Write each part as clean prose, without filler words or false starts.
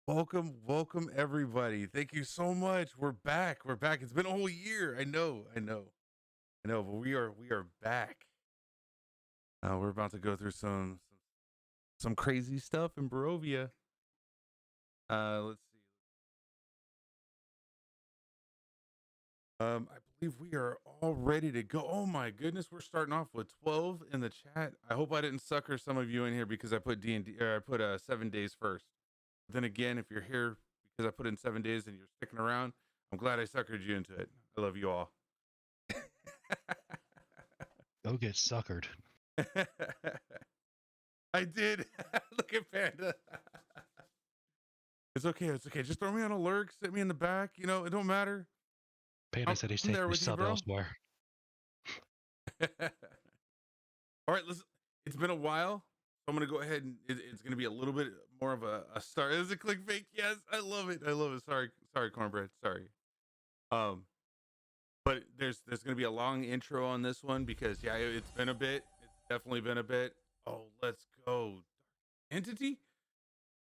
Welcome everybody. Thank you so much. We're back. We're back. It's been a whole year. I know, but we are back. We're about to go through some crazy stuff in Barovia. Let's see. I believe we are all ready to go. Oh my goodness, we're starting off with 12 in the chat. I hope I didn't sucker some of you in here because I put D&D I put 7 days first. Then again, if you're here because I put in 7 days and you're sticking around, I'm glad I suckered you into it. I love you all. Go get suckered. I did. Look at Panda. It's okay. It's okay. Just throw me on a lurk. Sit me in the back. You know, it don't matter. Panda said he's I'm there taking his with you, sub bro. elsewhere. All right, listen. It's been a while. I'm gonna go ahead and it's gonna be a little bit more of a start. Is it click fake? Yes, I love it. I love it. Sorry, cornbread. Sorry. Um, but there's gonna be a long intro on this one because yeah, it's been a bit. It's definitely been a bit. Oh, let's go. Entity?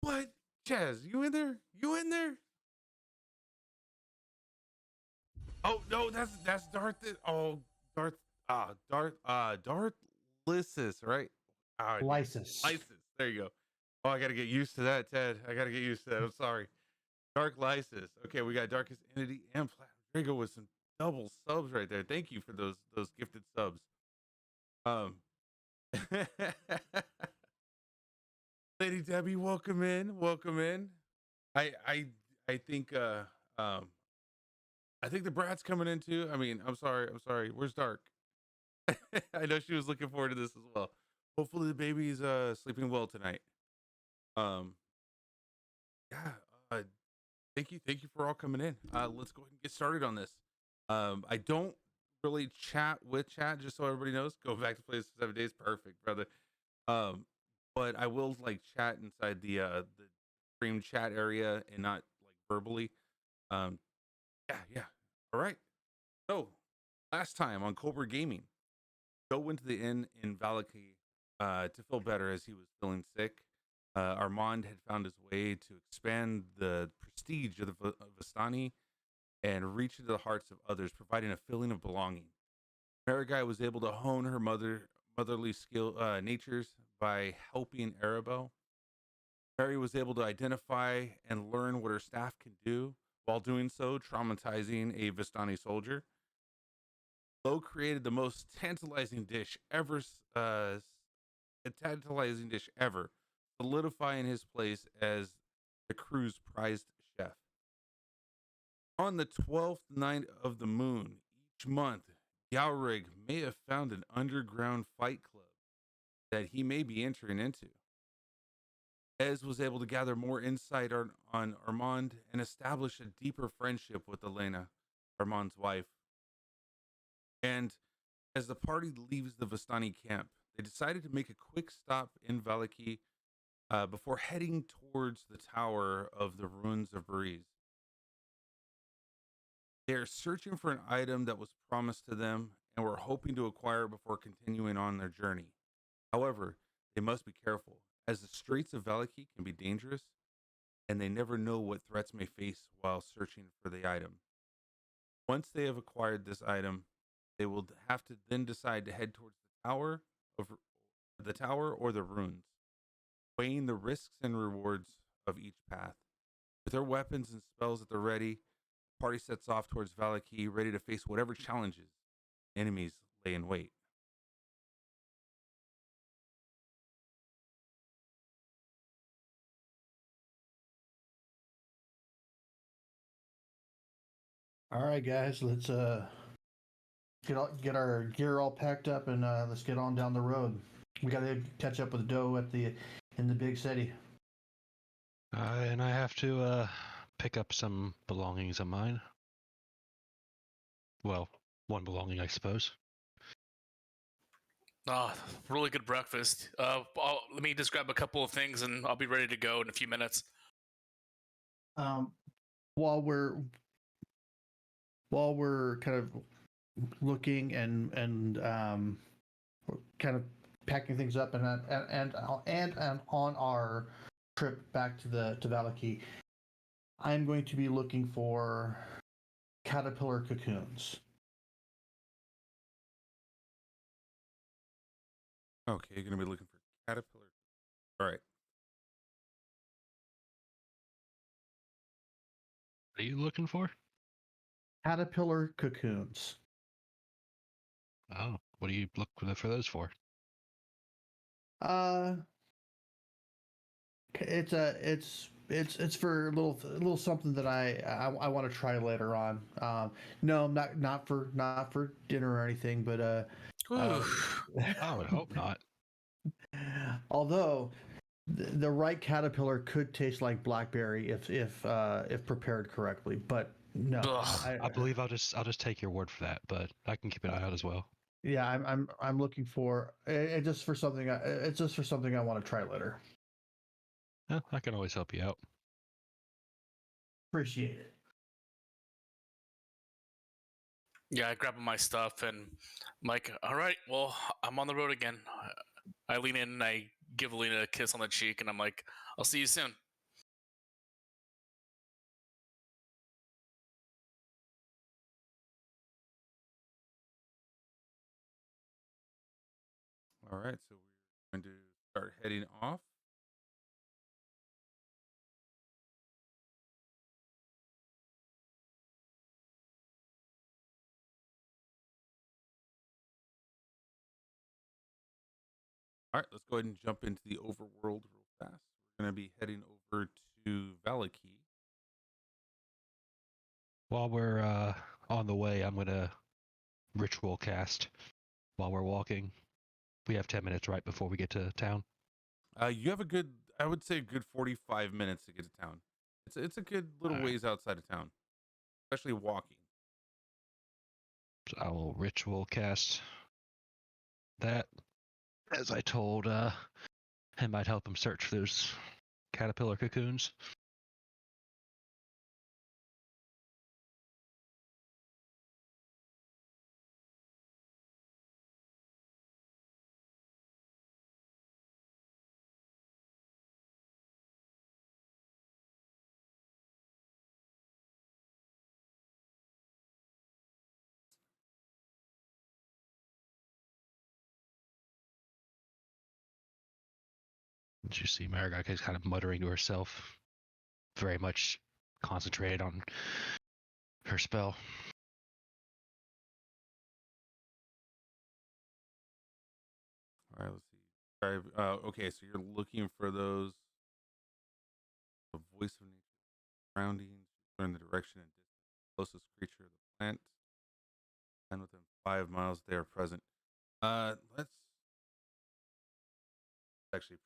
What? Chaz, you in there? You in there? Oh no, that's Darth. Oh, Darth Lysis, right? Lysis. Lysis. There you go. Oh, I gotta get used to that, Ted. I gotta get used to that. I'm sorry. Dark Lysis. Okay, we got Darkest Entity and Platinum Drago with some double subs right there. Thank you for those gifted subs. Lady Debbie, welcome in. Welcome in. I I I think I think the brat's coming in too. I mean, I'm sorry. Where's Dark? I know she was looking forward to this as well. Hopefully the baby's sleeping well tonight. Um yeah, uh thank you for all coming in. Let's go ahead and get started on this. I don't really chat with chat, just so everybody knows. Go back to play this for 7 days. Perfect, brother. Um, but I will like chat inside the stream chat area and not like verbally. Um, yeah. All right. So last time on Cobra Gaming, Joe went to the inn in Valaki to feel better as he was feeling sick. Armand had found his way to expand the prestige of the Vistani and reach into the hearts of others, providing a feeling of belonging. Marigai was able to hone her motherly skill natures by helping Arabelle. Mary was able to identify and learn what her staff can do, while doing so, traumatizing a Vistani soldier. Lo created the most tantalizing dish ever, solidifying his place as the crew's prized chef. On the 12th night of the moon each month, Yaurig may have found an underground fight club that he may be entering into. Ez was able to gather more insight on Armand and establish a deeper friendship with Elena, Armand's wife. And as the party leaves the Vistani camp, they decided to make a quick stop in Valaki before heading towards the tower of the ruins of Bariz. They are searching for an item that was promised to them and were hoping to acquire before continuing on their journey. However, they must be careful, as the streets of Valaki can be dangerous, and they never know what threats may face while searching for the item. Once they have acquired this item, they will have to then decide to head towards the tower or the ruins, weighing the risks and rewards of each path. With their weapons and spells at the ready, the party sets off towards Valaki, ready to face whatever challenges enemies lay in wait. All right, guys, let's get our gear all packed up and let's get on down the road. We got to catch up with Doe in the big city. And I have to pick up some belongings of mine. Well, one belonging, I suppose. Really good breakfast. Let me just grab a couple of things and I'll be ready to go in a few minutes. While we're kind of looking and kind of packing things up and on our trip back to Valaki, I'm going to be looking for caterpillar cocoons. Okay, you're gonna be looking for caterpillar. All right. What are you looking for? Caterpillar cocoons. Oh, what do you look for those for? It's for a little something that I want to try later on. No, not for dinner or anything, but Oof. I would hope not. although the right caterpillar could taste like blackberry if prepared correctly, but no, Ugh. I believe I'll just take your word for that, but I can keep an eye out as well. yeah, I'm looking for it just for something. It's just for something I want to try later. Yeah, I can always help you out. Appreciate it. Yeah, I grab my stuff and I'm like, all right, well, I'm on the road again. I lean in and I give Lena a kiss on the cheek and I'm like, I'll see you soon. All right. So we're going to start heading off. All right, let's go ahead and jump into the overworld real fast. We're going to be heading over to Valaki. While we're on the way, I'm gonna ritual cast while we're walking. We have 10 minutes right before we get to town. You have a good, I would say, a good 45 minutes to get to town. It's a good little All right. ways outside of town, especially walking. So I will ritual cast that. As I told, it might help him search for those caterpillar cocoons. Did you see Maragak is kind of muttering to herself, very much concentrated on her spell. All right, let's see. Okay, so you're looking for those. The voice of nature, surroundings, learn the direction and distance, closest creature of the plant, and within 5 miles they are present. Let's actually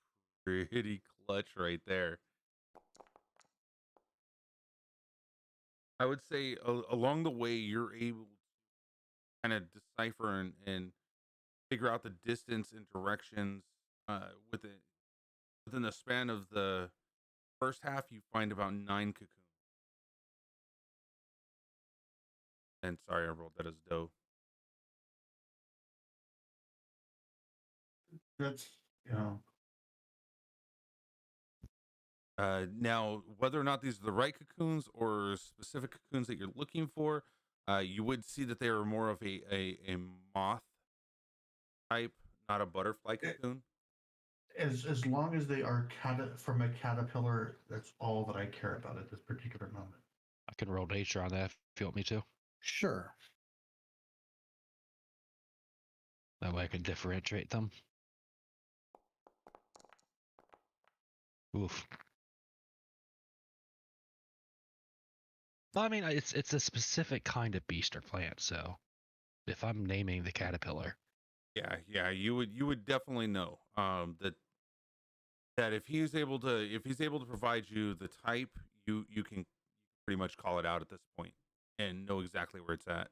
pretty clutch right there. I would say along the way you're able to kind of decipher and figure out the distance and directions within the span of the first half. You find about 9 cocoons. And sorry, I rolled that as dough. That's Now, whether or not these are the right cocoons or specific cocoons that you're looking for, you would see that they are more of a moth type, not a butterfly cocoon. as long as they are from a caterpillar, that's all that I care about at this particular moment. I can roll nature on that if you want me to. Sure. That way I can differentiate them. Oof. Well, I mean, it's a specific kind of beast or plant, so if I'm naming the caterpillar, Yeah, you would definitely know that if he's able to provide you the type, you can pretty much call it out at this point and know exactly where it's at.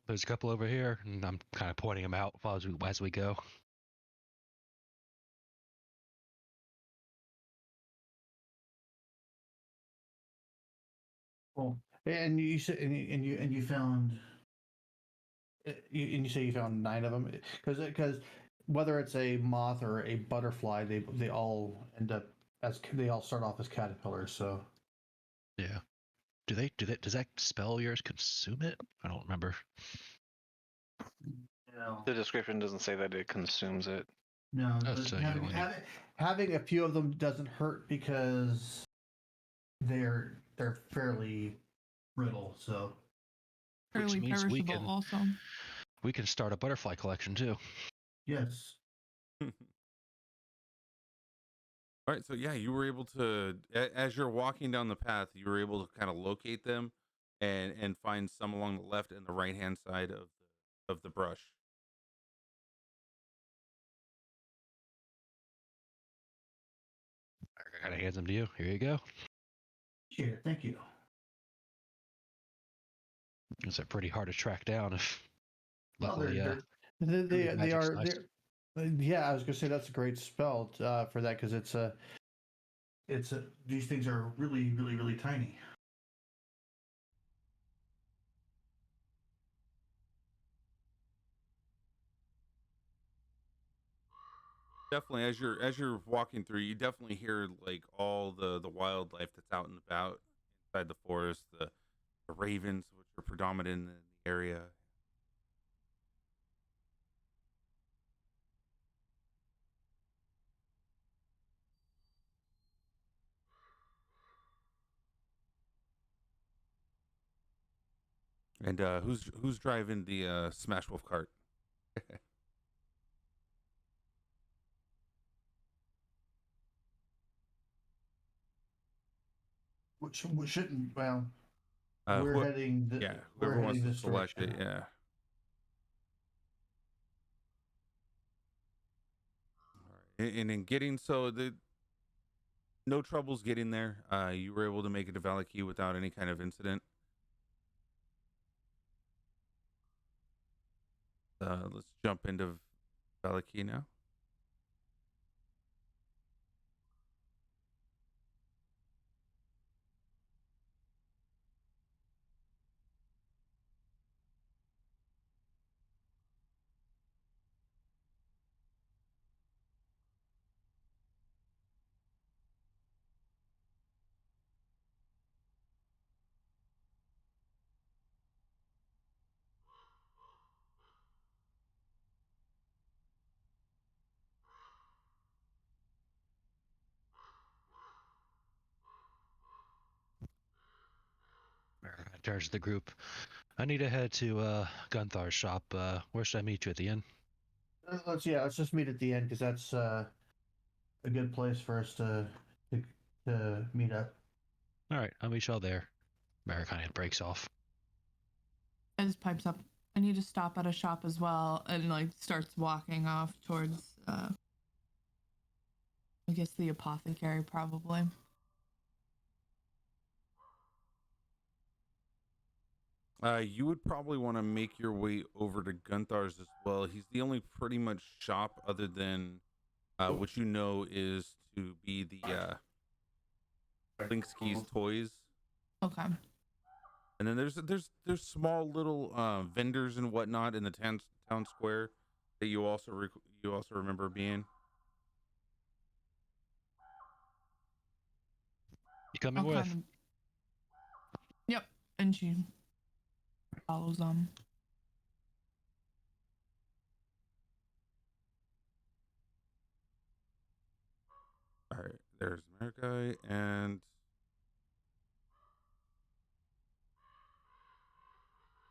there's a couple over here, and I'm kind of pointing them out as we go. Well, and you said and you found you say you found 9 of them because whether it's a moth or a butterfly, they all end up as they all start off as caterpillars. So Yeah. Does that spell yours consume it? I don't remember. no, The description doesn't say that it consumes it. no. Oh, But so you only need- having a few of them doesn't hurt because they're fairly brittle. So Which Fairly means we perishable can also. we can start a butterfly collection too. yes. All right, so yeah, you were able to, as you're walking down the path, you were able to kind of locate them, and find some along the left and the right hand side of the brush. I gotta hand them to you. Here you go. Sure. Thank you. It's pretty hard to track down. If Well, luckily, they magic's are. nice. Yeah, I was gonna say that's a great spell for that because it's a these things are really really really tiny. Definitely, as you're walking through, you definitely hear like all the wildlife that's out and about inside the forest, the ravens, which are predominant in the area. And who's driving the Smash Wolf cart? Which shouldn't. Well, Uh, we're who- heading. yeah, we're whoever wants heading to this select it, direction. yeah. All right. And in getting, so no troubles getting there. You were able to make it to Valaki without any kind of incident. Let's jump into Valaki now. I turns to the group. I need to head to Gunthar's shop. Where should I meet you at the inn? Let's just meet at the end because that's a good place for us to meet up. All right, I'll meet y'all there. Mara kind of breaks off. It just pipes up. I need to stop at a shop as well, and like starts walking off towards I guess the apothecary probably. You would probably want to make your way over to Gunthar's as well. He's the only pretty much shop other than what you know is to be the Linkski's toys. Okay. And then there's small little vendors and whatnot in the town square that you also remember being. You coming I'll with? kind of- Yep. And she follows on. All right, there's America and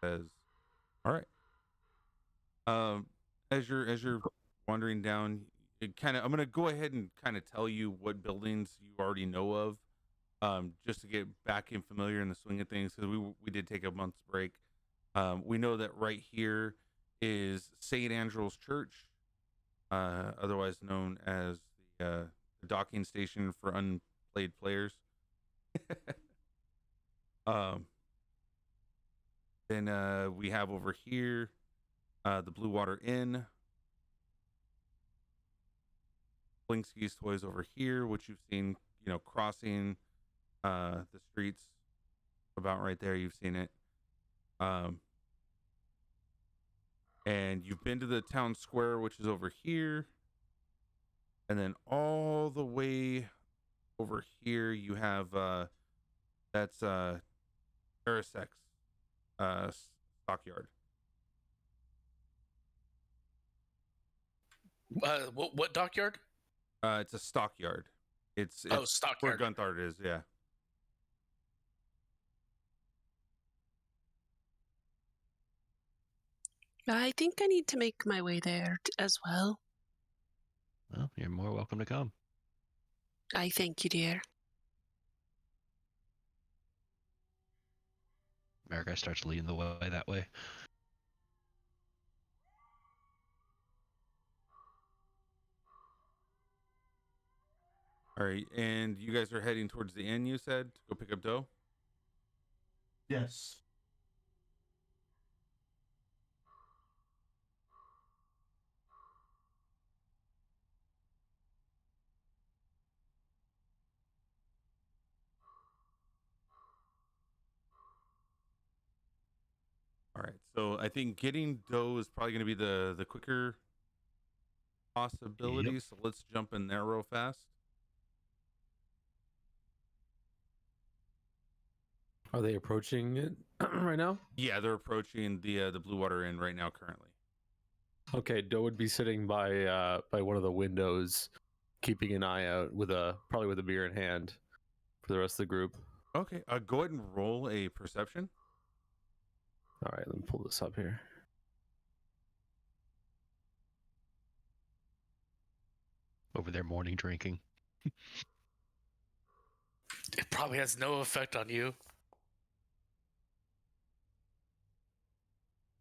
says, all right. As you're wandering down, I'm gonna go ahead and kind of tell you what buildings you already know of, just to get back in familiar in the swing of things, because we did take a month's break. We know that right here is St. Andrew's Church, otherwise known as the docking station for unplayed players. Then we have over here the Blue Water Inn, Blinkski's Toys over here, which you've seen, crossing the streets about right there. You've seen it. And you've been to the town square, which is over here. And then all the way over here you have that's Parasex stockyard. What dockyard? It's a stockyard. It's Oh, where stockyard. Gunthard is. Yeah. I think I need to make my way there as well. Well, you're more welcome to come. I thank you, dear. America starts leading the way that way. All right, and you guys are heading towards the inn. You said to go pick up dough. Yes. All right, so I think getting dough is probably going to be the quicker possibility. Yep. So let's jump in there real fast. Are they approaching it right now? Yeah, they're approaching the Blue Water Inn right now currently. Okay, Doe would be sitting by one of the windows, keeping an eye out probably with a beer in hand for the rest of the group. Okay, go ahead and roll a perception. All right, let me pull this up here. Over there morning drinking. It probably has no effect on you.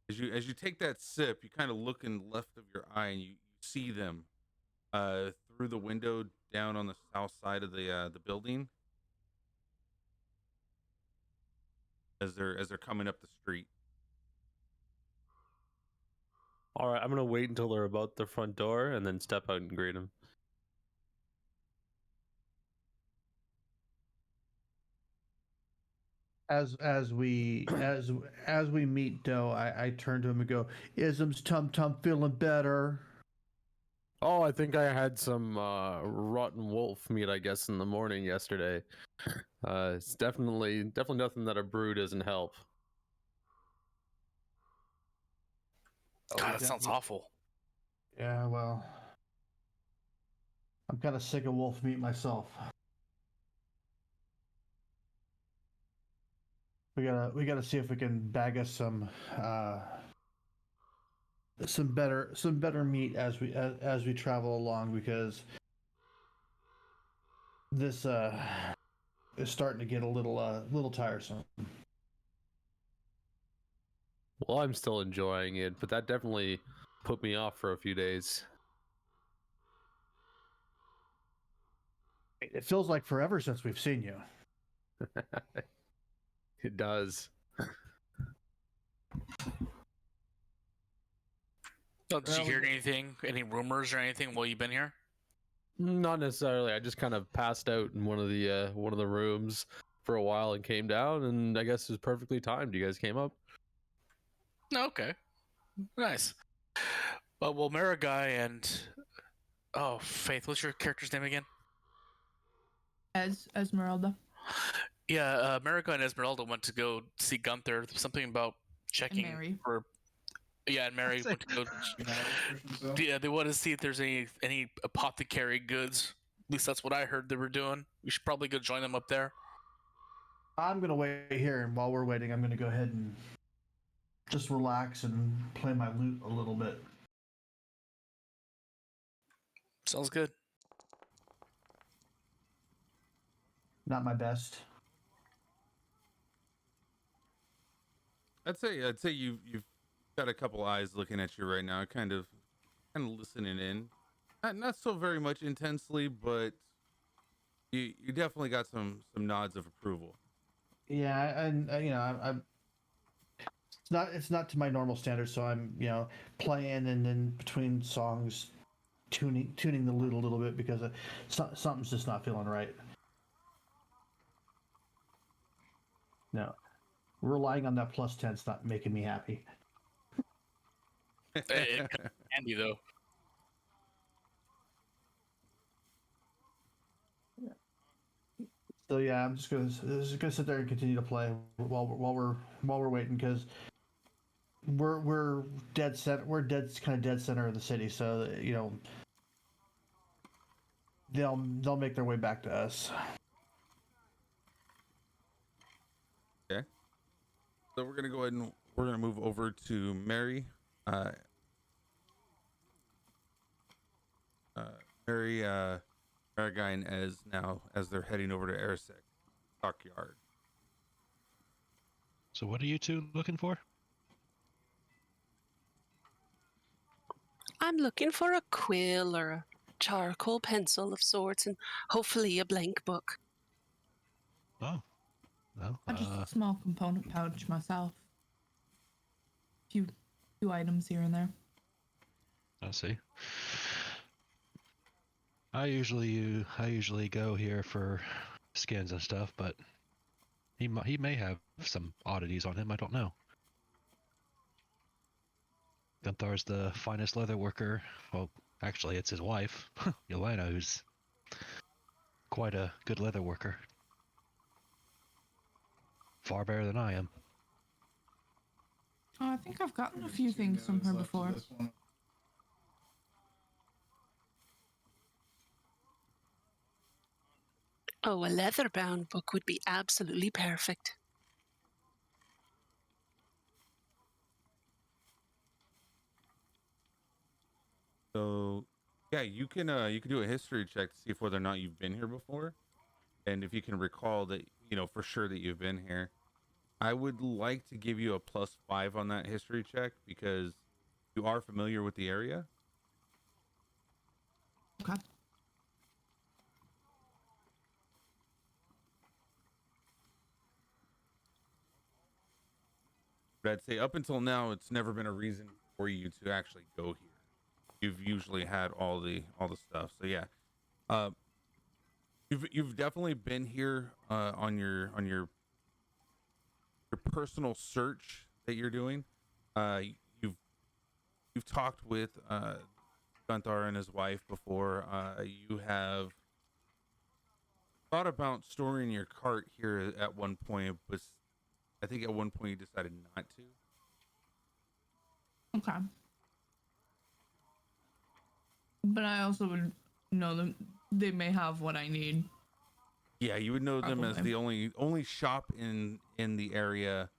As you take that sip, you kind of look in the left of your eye and you see them through the window down on the south side of the building as they're coming up the street. All right, I'm gonna wait until they're about the front door and then step out and greet them. As we meet Doe, I turn to him and go, "Ism's tum feeling better?" Oh, I think I had some rotten wolf meat, I guess, in the morning yesterday. It's definitely nothing that a brew doesn't help. God, that sounds awful. Yeah, well, I'm kind of sick of wolf meat myself. We gotta see if we can bag us some better meat as we travel along, because this is starting to get a little tiresome. Well, I'm still enjoying it, but that definitely put me off for a few days. It feels like forever since we've seen you. It does. Oh, did you hear anything? Any rumors or anything while you've been here? Not necessarily. I just kind of passed out in one of the rooms for a while and came down, and I guess it was perfectly timed. You guys came up. Okay, nice. Well, Marigai and Faith, what's your character's name again? Esmeralda. Yeah, Marigai and Esmeralda went to go see Gunther. Something about checking And Mary. for. Yeah, and Mary went to go. Yeah, they want to see if there's any apothecary goods. At least that's what I heard they were doing. We should probably go join them up there. I'm gonna wait here, and while we're waiting, I'm gonna go ahead and just relax and play my lute a little bit. Sounds good. Not my best. I'd say you've got a couple eyes looking at you right now, kind of listening in. Not so very much intensely, but you definitely got some nods of approval. Yeah, and I'm. It's not to my normal standards, so I'm playing, and then between songs, tuning the lute a little bit, because something's just not feeling right. No, relying on that plus 10's not making me happy. It comes handy though. So yeah, I'm just gonna sit there and continue to play while we're waiting, because we're dead center. We're kind of dead center of the city, so you know they'll make their way back to us. Okay. So we're gonna go ahead and we're gonna move over to Mary. Mary Maragine as they're heading over to Erisek Dockyard. So what are you two looking for? I'm looking for a quill or a charcoal pencil of sorts, and hopefully a blank book. Oh, well, Just a small component pouch myself. Few items here and there. I see. I usually go here for skins and stuff, but he may have some oddities on him. I don't know. Gunthar's the finest leather worker. Well, actually, it's his wife, Yelena, who's quite a good leather worker. Far better than I am. Oh, I think I've gotten a few things from her before. Oh, a leather-bound book would be absolutely perfect. So yeah, you can do a history check to see if whether or not you've been here before, and if you can recall that for sure that you've been here. I would like to give you a +5 on that history check because you are familiar with the area. Okay. But I'd say up until now, it's never been a reason for you to actually go here. You've usually had all the stuff. So yeah, you've definitely been here on your personal search that you're doing. You've talked with Gunthar and his wife before. You have thought about storing your cart here at one point, but I think at one point you decided not to. Okay. But I also would know them. They may have what I need. Yeah, you would know them as the only shop in the area,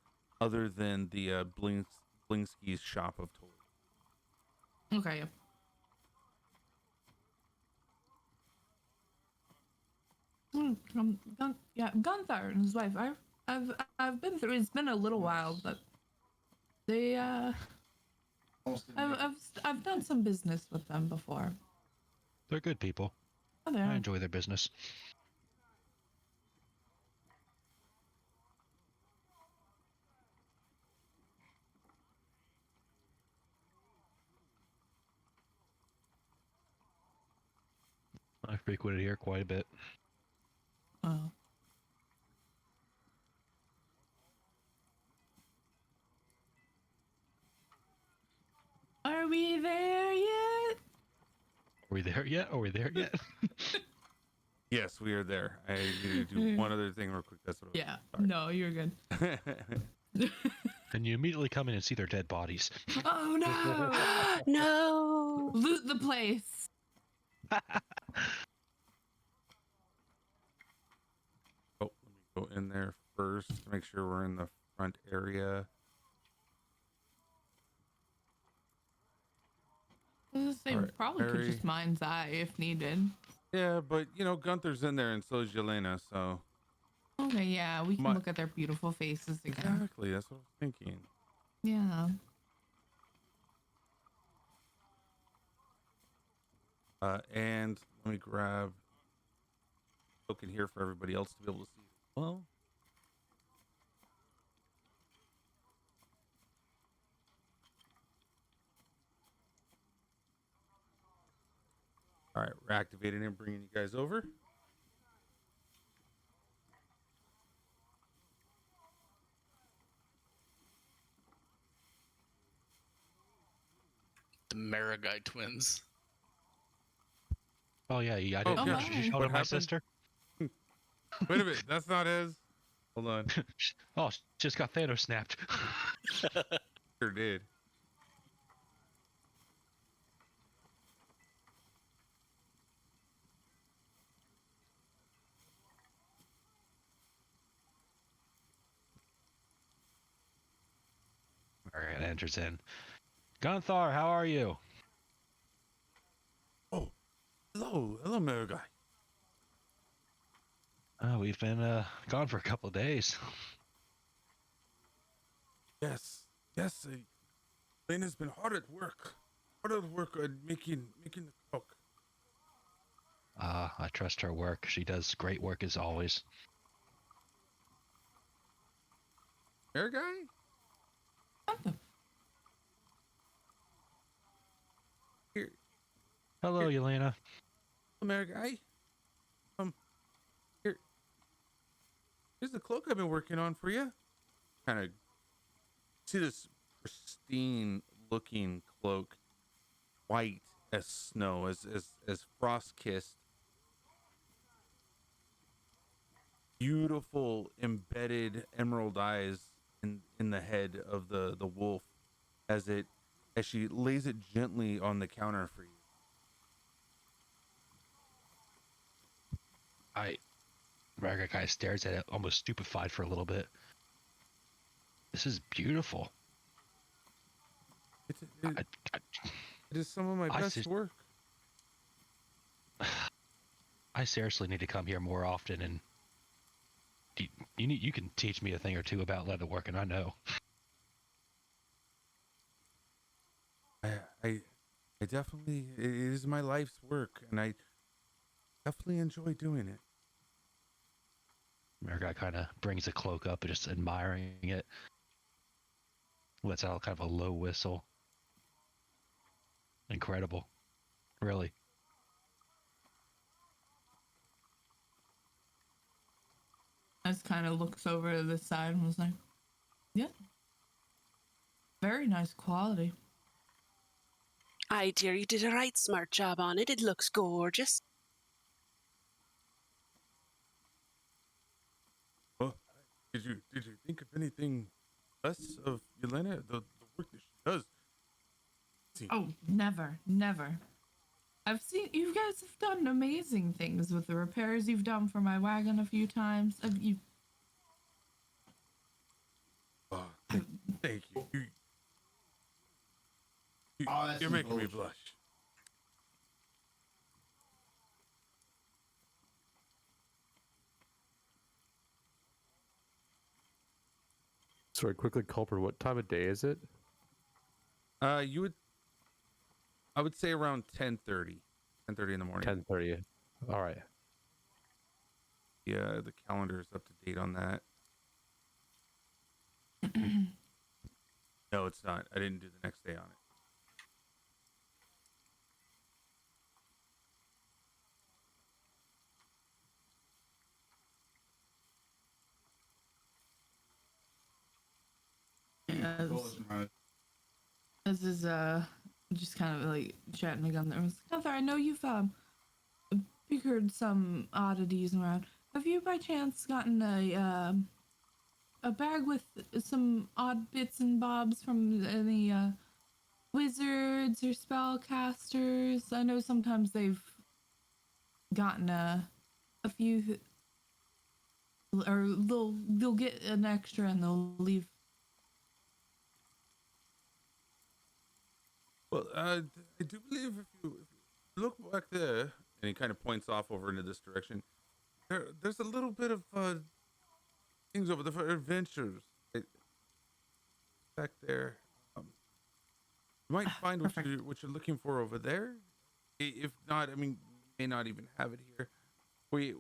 other than the Blinsky's shop of toys. Okay. Yeah. Gunther and his wife. I've been through. It's been a little while, but they I've done some business with them before. They're good people. Oh, they are. I enjoy their business. I frequented here quite a bit. Oh. Are we there yet? Are we there yet? Are we there yet? Yes, we are there. I need to do one other thing real quick. That's what. Yeah. No, you're good. And you immediately come in and see their dead bodies. Oh no! No! Loot the place. Oh, let me go in there first to make sure we're in the front area. They Alright, probably could Mary. just mind's eye if needed. Yeah, but Gunther's in there, and so is Yelena. So Okay, yeah, we can look at their beautiful faces again. exactly, that's what I was thinking. Yeah. And let me grab a token here for everybody else to be able to see it as well. All right, we're activating and bringing you guys over. The Maragai twins. Oh yeah, I didn't. yeah. She What showed her my happened? sister. Wait a minute, that's not his. Hold on, Oh, just got Thanos snapped. sure did. Alright, enters in. Gunthar, how are you? Oh, hello, mayor guy. We've been gone for a couple of days. Yes, yes. Lena's been hard at work. On making the cloak. I trust her work. She does great work as always. Mayor guy? Here, Hello, Yelena. mayor guy. Here's the cloak I've been working on for you. Kind of see this pristine looking cloak, white as snow, as frost kissed. Beautiful embedded emerald eyes in the head of the wolf as she lays it gently on the counter for you. Raga guy stares at it, almost stupefied for a little bit. This is beautiful. It is some of my best work. I seriously need to come here more often, and you can teach me a thing or two about leatherworking. I know. I definitely, it is my life's work, and I definitely enjoy doing it. Guy kind of brings the cloak up and just admiring it. Lets out kind of a low whistle. Incredible. Really. I just kind of looks over to the side and was like, yeah. Very nice quality. Aye, dear, you did a right smart job on it. It looks gorgeous. Well, did you think of anything less of Yelena, the work that she does? See, Oh, never. I've seen you guys have done amazing things with the repairs you've done for my wagon a few times. thank you. That's You're making me bullshit. blush. Sorry, quickly, Culper, what time of day is it? I would say around 10:30 in the morning. 10:30. All right. Yeah, the calendar is up to date on that. No, it's not. I didn't do the next day on it. This is just kind of like chatting again. There was Gunther, I know you've figured some oddities around. Have you by chance gotten a bag with some odd bits and bobs from any wizards or spellcasters? I know sometimes they've gotten a few or they'll get an extra and they'll leave. Well, I do believe if you look back there, and he kind of points off over into this direction, there's a little bit of things over there for adventures. Back there, you might find what you're looking for over there. If not, I mean, we may not even have it here. We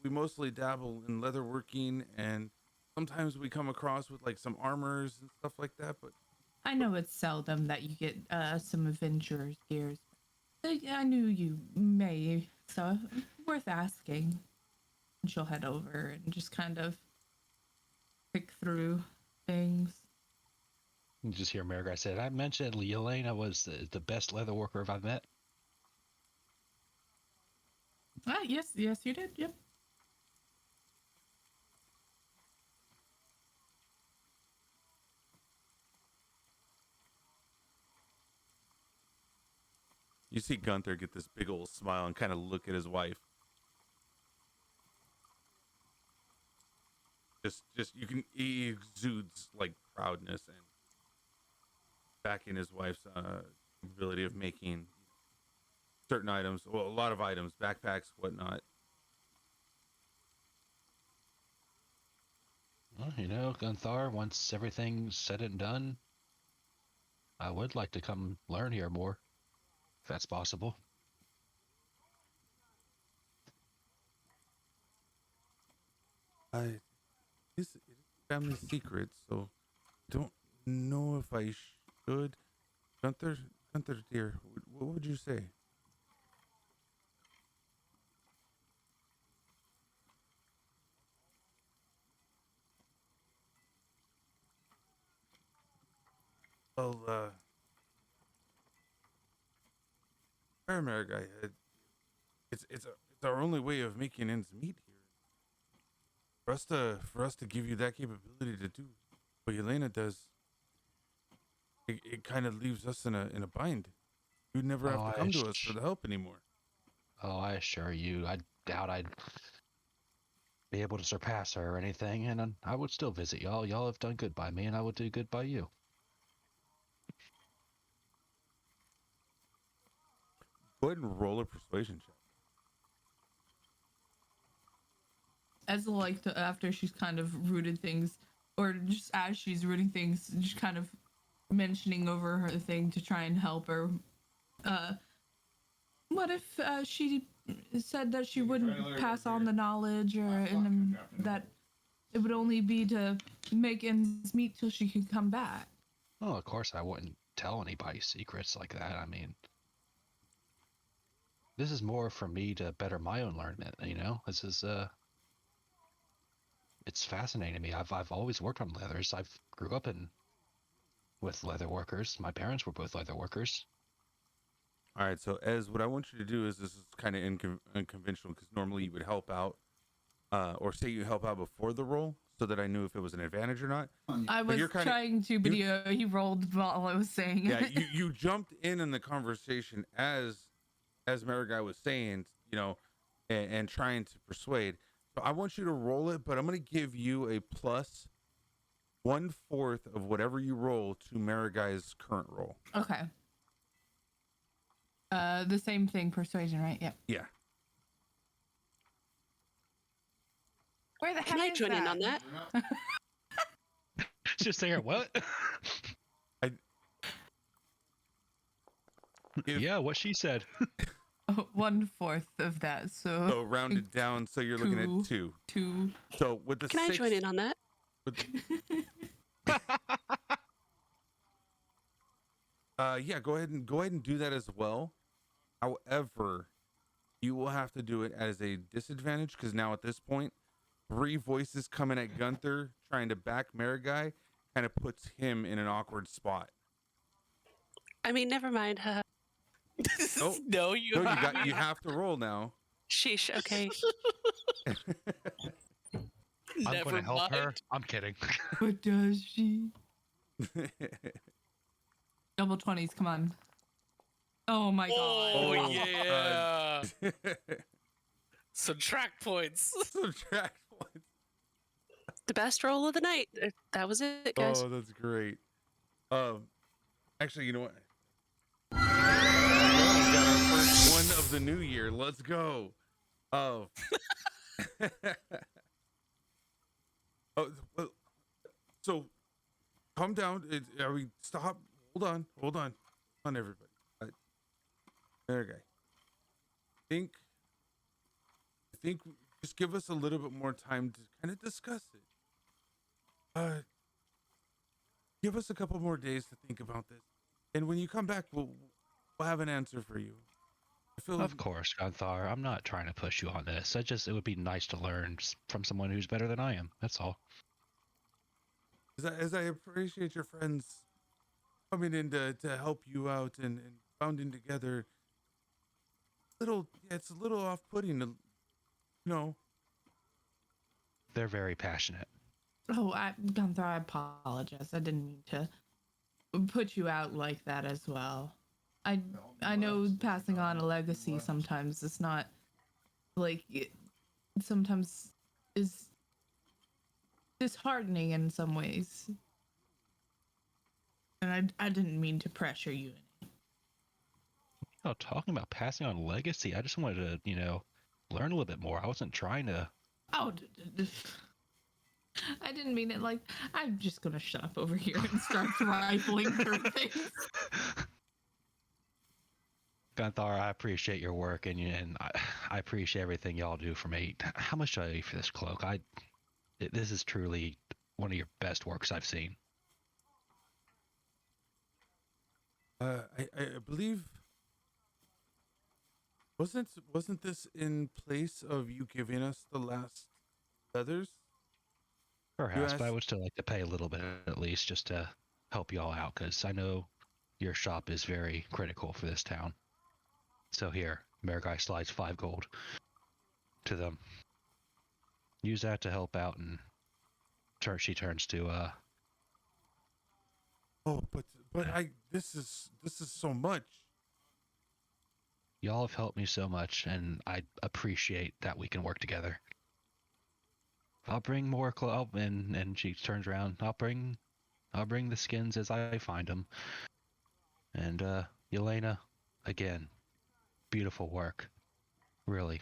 mostly dabble in leatherworking, and sometimes we come across with like some armors and stuff like that. But I know it's seldom that you get some adventurers gears. I knew you may, so worth asking. And she'll head over and just kind of pick through things. You just hear Marigar say, I mentioned Yelena was the best leather worker I've met. Yes, you did. Yep. You see Gunther get this big old smile and kind of look at his wife. Just he exudes like proudness and backing his wife's ability of making certain items, well, a lot of items, backpacks, whatnot. Well, Gunther, once everything's said and done, I would like to come learn here more, if that's possible. It's a family secret, so don't know if I should. Gunther dear, what would you say? Well, America, it's our only way of making ends meet here. For us to give you that capability to do what Yelena does, it kind of leaves us in a bind. You'd never have to come to us for the help anymore. Oh, I assure you, I doubt I'd be able to surpass her or anything, and I would still visit y'all. Y'all have done good by me, and I would do good by you. Go ahead and roll a persuasion check. As after she's kind of rooted things, or just as she's rooting things, just kind of mentioning over her thing to try and help her. What if she said that she wouldn't pass on the knowledge, or that it would only be to make ends meet till she could come back? Well, of course I wouldn't tell anybody secrets like that. I mean, this is more for me to better my own learning. This is it's fascinating to me. I've always worked on leathers. I've grew up with leather workers. My parents were both leather workers. All right, so Ez, what I want you to do is, this is kind of unconventional, because normally you would help out, or say you help out before the roll, so that I knew if it was an advantage or not. I was trying to, but he rolled while I was saying yeah, it. you jumped in the conversation as Marigai was saying, and trying to persuade. So I want you to roll it, but I'm going to give you a plus 1/4 of whatever you roll to Marigai's current roll. Okay. The same thing, persuasion, right? Yep. Yeah. Where the heck Can I is join in that? on that? Just saying, what? Yeah, what she said. 1/4 of that, so rounded down, so you're looking at 2. 2. So with the Can 6, I join in on that? Yeah, go ahead and do that as well. However, you will have to do it as a disadvantage, because now at this point, 3 voices coming at Gunther trying to back Marigai kind of puts him in an awkward spot. I mean, never mind. Nope. No, you have to roll now. Sheesh. Okay. I'm going to help her. I'm kidding. What does she? Double 20s, come on. Oh my god. Oh yeah. Subtract points. Subtract points. The best roll of the night. That was it, guys. Oh, that's great. Actually, you know what? We got our first one of the new year. Let's go. Oh. So calm down. Are we stop? Hold on, everybody. There, guy. I think just give us a little bit more time to kind of discuss it. Give us a couple more days to think about this, and when you come back, we'll have an answer for you. Of course, Gunther. I'm not trying to push you on this. It would be nice to learn from someone who's better than I am. That's all. As I appreciate your friends coming in to help you out and bounding together, it's a little off-putting, They're very passionate. Oh, Gunther, I apologize. I didn't mean to put you out like that as well. I know passing on a legacy sometimes is not like sometimes is disheartening in some ways. And I didn't mean to pressure you. Oh, talking about passing on legacy, I just wanted to, learn a little bit more. I wasn't trying to. Oh, I didn't mean it like I'm just gonna shut up over here and start rifling for things. Gunthar, I appreciate your work and I appreciate everything y'all do for me. How much do I owe you for this cloak? This is truly one of your best works I've seen. I believe wasn't this in place of you giving us the last feathers? Perhaps, but I asked- would still like to pay a little bit at least just to help y'all out because I know your shop is very critical for this town. So here, Marigai slides 5 gold to them. Use that to help out, and she turns to Oh, but this is so much. y'all have helped me so much, and I appreciate that we can work together. I'll bring more and she turns around. I'll bring the skins as I find them. And Yelena, again, beautiful work, really.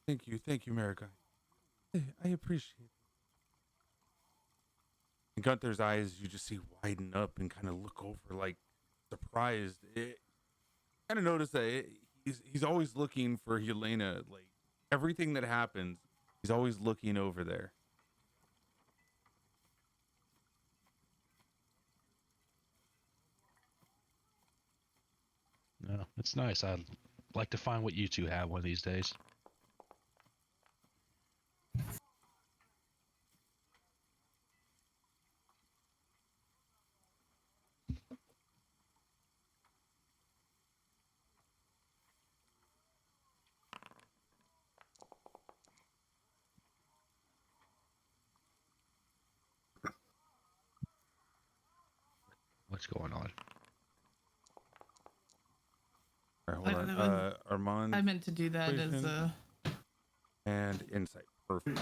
Thank you, Marigai. I appreciate it. And Gunther's eyes, you just see widen up and kind of look over, like surprised. Kind of notice that he's always looking for Yelena. Like everything that happens, he's always looking over there. No, it's nice. I'd like to find what you two have one of these days. What's going on? All right, hold I- on. Armand I meant to do that as Poison. a. and insight. Perfect.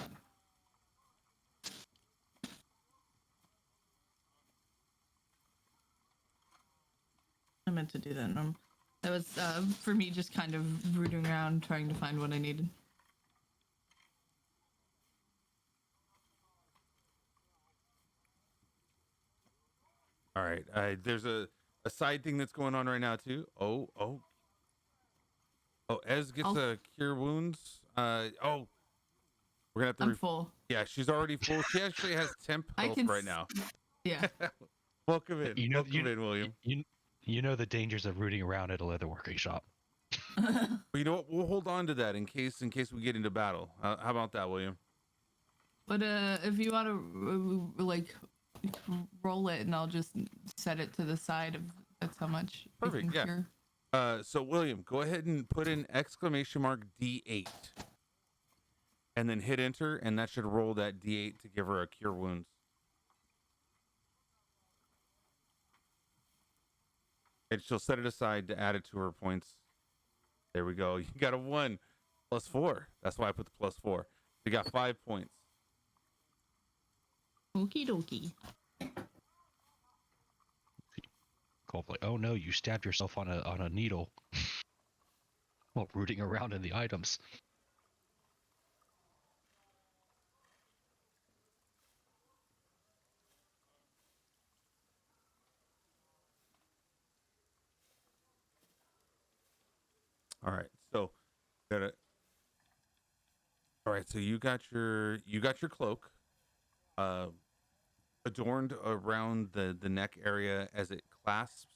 I meant to do that. That was for me, just kind of rooting around trying to find what I needed. All right. There's a side thing that's going on right now too. Oh. Ez gets I'll- a cure wounds. We're gonna have to. I'm full. Yeah, she's already full. She actually has temp I health can right now. Yeah. Welcome in. You know, Welcome in, William. You know the dangers of rooting around at a leatherworking shop. But you know what? We'll hold on to that in case we get into battle. How about that, William? But if you want to like roll it, and I'll just set it to the side of that's how much. you Perfect, can yeah. cure. So William, go ahead and put in !D8, and then hit enter, and that should roll that D8 to give her a cure wounds. And she'll set it aside to add it to her points. There we go. You got a 1 + 4. That's why I put the +4. You got 5 points. Okie dokie. Coldplay. Oh no, you stabbed yourself on a needle while rooting around in the items. All right. So all right, so you got your cloak adorned around the neck area as it clasps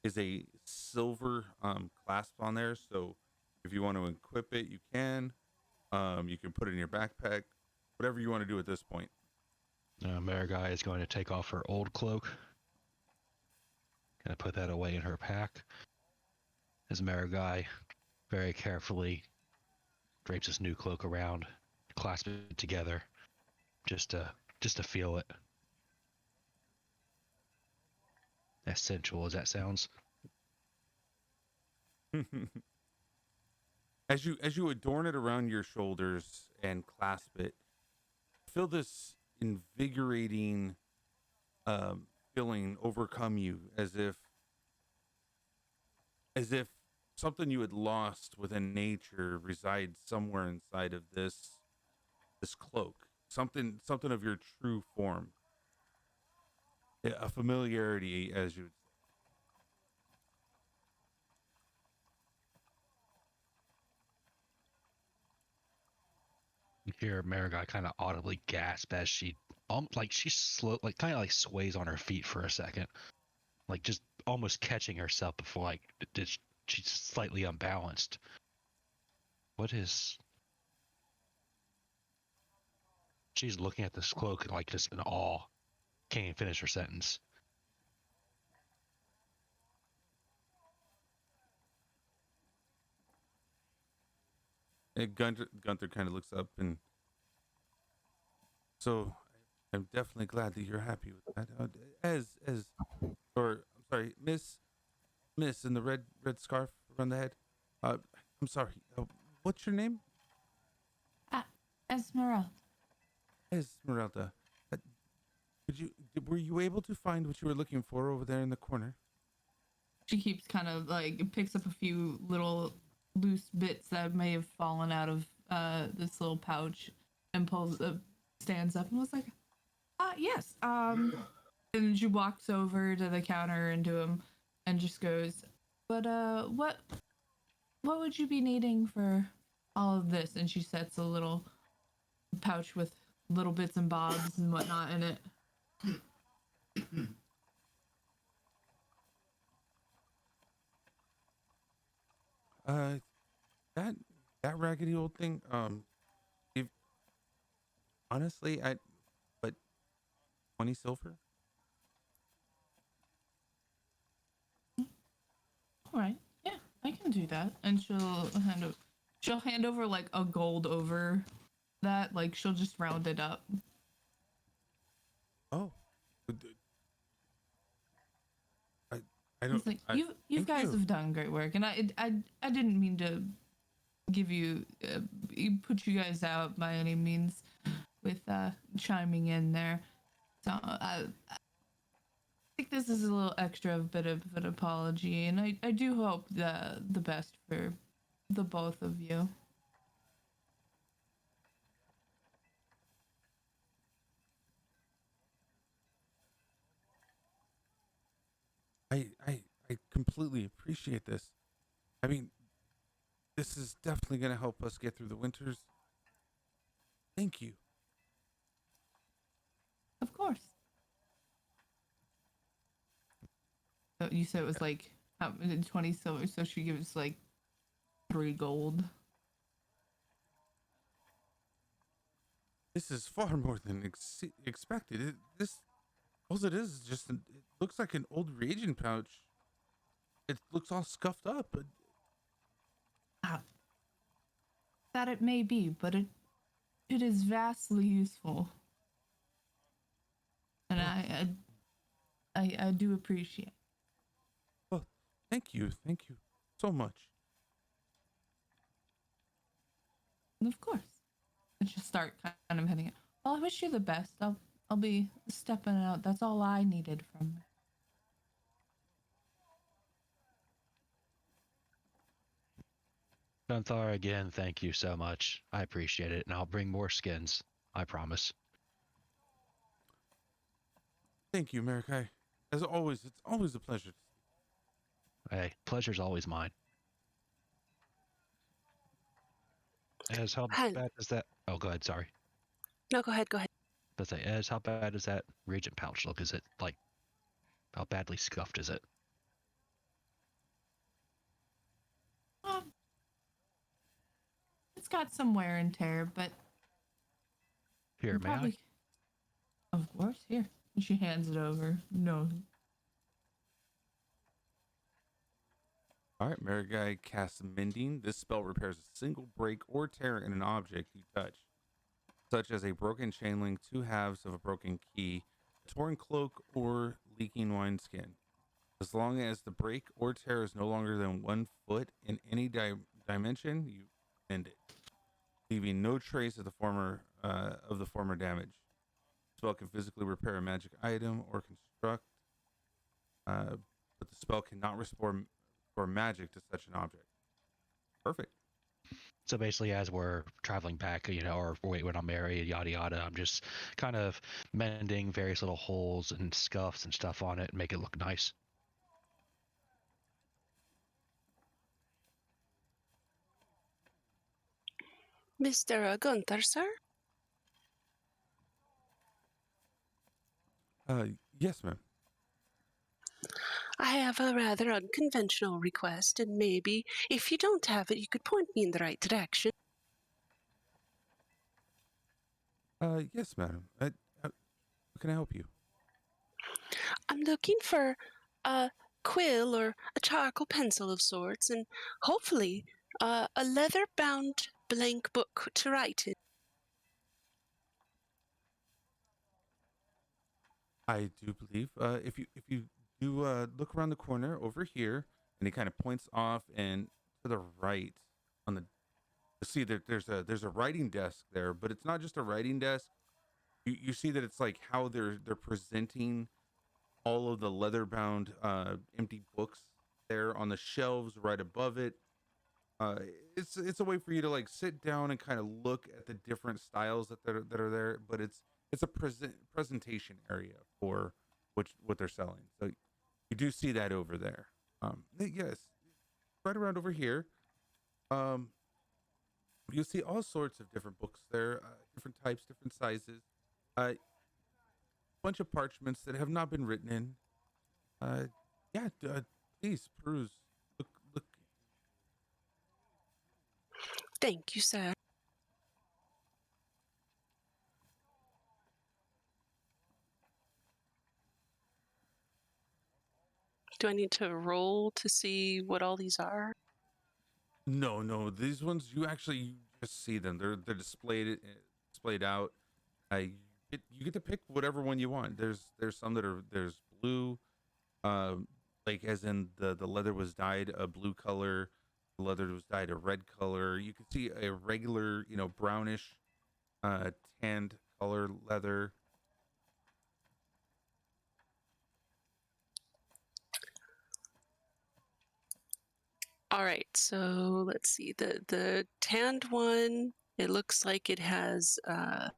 is a silver clasp on there. So if you want to equip it, you can. You can put it in your backpack, whatever you want to do at this point. Marigai is going to take off her old cloak. Gonna put that away in her pack. As Marigai very carefully drapes his new cloak around, clasps it together, just to feel it. as sensual as that sounds. As you adorn it around your shoulders and clasp it, feel this invigorating feeling overcome you, as if something you had lost within nature resides somewhere inside of this cloak. Something of your true form. Yeah, a familiarity, as you would say. You hear Marigai kind of audibly gasp as she, like she slow, like kind of like sways on her feet for a second, like just almost catching herself before like she's slightly unbalanced. What is? She's looking at this cloak like just in awe. Can't even finish her sentence. And Gunther kind of looks up, and so I'm definitely glad that you're happy with that. Or I'm sorry, Miss in the red scarf around the head. I'm sorry. What's your name? Esmeralda. Esmeralda. Were you able to find what you were looking for over there in the corner? She keeps kind of like picks up a few little loose bits that may have fallen out of this little pouch and stands up and was like, yes. And she walks over to the counter and to him and just goes, but what would you be needing for all of this? And she sets a little pouch with little bits and bobs and whatnot in it. That raggedy old thing. If honestly, but 20 silver. All right, yeah, I can do that. And she'll hand over like a gold over that, like she'll just round it up. Oh, I don't. He's like, you thank guys you. have done great work, and I didn't mean to give you put you guys out by any means with chiming in there. So I think this is a little extra bit of an apology, and I do hope the best for the both of you. I completely appreciate this. I mean, this is definitely going to help us get through the winters. Thank you. Of course. So you said it was like 20 silver, so she gives like 3 gold. This is far more than expected. All it is just it looks like an old reagent pouch. It looks all scuffed up, but That it may be, but it is vastly useful. And I do appreciate. well, thank you so much. And of course. And she'll start kind of heading it. Well, I wish you the best. I'll be stepping out. That's all I needed from her. Gunther, again, thank you so much. I appreciate it, and I'll bring more skins. I promise. Thank you, Marikai. As always, it's always a pleasure. Hey, pleasure's always mine. As how Hi. bad is that? Oh, go ahead. Sorry. No, go ahead. Go ahead. But say, as how bad does that reagent pouch look? Is it like how badly scuffed is it? It's got some wear and tear, but Here, may I? Of course, here. And she hands it over. No. All right, Marigai casts Mending. This spell repairs a single break or tear in an object you touch, such as a broken chain link, 2 halves of a broken key, a torn cloak, or leaking wineskin. As long as the break or tear is no longer than 1 foot in any dimension, you end it, leaving no trace of the former damage. Spell can physically repair a magic item or construct, but the spell cannot restore magic to such an object. Perfect. So basically, as we're traveling back, or when I'm married, yada yada, I'm just kind of mending various little holes and scuffs and stuff on it and make it look nice. Mr. Gunther, sir? Yes, ma'am. I have a rather unconventional request, and maybe if you don't have it, you could point me in the right direction. Yes, madam. How can I help you? I'm looking for a quill or a charcoal pencil of sorts, and hopefully a leather-bound blank book to write in. I do believe if you do look around the corner over here, and he kind of points off and to the right on the see that there's a writing desk there, but it's not just a writing desk. You see that it's like how they're presenting all of the leather bound empty books there on the shelves right above it. Uh, it's a way for you to like sit down and kind of look at the different styles that are there, but it's a presentation area for what they're selling. So you do see that over there. Yes, right around over here. You'll see all sorts of different books there, different types, different sizes. Bunch of parchments that have not been written in. Yeah, please peruse. Look. Thank you, sir. Do I need to roll to see what all these are? No, these ones you just see them. They're displayed out. You get to pick whatever one you want. There's some there's blue, like as in the leather was dyed a blue color, the leather was dyed a red color. You can see a regular, brownish, tanned color leather. All right, so let's see. The tanned one, it looks like it has a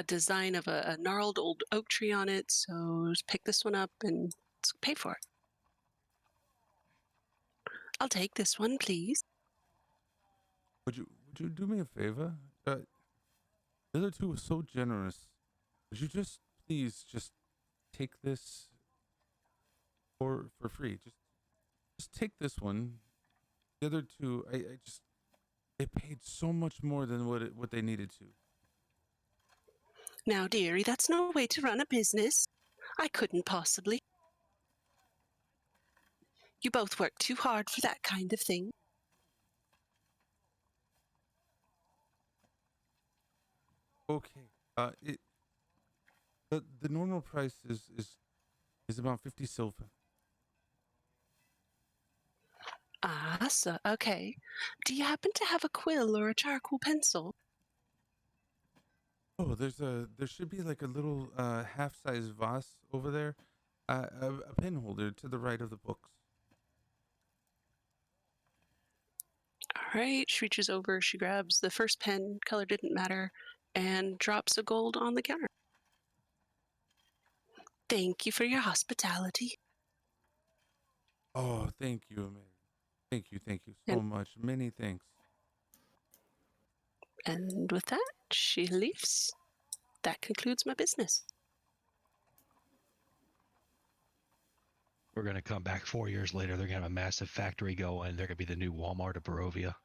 design of a gnarled old oak tree on it. So just pick this one up and let's pay for it. I'll take this one, please. Would you do me a favor? The other two were so generous. Would you please take this for free? Just take this one. The other two, they paid so much more than what they needed to. Now, dearie, that's no way to run a business. I couldn't possibly. You both work too hard for that kind of thing. Okay. The normal price is about 50 silver. Ah, so okay. Do you happen to have a quill or a charcoal pencil? Oh, there should be like a little half-size vase over there. A pen holder to the right of the books. All right, she reaches over, she grabs the first pen, color didn't matter, and drops a gold on the counter. Thank you for your hospitality. Oh, thank you, Mary. Thank you so much. Many thanks. And with that, she leaves. That concludes my business. We're going to come back 4 years later. They're going to have a massive factory going. They're going to be the new Walmart of Barovia.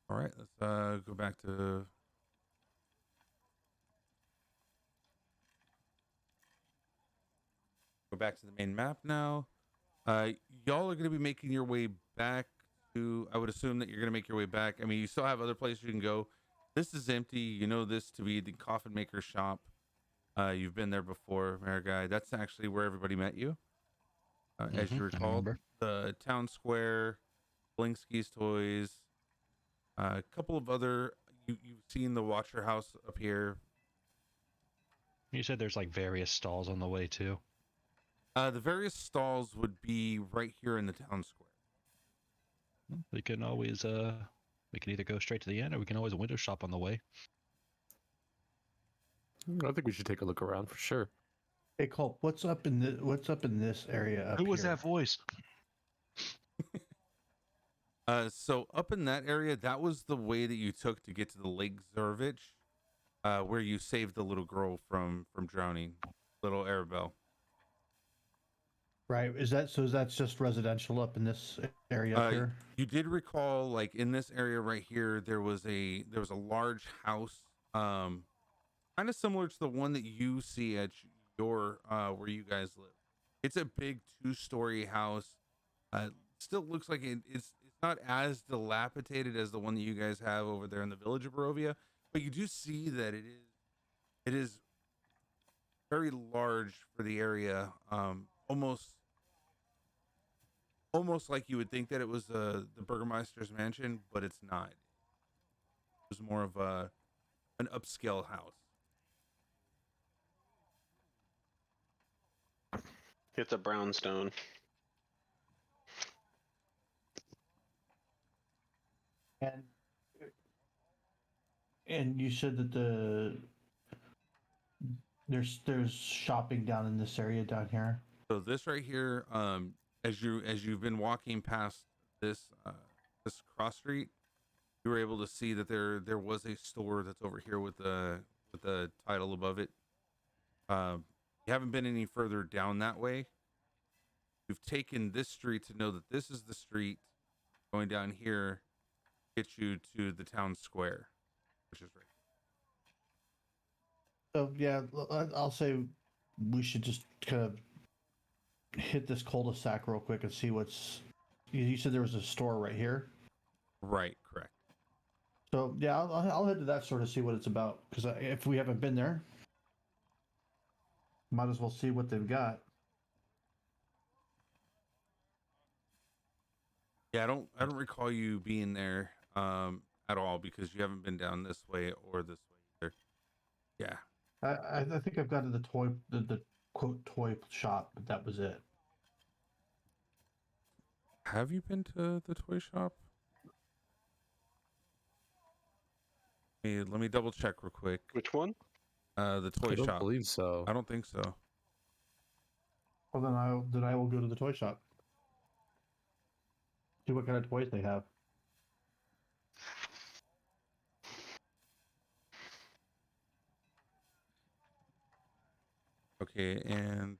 All right, let's go back to the main map now. Y'all are going to be making your way back to. I would assume that you're going to make your way back. I mean, you still have other places you can go. This is empty. You know this to be the coffin maker shop. You've been there before, Marigai. That's actually where everybody met you. As you I recall, remember. the town square, Blinsky's toys, a couple of other. You've seen the Watcher House up here. You said there's like various stalls on the way too. The various stalls would be right here in the town square. We can always we can either go straight to the end or we can always window shop on the way. I think we should take a look around for sure. Hey, Culp, what's up in this area up Who was here? that voice? So up in that area, that was the way that you took to get to the Lake Zervich, where you saved the little girl from drowning, little Arabelle. Right. Is that's just residential up in this area up here? You did recall, like in this area right here, there was a large house, kind of similar to the one that you see at your where you guys live. It's a big 2-story house. Still looks like it's not as dilapidated as the one that you guys have over there in the village of Barovia, but you do see that it is very large for the area. Almost like you would think that it was the Burgermeister's mansion, but it's not. It was more of an upscale house. It's a brownstone. And you said that there's shopping down in this area down here. So this right here, as you've been walking past this this cross street, you were able to see that there was a store that's over here with the title above it. You haven't been any further down that way. You've taken this street to know that this is the street going down here, gets you to the town square, which is right. So yeah, I'll say we should just kind of hit this cul-de-sac real quick and see what's. You said there was a store right here. Right, correct. So yeah, I'll head to that store to see what it's about, because if we haven't been there, might as well see what they've got. Yeah, I don't recall you being there at all, because you haven't been down this way or this way either. Yeah. I think I've got to the quote toy shop, but that was it. Have you been to the toy shop? Let me double check real quick. Which one? The toy I don't shop. believe so. I don't think so. Well, then I will go to the toy shop. See what kind of toys they have. Okay, and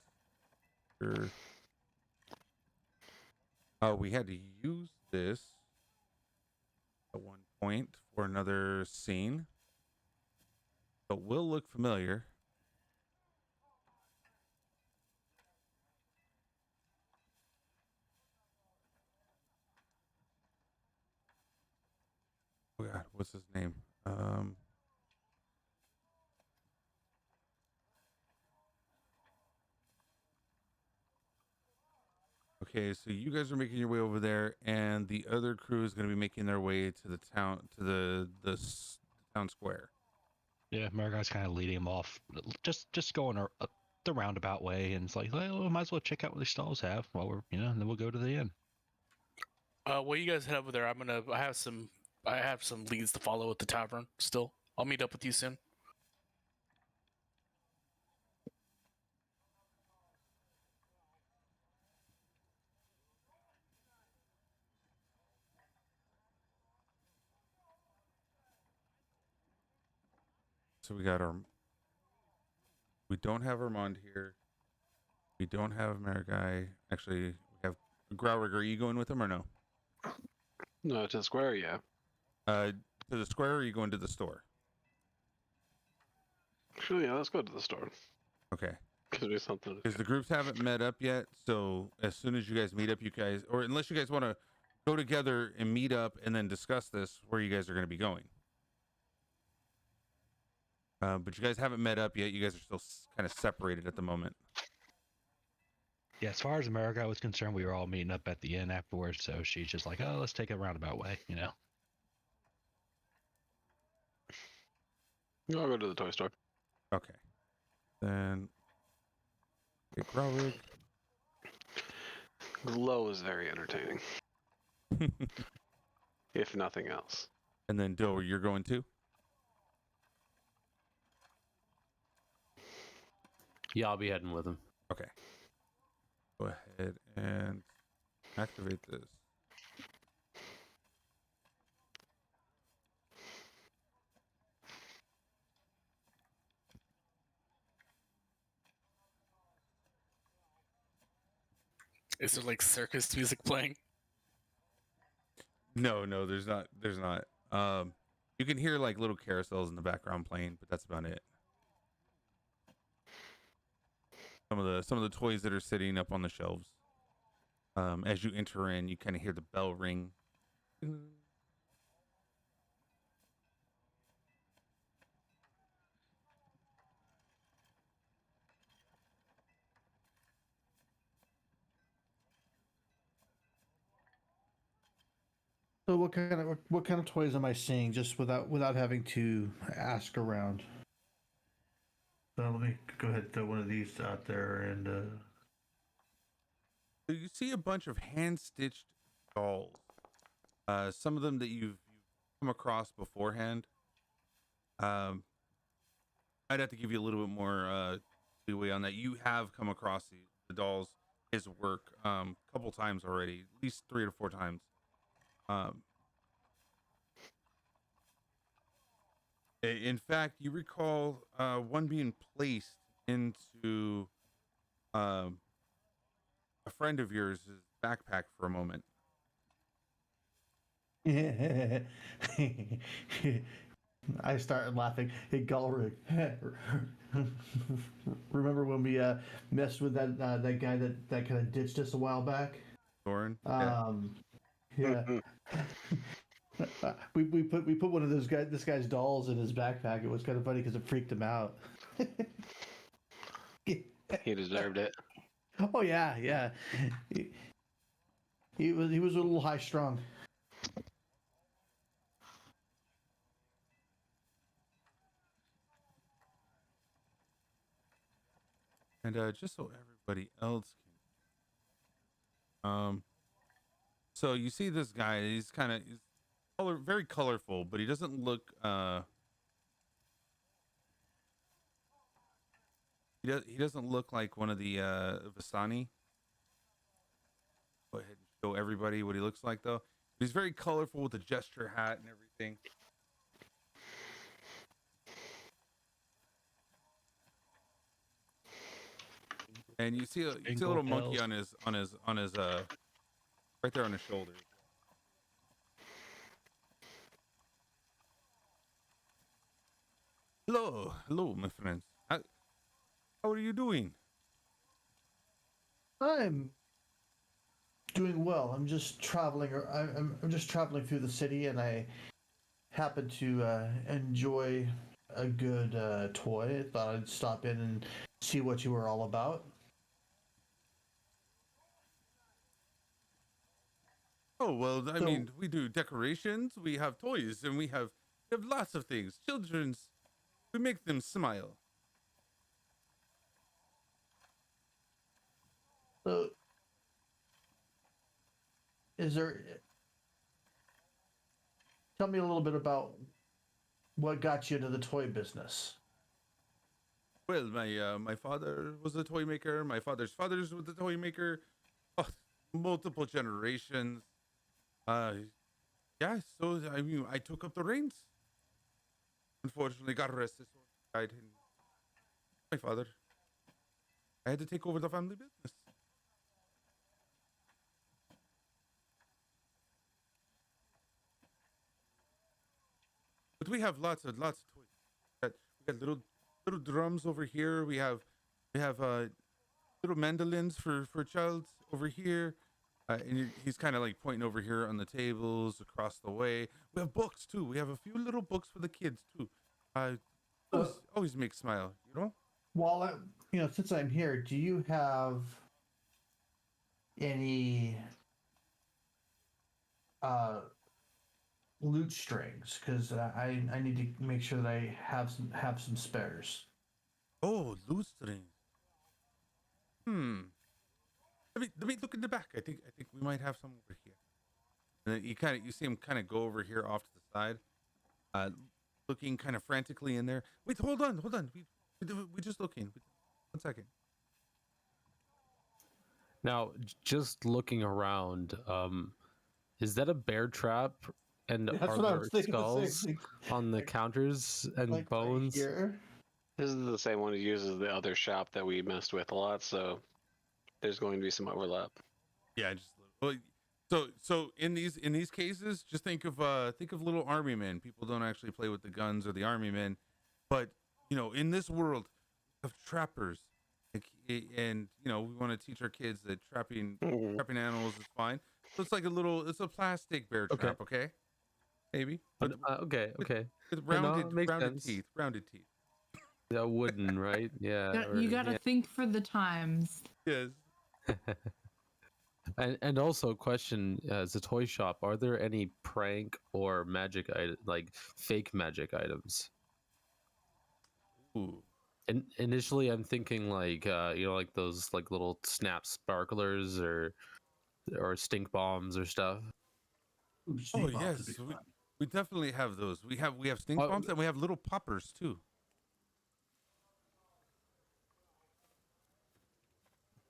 we had to use this at one point for another scene, so it will look familiar. Oh God, what's his name? Okay, so you guys are making your way over there, and the other crew is going to be making their way to the town, to the town square. Yeah, Margot's kind of leading him off, just going the roundabout way, and it's like, well, we might as well check out what these stalls have while we're, and then we'll go to the inn. While you guys head over there, I have some leads to follow at the tavern still. I'll meet up with you soon. So we don't have Armand here. We don't have Marigai. Actually, we have Growrig. Are you going with him or no? No, to the square, yeah. To the square, or are you going to the store? Sure, yeah, let's go to the store. Okay. Gives me something to Because the groups haven't met up yet, so as soon as you guys meet up, you guys, or unless you guys want to go together and meet up and then discuss this, where you guys are going to be going. But you guys haven't met up yet. You guys are still kind of separated at the moment. Yeah, as far as America was concerned, we were all meeting up at the inn afterwards. So she's just like, "Oh, let's take a roundabout way," you know. I'll go to the toy store. Okay. Then okay, Growrig. Glow is very entertaining, if nothing else. And then Dill, you're going too? Yeah, I'll be heading with him. Okay. Go ahead and activate this. Is there like circus music playing? No, there's not. There's not. You can hear like little carousels in the background playing, but that's about it. Some of the toys that are sitting up on the shelves. As you enter in, you kind of hear the bell ring. So what kind of toys am I seeing just without having to ask around? So let me go ahead and throw one of these out there and So you see a bunch of hand-stitched dolls. Some of them that you've come across beforehand. I'd have to give you a little bit more leeway on that. You have come across the dolls, his work, a couple times already, at least 3 or 4 times. In fact, you recall one being placed into a friend of yours' backpack for a moment. I started laughing. Hey, Gulrig, remember when we messed with that guy that kind of ditched us a while back? Thorin? Yeah. we put one of this guy's dolls in his backpack. It was kind of funny because it freaked him out. He deserved it. Oh yeah. He was a little high strung. And just so everybody else can, so you see this guy. He's very colorful, but he doesn't look. He doesn't look like one of the Vistani. Go ahead and show everybody what he looks like, though. He's very colorful with the gesture hat and everything. And you see a little monkey on his right there on his shoulder. Hello, my friends. How are you doing? I'm doing well. I'm just traveling. I'm just traveling through the city, and I happen to enjoy a good toy. I thought I'd stop in and see what you were all about. Oh well, I mean, we do decorations, we have toys, and we have lots of things. Children's, we make them smile. So, tell me a little bit about what got you into the toy business? Well, my father was a toy maker. My father's father's was a toy maker. Oh, multiple generations. Yeah. So I mean, I took up the reins. Unfortunately, got arrested. So I died. My father. I had to take over the family business. But we have lots of toys. We got little drums over here. We have little mandolins for childs over here. And he's kind of like pointing over here on the tables across the way. We have books too. We have a few little books for the kids too. always make smile, you know? While since I'm here, do you have any loot strings? Because I need to make sure that I have some spares. Oh, loot strings. Let me look in the back. I think we might have some over here. And then you see him kind of go over here off to the side, looking kind of frantically in there. Wait, hold on. We just looking. 1 second. Now, just looking around, is that a bear trap? And That's are what I there was thinking. skulls on the counters and Like bones? right here. This is the same one he uses the other shop that we messed with a lot, so there's going to be some overlap. Yeah, so in these cases, just think of little army men. People don't actually play with the guns or the army men, but in this world of trappers, and we want to teach our kids that trapping animals is fine. So it's like it's a plastic bear trap, okay? Maybe. Okay. With No, makes sense. rounded teeth. Yeah, wooden, right? Yeah. You gotta think for the times. Yes. And also, question: as a toy shop, are there any prank or magic like fake magic items? Ooh. And initially, I'm thinking like like those like little snap sparklers or stink bombs or stuff. Ooh, Oh snake bombs would yes, be fun. we definitely have those. We have stink bombs and we have little poppers too.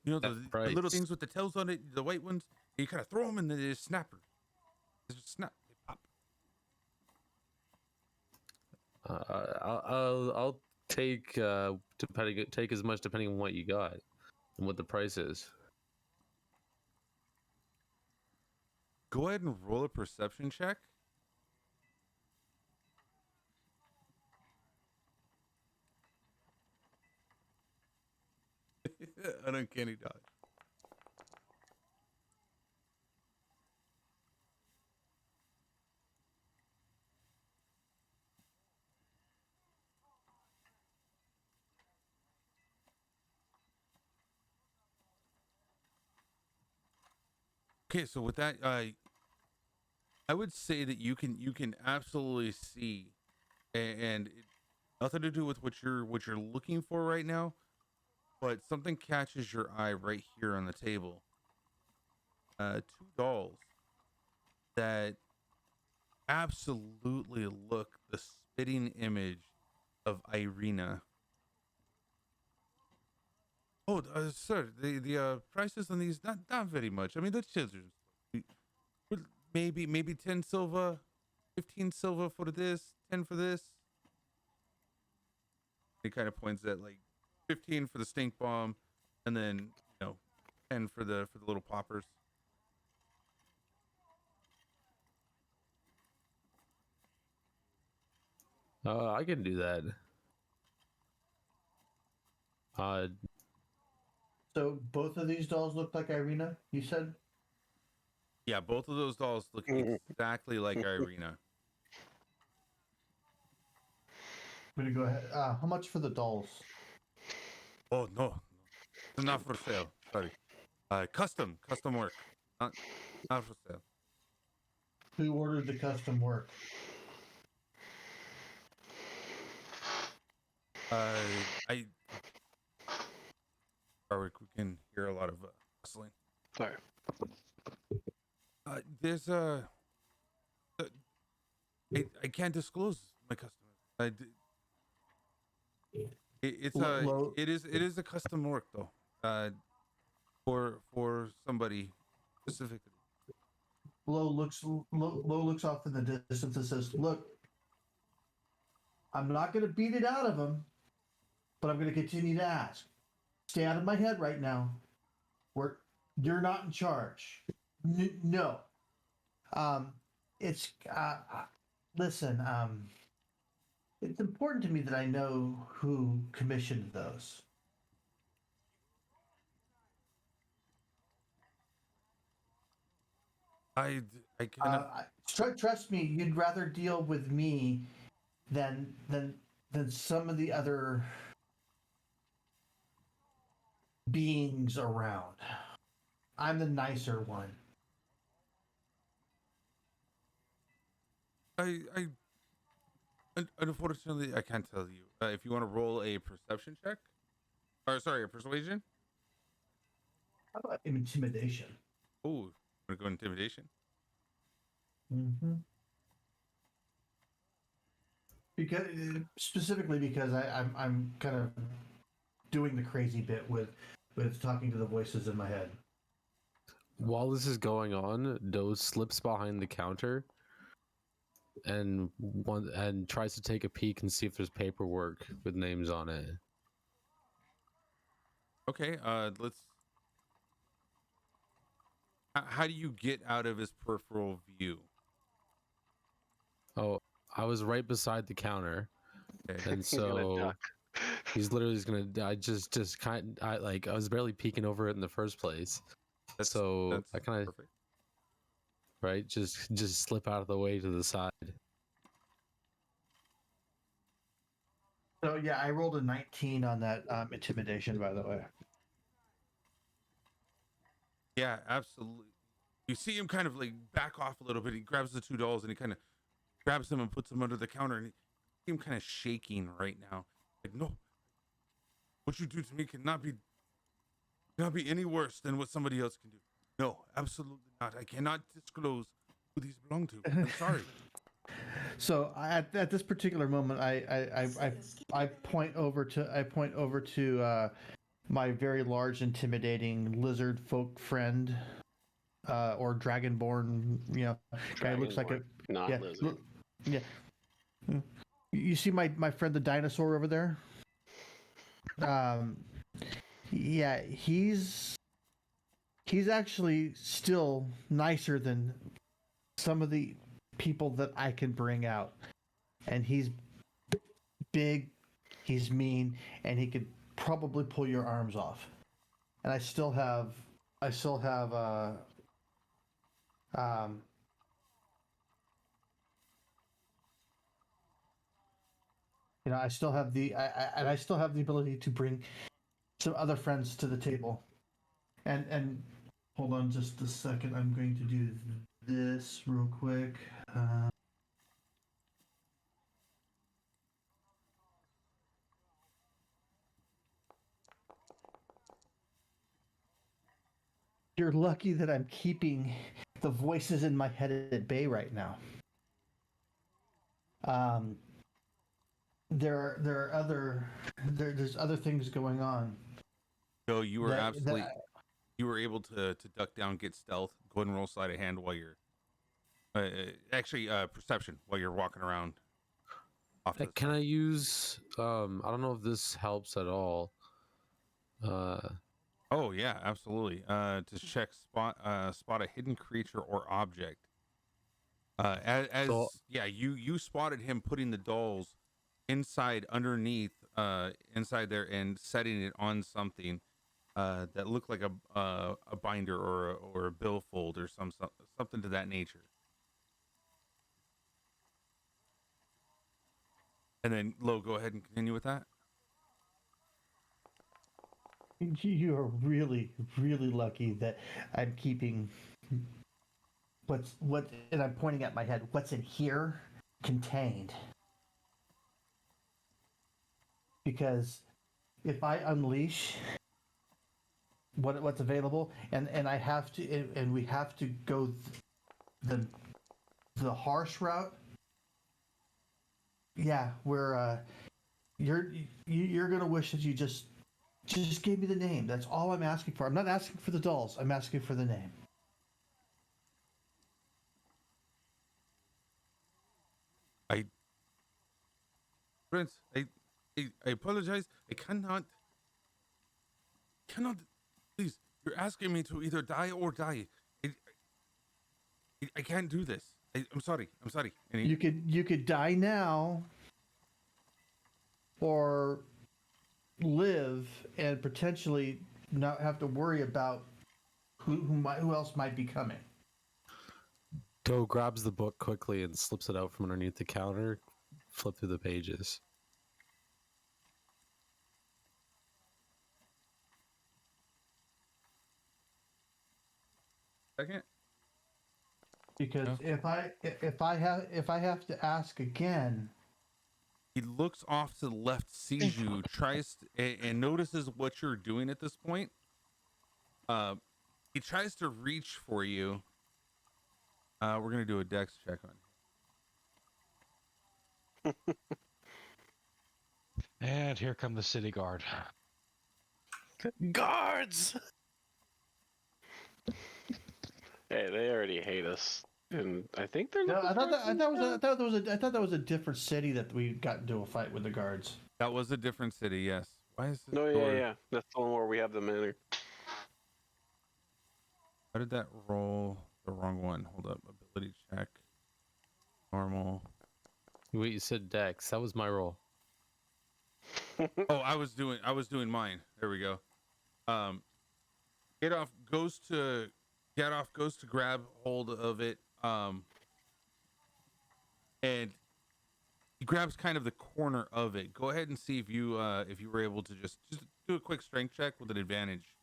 The little things with the tails on it, the white ones. You kind of throw them and then they just snap. They just snap. They pop. I'll take take as much depending on what you got and what the price is. Go ahead and roll a perception check. An uncanny dodge. Okay, so with that, I would say that you can absolutely see, and nothing to do with what you're looking for right now, but something catches your eye right here on the table. 2 dolls that absolutely look the spitting image of Irina. Oh, sir, the prices on these not very much. I mean, the children's maybe 10 silver, 15 silver for this, 10 for this. He kind of points at like 15 for the stink bomb, and then 10 for the little poppers. I can do that. So both of these dolls look like Irina, you said? Yeah, both of those dolls look exactly like Irina. I'm gonna go ahead. How much for the dolls? Oh no, not for sale. Sorry, custom work, not for sale. Who ordered the custom work? We can hear a lot of rustling. Sorry. There's I can't disclose my customers. It is a custom work though. For somebody specifically. Low looks off in the distance and says, "Look, I'm not going to beat it out of him, but I'm going to continue to ask. Stay out of my head right now. You're not in charge. No. Listen. It's important to me that I know who commissioned those." I cannot. Trust me, you'd rather deal with me than than some of the other beings around. I'm the nicer one. Unfortunately, I can't tell you. If you want to roll a perception check, or sorry, a persuasion. How about intimidation? Oh, want to go intimidation? Mm-hmm. Because specifically because I'm kind of doing the crazy bit with talking to the voices in my head. While this is going on, Doe slips behind the counter and tries to take a peek and see if there's paperwork with names on it. Okay. Let's. How do you get out of his peripheral view? Oh, I was right beside the counter, Okay. and He's gonna so duck. he's literally just gonna. I was barely peeking over it in the first place, so I kind of perfect. right just slip out of the way to the side. So yeah, I rolled a 19 on that intimidation, by the way. Yeah, absolutely. You see him kind of like back off a little bit. He grabs the $2 and he kind of grabs them and puts them under the counter, and you see him kind of shaking right now. Like, no, what you do to me cannot be any worse than what somebody else can do. No, absolutely not. I cannot disclose who these belong to. I'm sorry. So at this particular moment, I point over to my very large, intimidating lizard folk friend, or dragonborn, guy who looks like a not lizard. Yeah. You see my friend the dinosaur over there? Yeah, he's actually still nicer than some of the people that I can bring out. And he's big, he's mean, and he could probably pull your arms off. And I still have I still have the ability to bring some other friends to the table. And hold on just a second. I'm going to do this real quick. You're lucky that I'm keeping the voices in my head at bay right now. There's other things going on. So you were you were able to duck down, get stealth, go ahead and roll sleight of hand while you're perception while you're walking around. Can I use? I don't know if this helps at all. Oh yeah, absolutely. To check spot a hidden creature or object. You spotted him putting the dolls inside inside there and setting it on something that looked like a binder or a billfold or something to that nature. And then Lo, go ahead and continue with that. You are really, really lucky that I'm keeping and I'm pointing at my head. What's in here contained? Because if I unleash what's available, and I have to, and we have to go the harsh route. Yeah, you're gonna wish that you just gave me the name. That's all I'm asking for. I'm not asking for the dolls. I'm asking for the name. Prince, I apologize. I cannot. Please, you're asking me to either die or die. I can't do this. I'm sorry. And You could die now, or live and potentially not have to worry about who else might be coming. Doe grabs the book quickly and slips it out from underneath the counter. Flip through the pages. second. Because Yeah. if I have to ask again, He looks off to the left, sees you, tries to, and notices what you're doing at this point. He tries to reach for you. We're gonna do a dex check on. And here come the city guard. Guards! Hey, they already hate us, and I think they're. no, looking for us in town. I thought that was a different city that we got into a fight with the guards. That was a different city, yes. Why is this No, door? yeah. That's the one where we have the manor. How did that roll? The wrong one. Hold up. Ability check. Normal. Wait, you said Dex. That was my roll. Oh, I was doing mine. There we go. Get off goes to grab hold of it. And he grabs kind of the corner of it. Go ahead and see if you were able to just do a quick strength check with an advantage.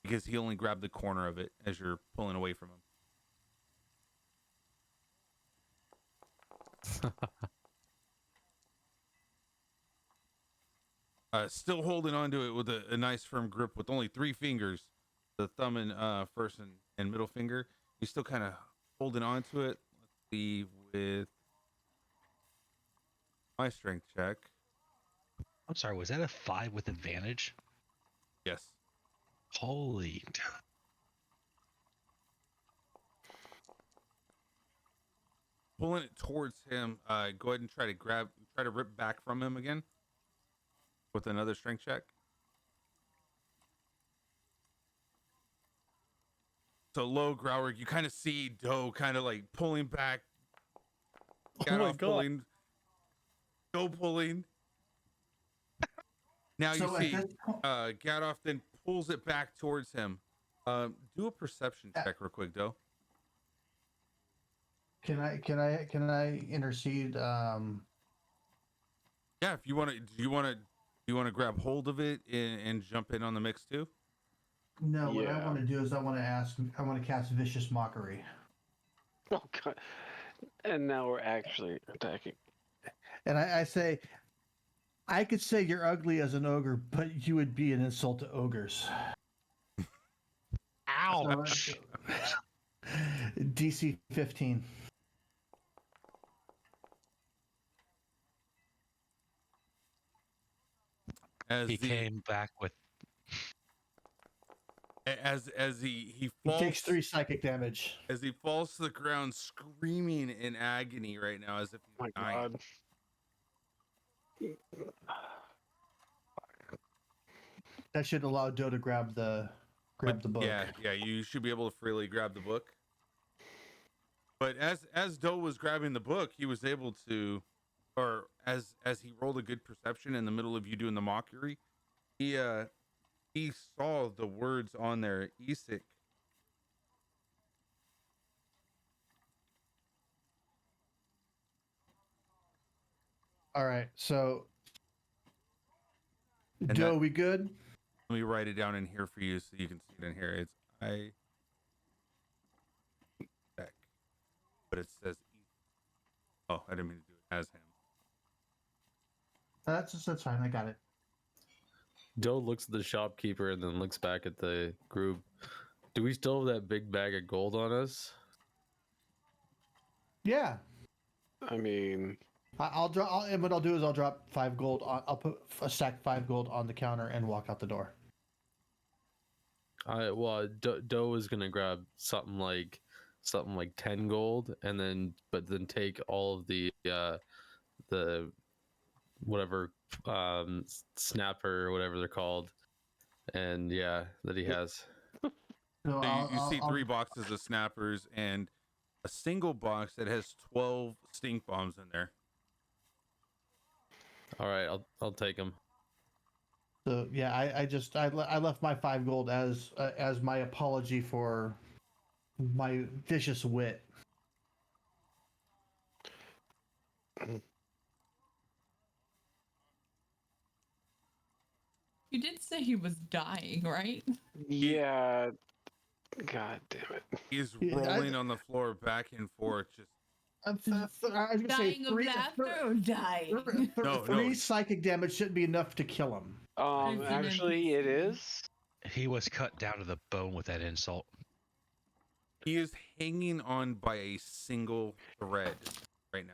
Because he only grabbed the corner of it as you're pulling away from him. Still holding onto it with a nice firm grip with only 3 fingers, the thumb and first and middle finger. He's still kind of holding onto it. Let's see with my strength check. I'm sorry, was that a 5 with advantage? Yes. Holy. Pulling it towards him. Go ahead and try to rip back from him again with another strength check. So low, Growler, you kind of see Doe kind of like pulling back. Pulling. Doe pulling. Now you see Gadoff then pulls it back towards him. Do a perception check real quick, Doe. Can I intercede? Yeah, if you want to, do you want to grab hold of it and jump in on the mix too? No, what I Yeah. want to do is I want to cast Vicious Mockery. Oh god! And now we're actually attacking. And I say, I could say you're ugly as an ogre, but you would be an insult to ogres. Ouch! DC 15. As He came back with. as he He falls, takes 3 psychic damage. as he falls to the ground, screaming in agony right now, as if he's My dying. god! That should allow Doe to grab the book. Yeah, you should be able to freely grab the book. But as Doe was grabbing the book, he was able to, or as he rolled a good perception in the middle of you doing the mockery, he saw the words on there, Isik. All right, so And Doe, that- we good? Let me write it down in here for you so you can see it in here. It's Isik, but it says oh, I didn't mean to do it as him. That's fine. I got it. Doe looks at the shopkeeper and then looks back at the group. Do we still have that big bag of gold on us? Yeah. I mean, I'll drop. And what I'll do is I'll drop 5 gold. I'll put a stack 5 gold on the counter and walk out the door. Doe is gonna grab something like 10 gold, and then take all of the whatever snapper or whatever they're called, and yeah, that he has. So So you see 3 boxes of snappers and a single box that has 12 stink bombs in there. All right, I'll take him. So yeah, I left my 5 gold as my apology for my vicious wit. You did say he was dying, right? yeah. God damn it. He's Yeah, rolling on the floor back and forth. Just I was gonna say Dying of laughter or dying? No, three no. psychic damage shouldn't be enough to kill him. It's an Actually, it NPC. is. He was cut down to the bone with that insult. he is hanging on by a single thread right now.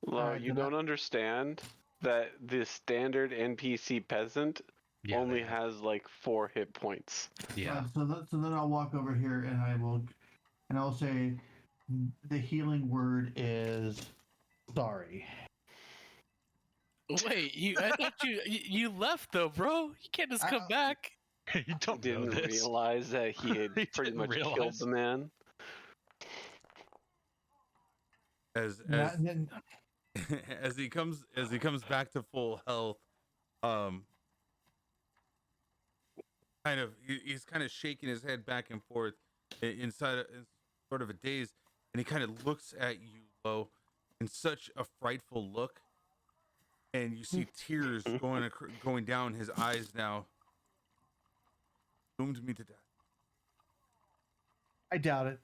Well, you don't understand that the standard NPC peasant Yeah, only they have- has like 4 hit points. Yeah. So then I'll walk over here and I'll say the healing word is sorry. Wait, I thought you left though, bro. You can't just come back. You don't know Didn't this. realize that he had He pretty didn't much killed realize. the man. As as he comes back to full health, he's kind of shaking his head back and forth in sort of a daze, and he kind of looks at you, Lo, in such a frightful look, and you see tears going down his eyes now. Doomed me to death. I doubt it.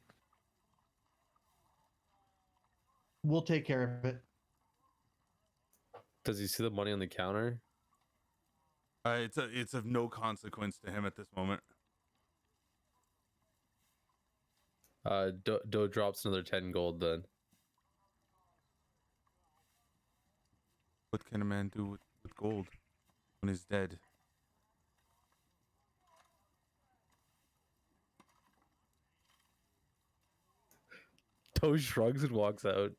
We'll take care of it. Does he see the money on the counter? It's of no consequence to him at this moment. Doe drops another 10 gold then. What can a man do with gold when he's dead? Doe shrugs and walks out.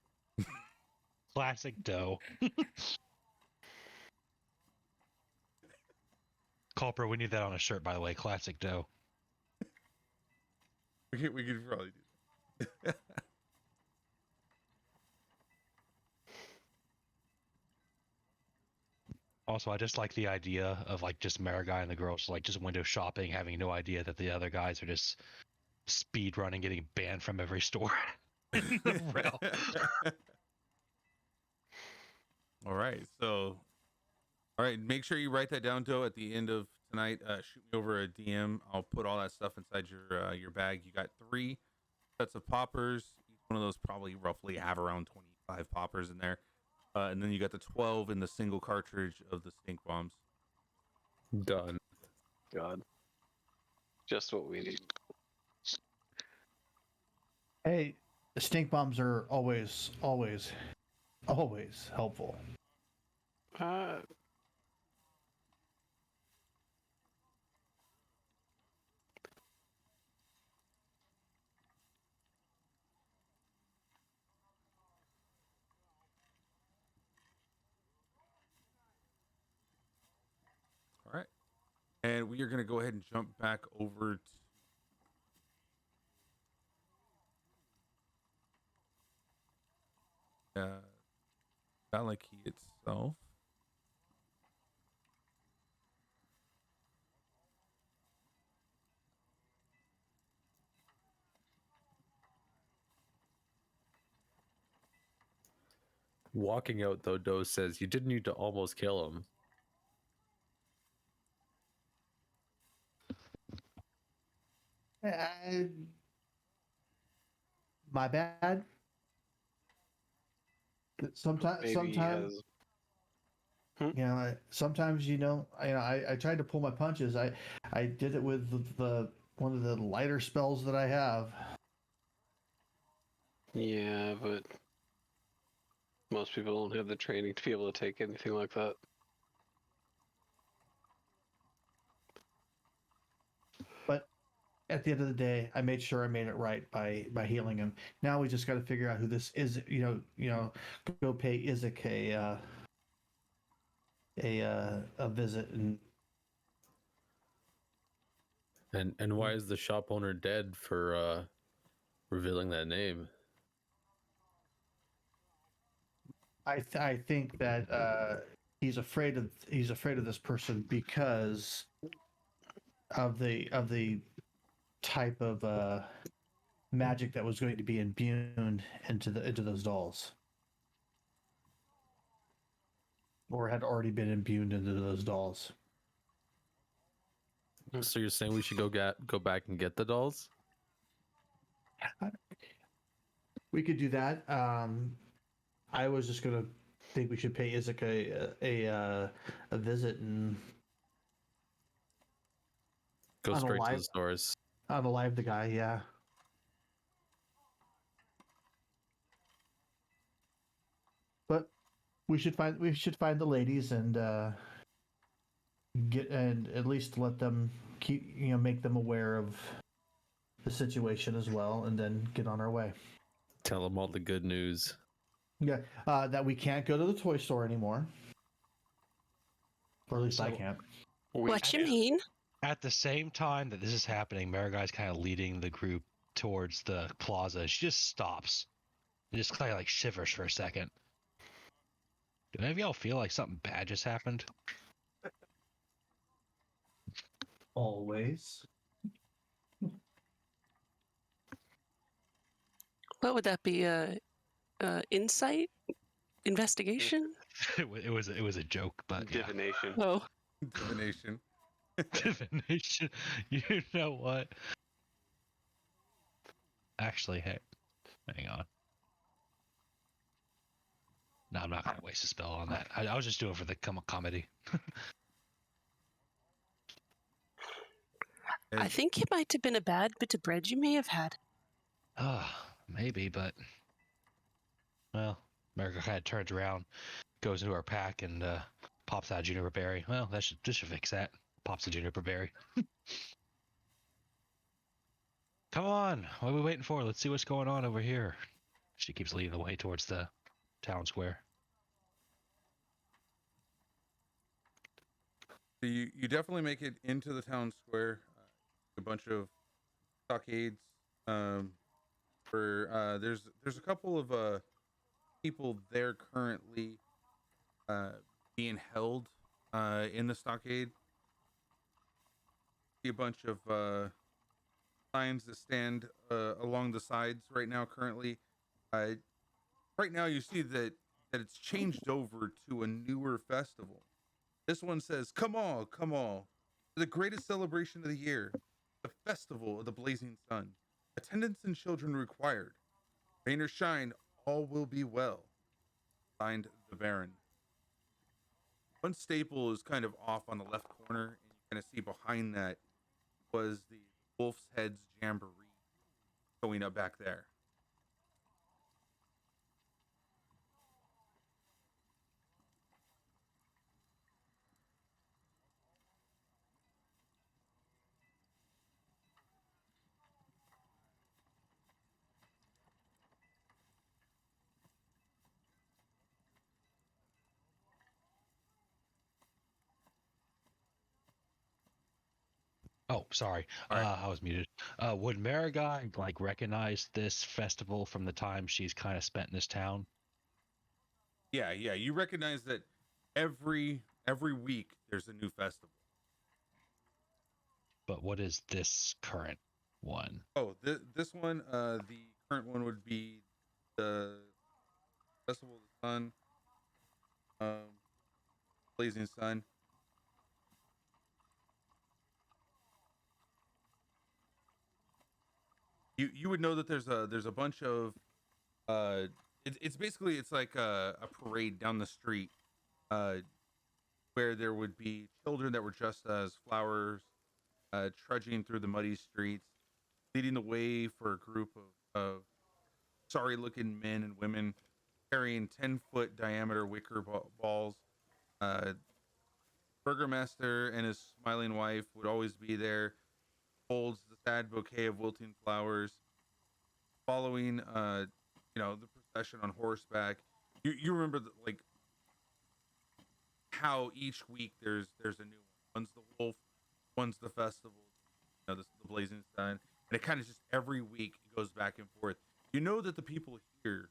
Classic Doe. Culper, we need that on a shirt, by the way. Classic Doe. We could probably do that. Also, I just like the idea of like just Marigai and the girls like just window shopping, having no idea that the other guys are just speed running, getting banned from every store in the realm. All right. Make sure you write that down, Doe, at the end of tonight. Shoot me over a DM. I'll put all that stuff inside your bag. You got 3 sets of poppers. Each one of those probably roughly have around 25 poppers in there. And then you got the 12 in the single cartridge of the stink bombs. Done. God. Just what we need. Hey, the stink bombs are always helpful. All right. And we are going to go ahead and jump back over to Valaki itself. Walking out though, Doe says, "You didn't need to almost kill him." My bad. Sometimes, Maybe he has. sometimes I tried to pull my punches. I did it with the one of the lighter spells that I have. Yeah, but most people don't have the training to be able to take anything like that. But at the end of the day, I made sure I made it right by healing him. Now we just got to figure out who this is. Go pay Isaac a visit And why is the shop owner dead for revealing that name? I think that he's afraid of this person because of the type of magic that was going to be imbued into those dolls, or had already been imbued into those dolls. So you're saying we should go back and get the dolls? We could do that. I was just gonna think we should pay Isaac a visit and Go straight to Unalive. the stores. unalive the guy. Yeah. But we should find the ladies and get and at least let them make them aware of the situation as well, and then get on our way. Tell them all the good news. Yeah, that we can't go to the toy store anymore, or at least I So- can't. What you mean? At the same time that this is happening, Mariguy's kind of leading the group towards the plaza. She just stops. And just kind of like shivers for a second. Do any of y'all feel like something bad just happened? Always. What would that be? Insight? Investigation? It was a joke, but yeah. Divination. Oh, Divination. Divination. You know what? Actually, hey, hang on. No, I'm not gonna waste a spell on that. I was just doing it for the comedy. I think it might have been a bad bit of bread you may have had. Maybe, but well, America kind of turns around, goes into our pack, and pops out a juniper berry. Well, this should fix that. Pops a juniper berry. Come on, what are we waiting for? Let's see what's going on over here. She keeps leading the way towards the town square. So you definitely make it into the town square. A bunch of stockades. There's a couple of people there currently being held in the stockade. See a bunch of signs that stand along the sides right now. Currently, right now you see that it's changed over to a newer festival. This one says, "Come all, the greatest celebration of the year, the festival of the blazing sun. Attendants and children required. Rain or shine, all will be well." Signed, the Baron. One staple is kind of off on the left corner, and you kind of see behind that was the Wolf's Head's Jamboree going up back there. Oh, sorry. All right. I was muted. Would Marigai like recognize this festival from the time she's kind of spent in this town? Yeah. You recognize that every week there's a new festival. But what is this current one? Oh, this one, the current one would be the Festival of the Sun, Blazing Sun. You would know that there's a bunch of it's basically it's like a parade down the street where there would be children that were dressed as flowers trudging through the muddy streets, leading the way for a group of sorry looking men and women carrying 10-foot diameter wicker balls. Burgermaster and his smiling wife would always be there, holds the sad bouquet of wilting flowers, following the procession on horseback. You remember like how each week there's a new one. One's the wolf, one's the festival, the blazing sun, and it kind of just every week it goes back and forth. You know that the people here,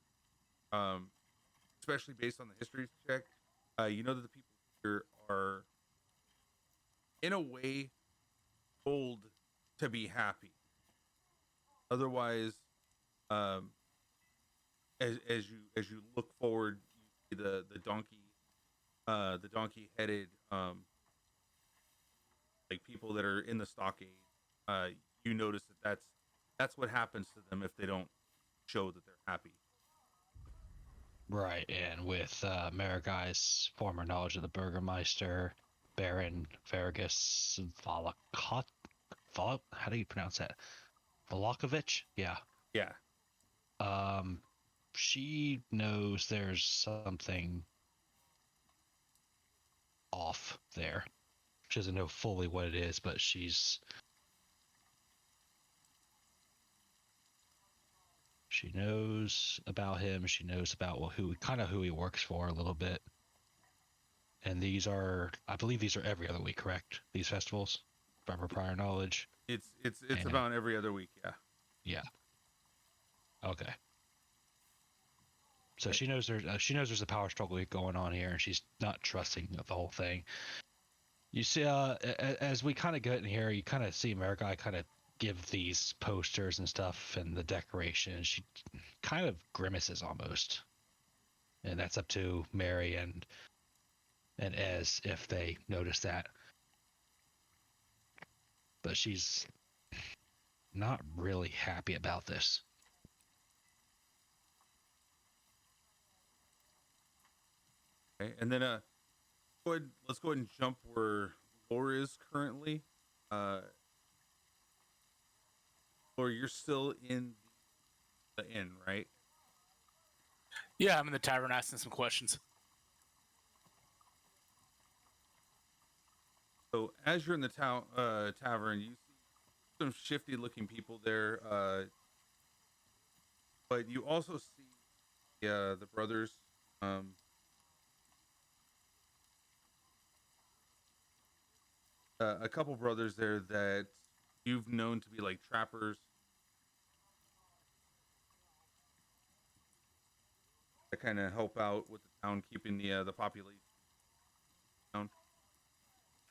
especially based on the history check, you know that the people here are in a way told to be happy. Otherwise, as you look forward, you see the donkey headed like people that are in the stockade, you notice that that's what happens to them if they don't show that they're happy. Right, and with Maragai's former knowledge of the Burgermeister, Baron Fergus Volokot, how do you pronounce that? Volokovich? Yeah. Yeah. She knows there's something off there. She doesn't know fully what it is, but she knows about him. She knows about who he works for a little bit. And these are, I believe, these are every other week, correct? These festivals, from her prior knowledge. It's about every other week. Yeah. Yeah. Okay. So she knows there's a power struggle going on here, and she's not trusting the whole thing. You see, as we kind of get in here, you kind of see Marigai kind of give these posters and stuff and the decorations. She kind of grimaces almost, and that's up to Mary and Ez if they notice that. But she's not really happy about this. Okay, and then let's go ahead and jump where Laura is currently. Laura, you're still in the inn, right? Yeah, I'm in the tavern asking some questions. So as you're in the tavern, you see some shifty-looking people there, but you also see the brothers. A couple brothers there that you've known to be like trappers. That kind of help out with the town, keeping the population down.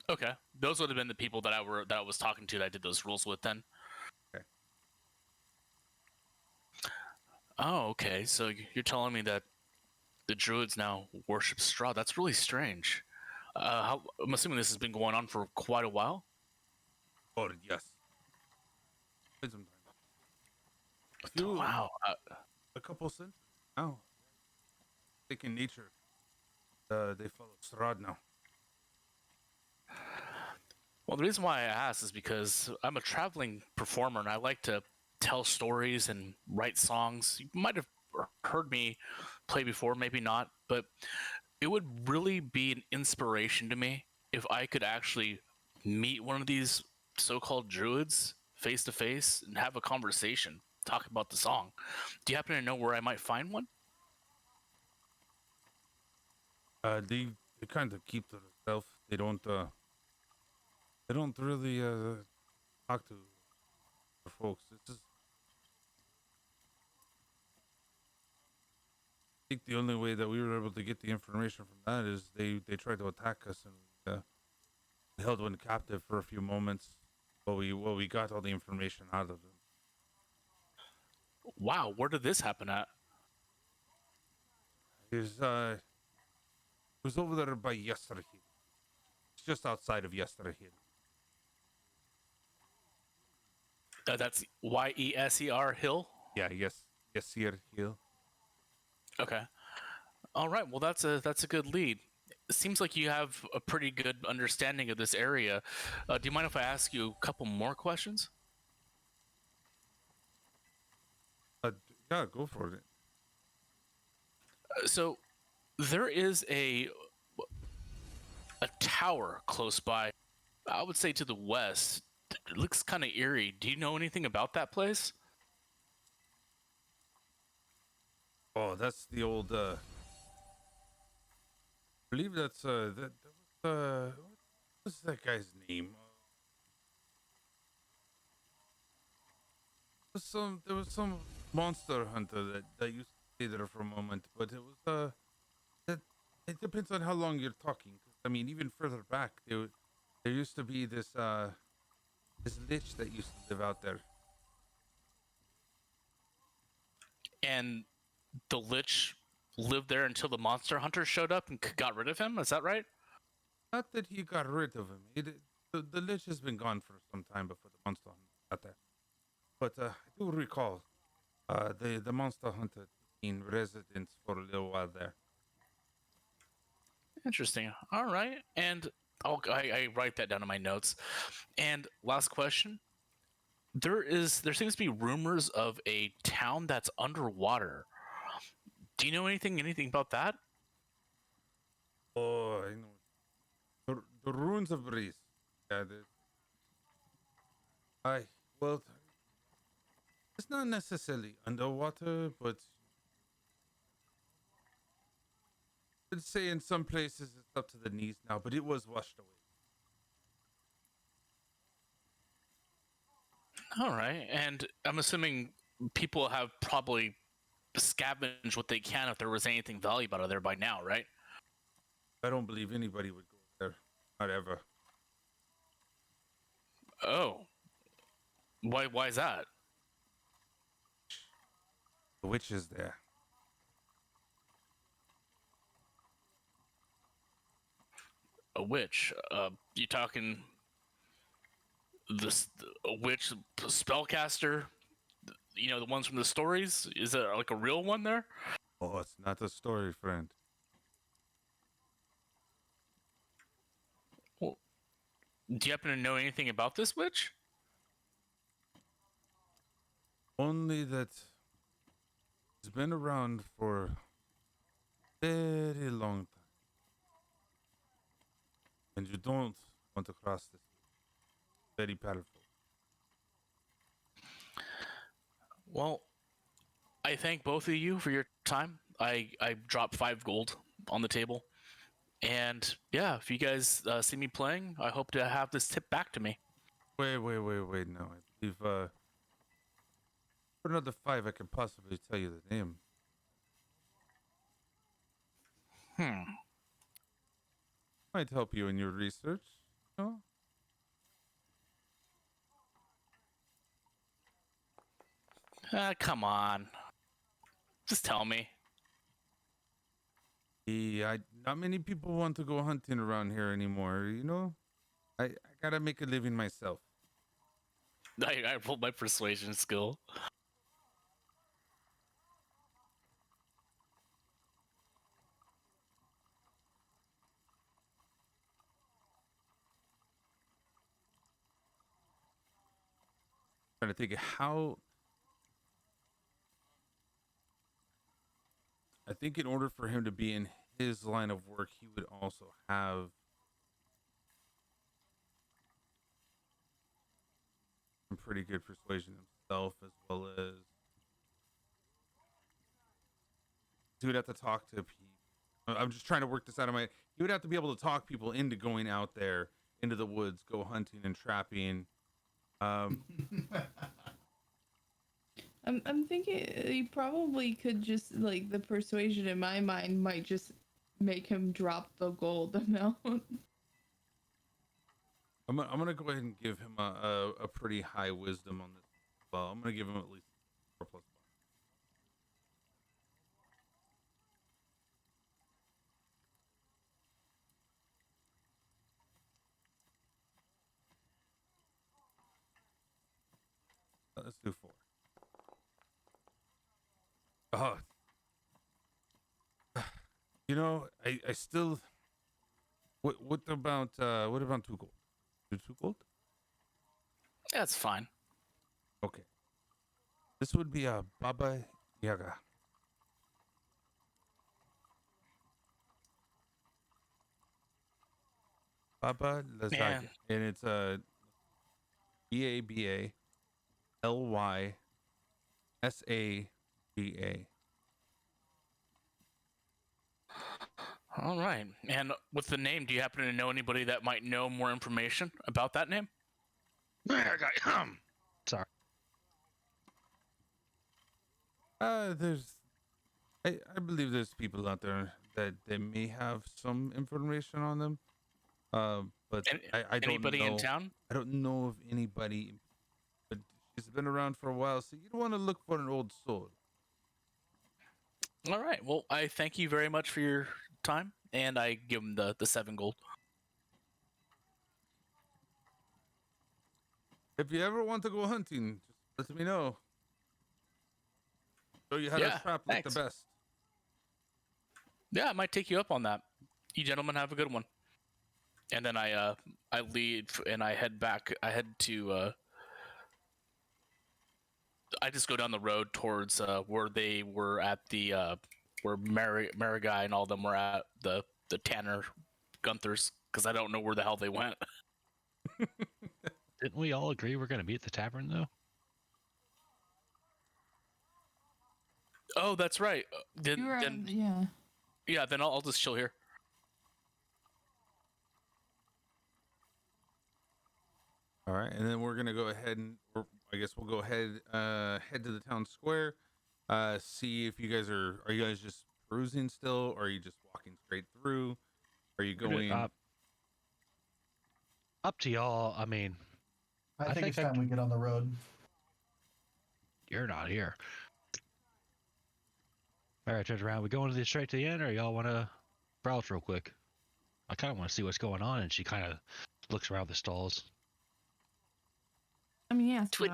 Okay, those would have been the people that I was talking to that I did those rules with then. Okay. Oh, okay. So you're telling me that the druids now worship Strahd? That's really strange. I'm assuming this has been going on for quite a while. Oh yes. Quite some time. Wow. A couple centuries now. Taking nature. They follow Strahd now. Well, the reason why I asked is because I'm a traveling performer and I like to tell stories and write songs. You might have heard me play before, maybe not, but it would really be an inspiration to me if I could actually meet one of these so-called druids face to face and have a conversation, talk about the song. Do you happen to know where I might find one? They kind of keep to themselves. They don't really talk to the folks. It's just, I think the only way that we were able to get the information from that is they tried to attack us and we held one captive for a few moments while we got all the information out of them. Wow, where did this happen at? It was over there by Yesterhill. It's just outside of Yesterhill. That's Yeser Hill? Yeah, Yesterhill. Okay. All right. Well, that's a good lead. It seems like you have a pretty good understanding of this area. Do you mind if I ask you a couple more questions? Yeah, go for it. So, there is a tower close by. I would say to the west. It looks kind of eerie. Do you know anything about that place? Oh, that's the old. I believe that's that was what's that guy's name? There was some monster hunter that used to stay there for a moment, but it was that it depends on how long you're talking. I mean, even further back, there used to be this lich that used to live out there. And the lich lived there until the monster hunter showed up and got rid of him? Is that right? Not that he got rid of him. The lich has been gone for some time before the monster hunt got there. But I do recall the monster hunter in residence for a little while there. Interesting. All right, and I write that down in my notes. And last question: there seems to be rumors of a town that's underwater. Do you know anything about that? Oh, I know. The ruins of Greece. Yeah, well, it's not necessarily underwater, but I'd say in some places it's up to the knees now, but it was washed away. All right, and I'm assuming people have probably scavenged what they can if there was anything valuable out of there by now, right? I don't believe anybody would go there. Not ever. Oh, why is that? The witch is there. A witch? You talking a witch spellcaster? You know, the ones from the stories? Is there like a real one there? Oh, it's not a story, friend. Well, do you happen to know anything about this witch? Only that it's been around for a very long time. And you don't want to cross this. Very powerful. Well, I thank both of you for your time. I dropped 5 gold on the table. And yeah, if you guys see me playing, I hope to have this tip back to me. Wait. No, I believe for another 5, I could possibly tell you the name. Might help you in your research. No? Come on. Just tell me. Yeah, not many people want to go hunting around here anymore, you know? I gotta make a living myself. I rolled my persuasion skill. Trying to think how. I think in order for him to be in his line of work, he would also have some pretty good persuasion himself, as well as he would have to talk to people. I'm just trying to work this out of my. He would have to be able to talk people into going out there into the woods, go hunting and trapping. I'm thinking you probably could just like the persuasion in my mind might just make him drop the gold amount. I'm gonna go ahead and give him a pretty high wisdom on this. Well, I'm gonna give him at least 4+. Let's do 4. Oh, you know, I still. What about 2 gold? 2 gold? That's fine. Okay. This would be a Baba Yaga. Baba Lasagna, Man. and it's a BABALYSAGA. All right. And with the name, do you happen to know anybody that might know more information about that name? Sorry. There's, I believe there's people out there that they may have some information on them. But I don't Anybody know. in town? I don't know of anybody, but she's been around for a while, so you don't want to look for an old soul. All right. Well, I thank you very much for your time, and I give him the 7 gold. If you ever want to go hunting, just let me know. Show you how Yeah, to trap like thanks. the best. Yeah, I might take you up on that. You gentlemen have a good one. And then I leave and I head back. I head to. I just go down the road towards where they were at the where Marigai and all them were at the Tanner Gunthers, because I don't know where the hell they went. Didn't we all agree we're going to meet at the tavern, though? Oh, that's right. You were, Then yeah. yeah, then I'll just chill here. All right, and then we're gonna go ahead and, or I guess we'll go ahead, head to the town square, see if you guys are you guys just cruising still, or are you just walking straight through? Are you going? Up to y'all. I mean, I think it's I time we get on the road. You're not here. All right, turns around. We going straight to the end, or y'all want to browse real quick? I kind of want to see what's going on, and she kind of looks around the stalls. I mean, yes, but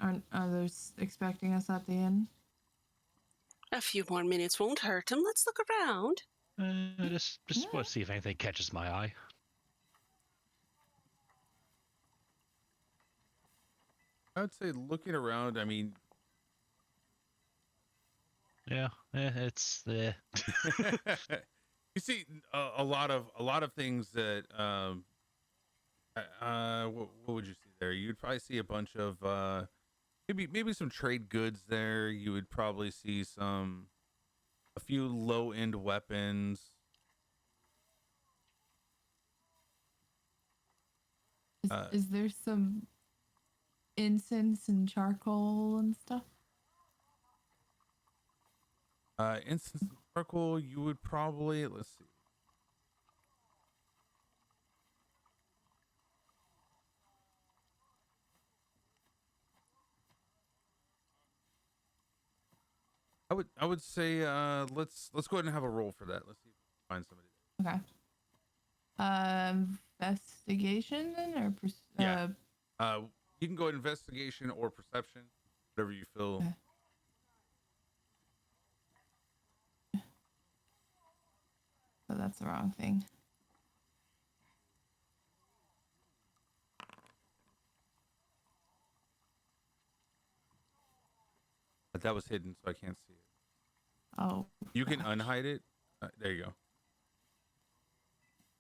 aren't others expecting us at the inn? A few more minutes won't hurt him. Let's look around. Just want to see if anything catches my eye. I would say looking around. I mean, Yeah, it's you see a lot of things that what would you see there? You'd probably see a bunch of maybe some trade goods there. You would probably see a few low end weapons. Is there some incense and charcoal and stuff? Instance of charcoal, you would probably, let's see. I would say let's go ahead and have a roll for that. Let's see if we can find somebody. Okay. Investigation then, or Yeah. You can go investigation or perception, whatever you feel. Okay. So that's the wrong thing. But that was hidden, so I can't see it. Oh. You can gosh. unhide it. There you go.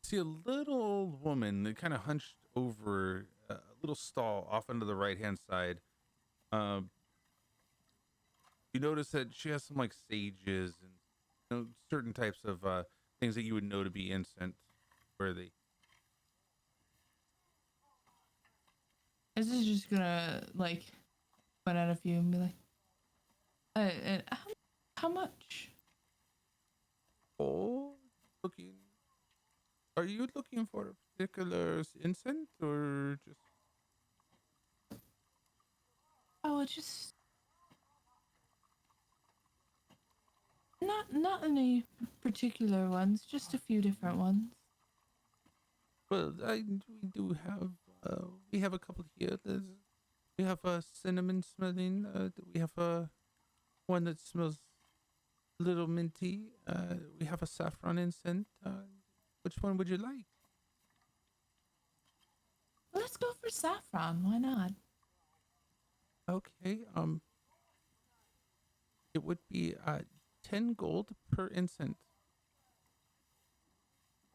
See a little old woman that kind of hunched over a little stall off into the right hand side. You notice that she has some like sages and certain types of things that you would know to be incense worthy. This is just gonna like point at a few and be like, how much? Oh, are you looking for a particular incense or just? Oh, just not any particular ones, just a few different ones. Well, we have a couple here. We have a cinnamon smelling. We have a one that smells a little minty. We have a saffron incense. Which one would you like? Let's go for saffron. Why not? Okay. It would be 10 gold per incense.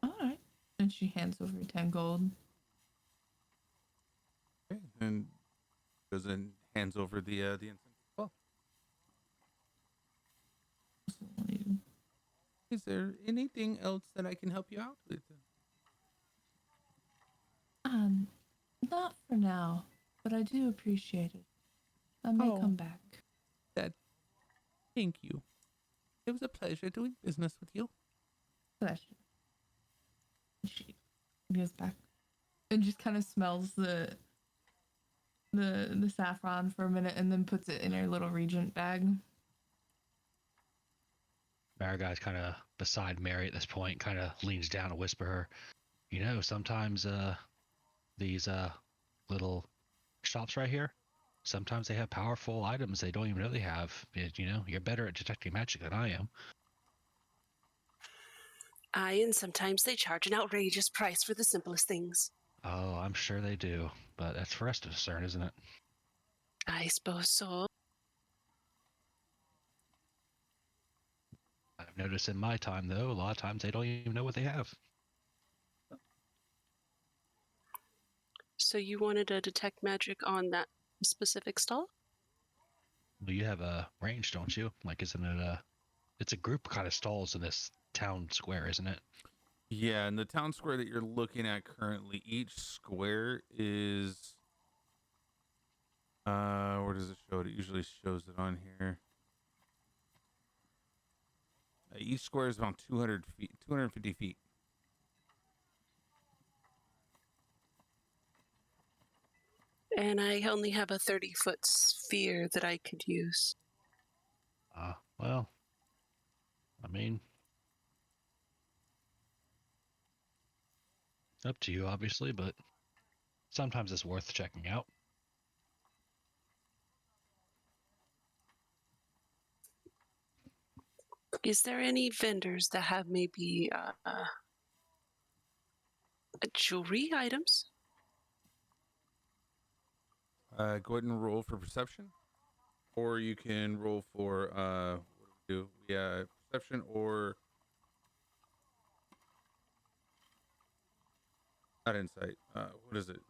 All right. And she hands over 10 gold. Okay, and goes and hands over the incense as well. Is there anything else that I can help you out with? Not for now, but I do appreciate it. I may come back. Thank you. It was a pleasure doing business with you. Pleasure. She goes back and just kind of smells the saffron for a minute and then puts it in her little regent bag. Mariguy's kind of beside Mary at this point, kind of leans down and whisper her, sometimes these little shops right here. Sometimes they have powerful items they don't even know they have. You know, you're better at detecting magic than I am. Aye, and sometimes they charge an outrageous price for the simplest things. Oh, I'm sure they do, but that's for us to discern, isn't it? I suppose so. I've noticed in my time, though, a lot of times they don't even know what they have. So you wanted to detect magic on that specific stall? Well, you have a range, don't you? Like, isn't it a... It's a group kind of stalls in this town square, isn't it? Yeah, and the town square that you're looking at currently, each square is where does it show it? It usually shows it on here. Each square is around 200 feet, 250 feet. And I only have a 30-foot sphere that I could use. Well, I mean, up to you, obviously, but sometimes it's worth checking out. Is there any vendors that have maybe jewelry items? Go ahead and roll for perception, or you can roll for what do we do? Yeah, perception or not insight. What is it?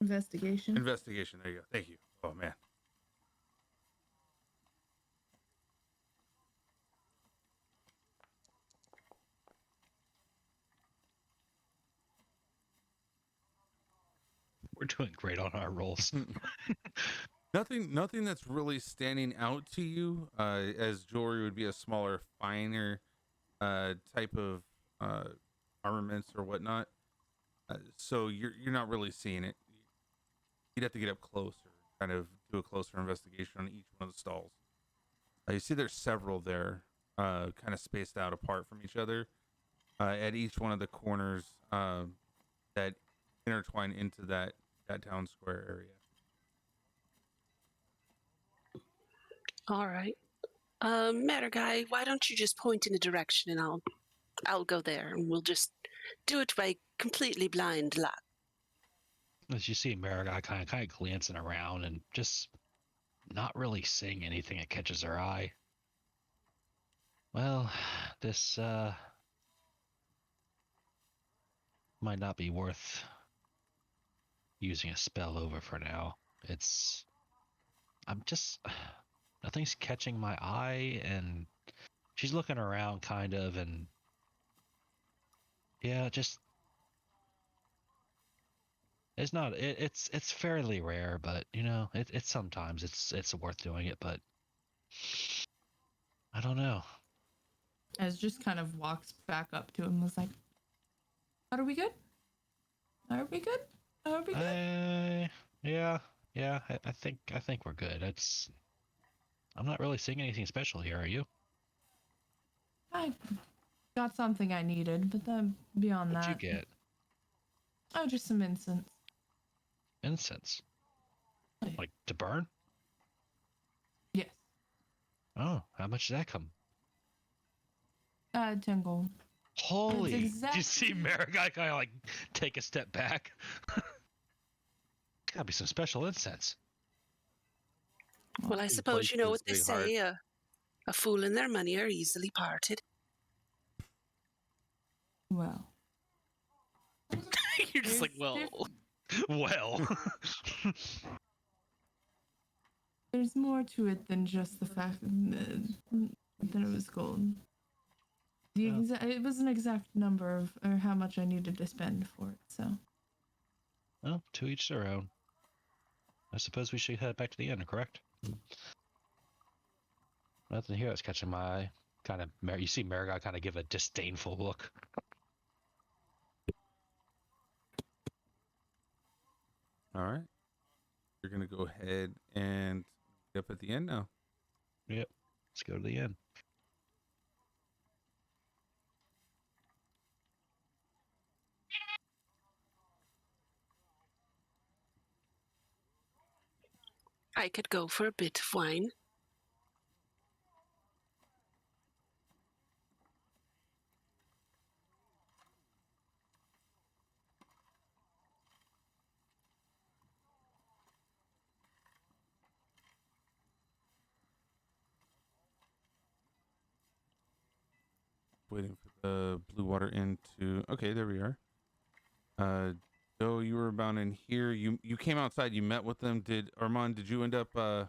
Investigation. Investigation. There you go. Thank you. Oh man. We're doing great on our rolls. Nothing that's really standing out to you, as jewelry would be a smaller, finer type of armaments or whatnot. So you're not really seeing it. You'd have to get up close or kind of do a closer investigation on each one of the stalls. You see there's several there, kind of spaced out apart from each other, at each one of the corners that intertwine into that town square area. All right. Matter guy, why don't you just point in a direction and I'll go there and we'll just do it by completely blind luck. As you see Marigai kind of glancing around and just not really seeing anything that catches her eye. Well, this might not be worth using a spell over for now. I'm just, nothing's catching my eye, and she's looking around kind of, and yeah, just, it's not, it's fairly rare, but you know, it's sometimes it's worth doing it, but I don't know. As just kind of walks back up to him and was like, are we good? Are we good? Are we good? Yeah, I think we're good. I'm not really seeing anything special here, are you? I got something I needed, but then beyond What'd that. you get? Oh, just some incense. Incense? Like to burn? Yes. Oh, how much did that come? 10 gold. Holy! That's Do you see Marigai kind of like take a step back? Gotta be some special incense. Well, I suppose you know what they say, a fool and their money are easily parted. Well. You're just like, well, Well. There's more to it than just the fact that it was gold. It was an exact number of or how much I needed to spend for it, so. Well, to each their own. I suppose we should head back to the inn, correct? Nothing here that's catching my eye. Kind of, you see Marigai kind of give a disdainful look. All right. You're going to go ahead and get up at the end now. Yep. Let's go to the inn. I could go for a bit of wine. Waiting for the blue water into. Okay, there we are. Joe, you were about in here. You came outside. You met with them. Did Armand? Did you end up? Okay,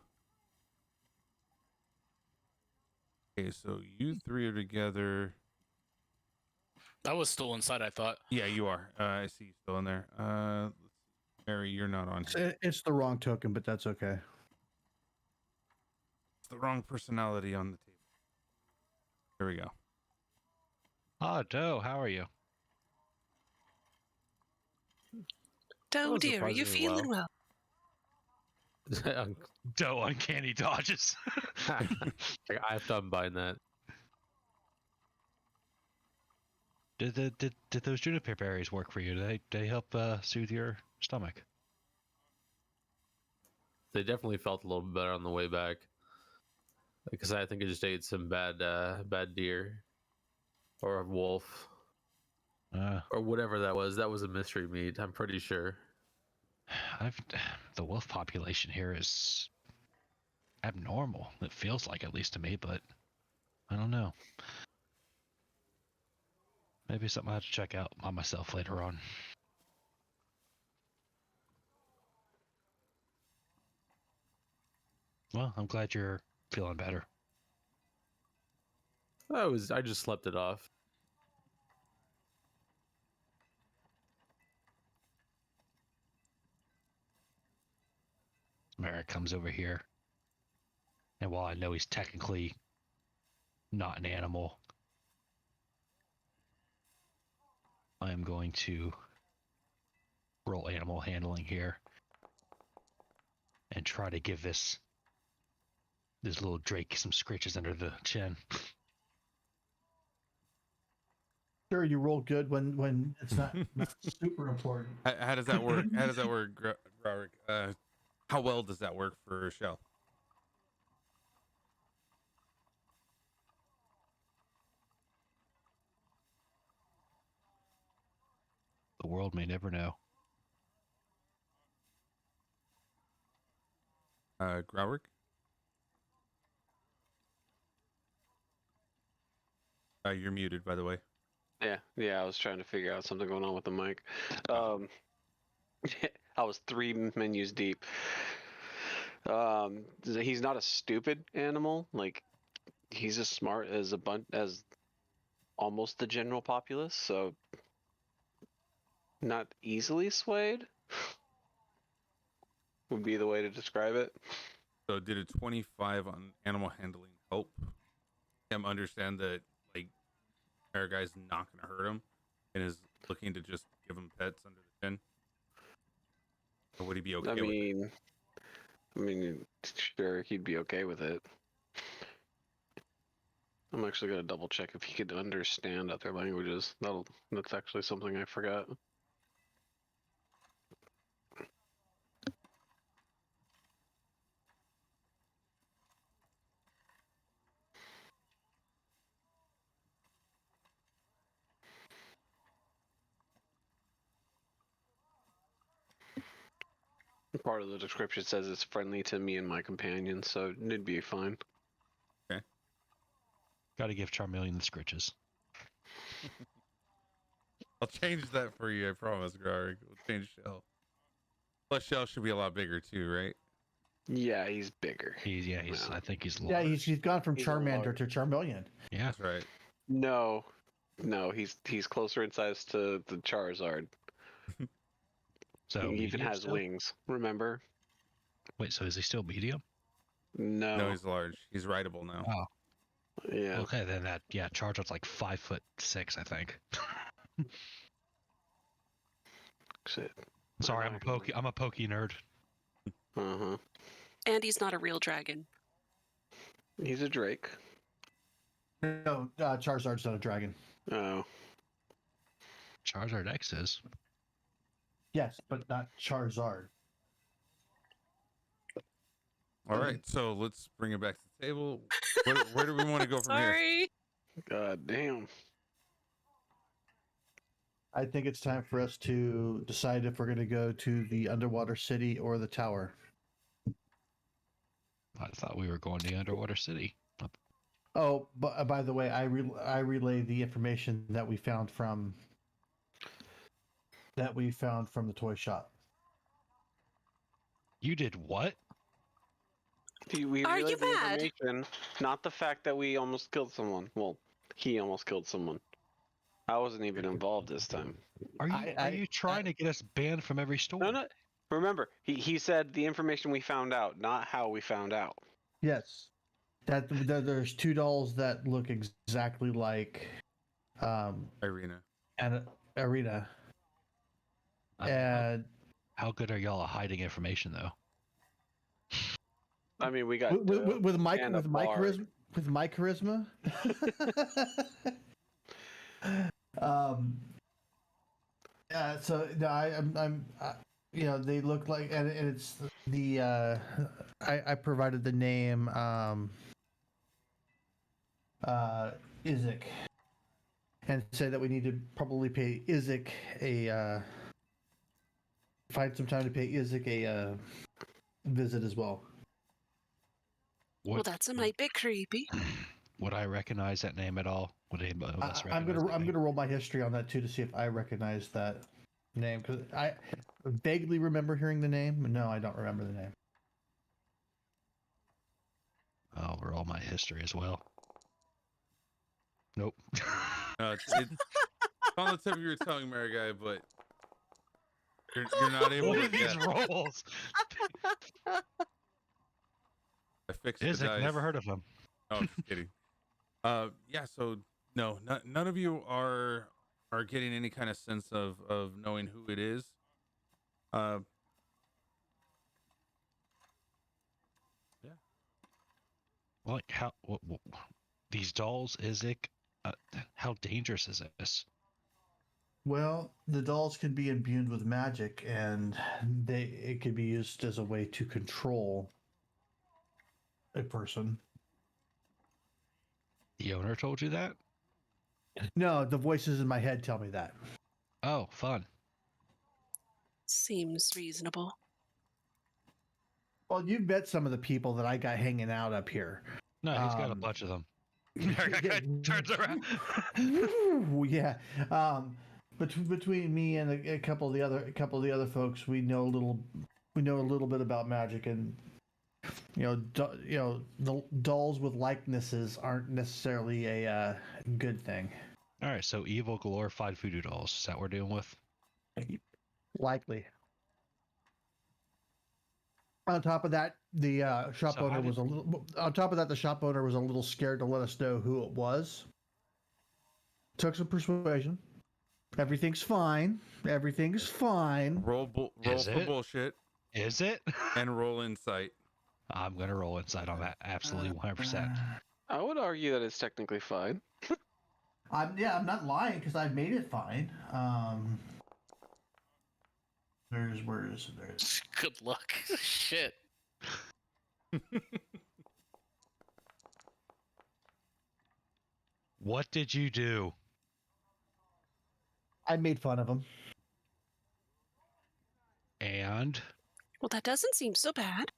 so you three are together. I was still inside, I thought. Yeah, you are. I see you still in there. Let's see. Mary, you're not on here. It's the wrong token, but that's okay. It's the wrong personality on the table. There we go. Ah, Doe, how are you? Oh dear, are you surprisingly feeling well? Doe uncanny dodges. I have to unbind that. Did those juniper berries work for you? Did they help soothe your stomach? They definitely felt a little bit better on the way back. Because I think I just ate some bad deer. Or a wolf. Or whatever that was. That was a mystery meat, I'm pretty sure. The wolf population here is abnormal. It feels like, at least to me, but I don't know. Maybe something I have to check out on myself later on. Well, I'm glad you're feeling better. I just slept it off. Merrick comes over here, and while I know he's technically not an animal, I am going to roll animal handling here and try to give this little Drake some scratches under the chin. Sure, you roll good when it's not super important. How does that work? How does that work, Growrick? How well does that work for Shell? The world may never know. Growrick? You're muted, by the way. Yeah, I was trying to figure out something going on with the mic. I was 3 menus deep. He's not a stupid animal. Like, he's as smart as as almost the general populace, so not easily swayed would be the way to describe it. So did a 25 on animal handling help him understand that, like, our guy's not going to hurt him and is looking to just give him pets under the chin? Or would he be okay with it? I mean, sure, he'd be okay with it. I'm actually gonna double check if he could understand other languages. That's actually something I forgot. Part of the description says it's friendly to me and my companions, so it'd be fine. Okay. Gotta give Charmeleon the scritches. I'll change that for you, I promise, Growrick. We'll change Shell. Plus, Shell should be a lot bigger too, right? Yeah, he's bigger. I think he's large. Yeah, he's gone from He's a Charmander large- to Charmeleon. Yeah. That's right. No, he's closer in size to the Charizard. So he even medium has still? wings. Remember? Wait, so is he still medium? No. No, he's large. He's rideable now. Oh, Yeah. okay, then Charizard's like 5'6", I think. Shit. Sorry, I'm a pokey nerd. Uh-huh. And he's not a real dragon. He's a Drake. No, Charizard's not a dragon. Oh. Charizard X is. Yes, but not Charizard. All right, so let's bring it back to the table. Where do we want to go from here? Sorry. God damn. I think it's time for us to decide if we're going to go to the underwater city or the tower. I thought we were going to the underwater city. Oh, but by the way, I relay the information that we found from the toy shop. You did what? We Are you relayed the mad? information, not the fact that we almost killed someone. Well, he almost killed someone. I wasn't even involved this time. Are you trying to get us banned from every store? No. Remember, he said the information we found out, not how we found out. Yes, there's 2 dolls that look exactly like Irina. and Arena. And how good are y'all at hiding information, though? I mean, we got with my charisma. Yeah. So no, I'm you know, they look like, and it's the I provided the name Izek, and said that we need to probably pay Izek find some time to pay Izek a visit as well. Well, that's a might bit creepy. Would I recognize that name at all? Would anybody of us I'm recognize gonna roll my history on that too to see if I recognize that name, because I vaguely remember hearing the name. No, I don't remember the name. I'll roll my history as well. Nope. It's on the tip of your tongue, Mary Guy, but you're not able What to are these rolls? I fixed the Izek, dice. never heard of him. Oh, I'm just kidding. Yeah. So no, none of you are getting any kind of sense of knowing who it is. Yeah. Like how? What, these dolls, Izek? How dangerous is this? Well, the dolls can be imbued with magic, and it can be used as a way to control a person. The owner told you that? No, the voices in my head tell me that. Oh, fun. Seems reasonable. Well, you've met some of the people that I got hanging out up here. No, he's got a bunch of them. Turns around. Yeah. Between me and a couple of the other folks, we know a little bit about magic, and the dolls with likenesses aren't necessarily a good thing. All right, so evil glorified voodoo dolls. Is that what we're dealing with? Likely. On top of that, the shop owner was a little. On top of that, the shop owner was a little scared to let us know who it was. Took some persuasion. Everything's fine. Everything's fine. Roll for bullshit. Is it? And roll insight. I'm gonna roll insight on that. Absolutely, 100%. I would argue that it's technically fine. I'm not lying because I made it fine. There's Good luck. Shit. What did you do? I made fun of him. And? Well, that doesn't seem so bad.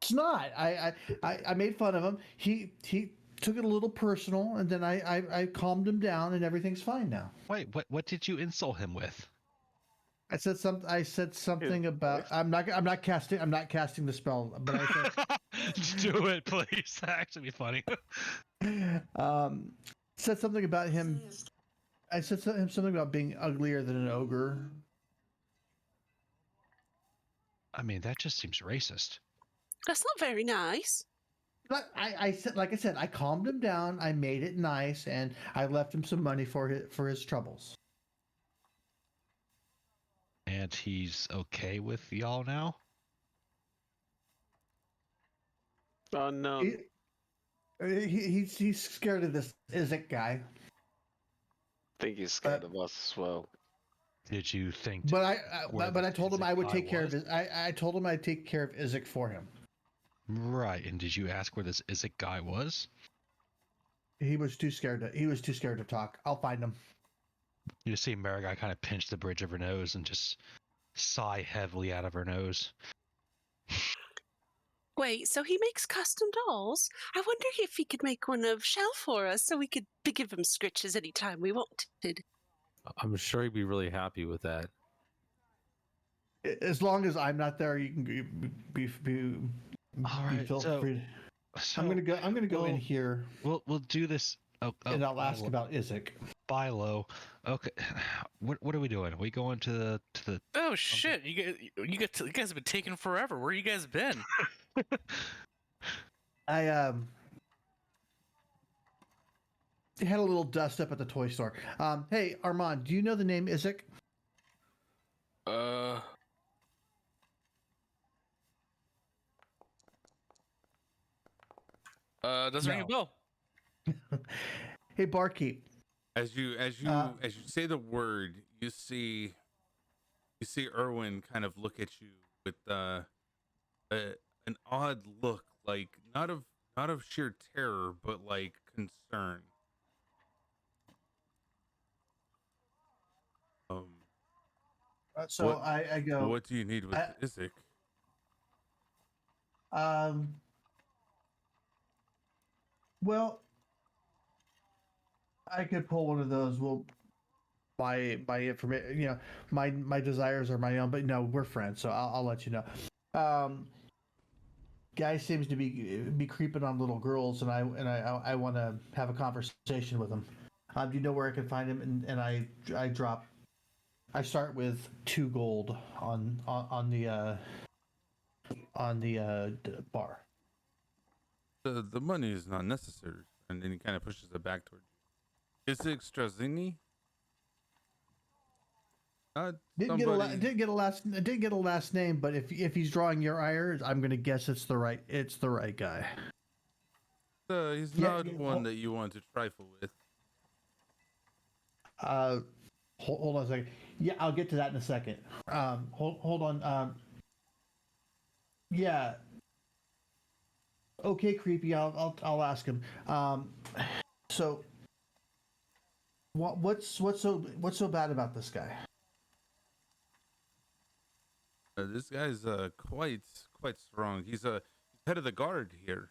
It's not. I made fun of him. He took it a little personal, and then I calmed him down, and everything's fine now. Wait, what did you insult him with? I said something about I'm not casting the spell, but I said do it, please. That'd actually be funny. Said something about him. I said something about being uglier than an ogre. I mean, that just seems racist. That's not very nice. But I said, like I said, I calmed him down. I made it nice, and I left him some money for his troubles. And he's okay with y'all now? Oh no. He's scared of this Izek guy. I think he's scared of us as well. Did you think? But I told him I would take care of his. I told him I'd take care of Izek for him. Right. And did you ask where this Isaac guy was? He was too scared to talk. I'll find him. You just see Marigai kind of pinch the bridge of her nose and just sigh heavily out of her nose. Wait, so he makes custom dolls? I wonder if he could make one of Shell for us so we could give him scritches anytime we wanted. I'm sure he'd be really happy with that. As long as I'm not there, you can be All right, feel so- free. So I'm gonna go in we'll- here We'll do this. and I'll ask Bilo. about Isaac. Bilo. Okay. What are we doing? Are we going to the Oh shit! You guys have been taking forever. Where you guys been? I had a little dust up at the toy store. Hey Armand, do you know the name Isaac? Doesn't ring a bell. Hey barkeep. As you say the word, you see Erwin kind of look at you with an odd look, like not of sheer terror, but like concern. So What- I go. What do you need with Isaac? Well, I could pull one of those. Well, my information, my desires are my own, but no, we're friends, so I'll let you know. Guy seems to be creeping on little girls, and I want to have a conversation with him. Do you know where I can find him? And I start with 2 gold on the bar. The money is not necessary, and then he kind of pushes it back towards you. Isaac Strazzini? Didn't get a last name, but if he's drawing your ire, I'm gonna guess it's the right guy. He's not one that you want to trifle with. Hold on a second. Yeah, I'll get to that in a second. Hold on. Yeah. Okay, creepy. I'll ask him. So, what's so bad about this guy? This guy's quite strong. He's head of the guard here.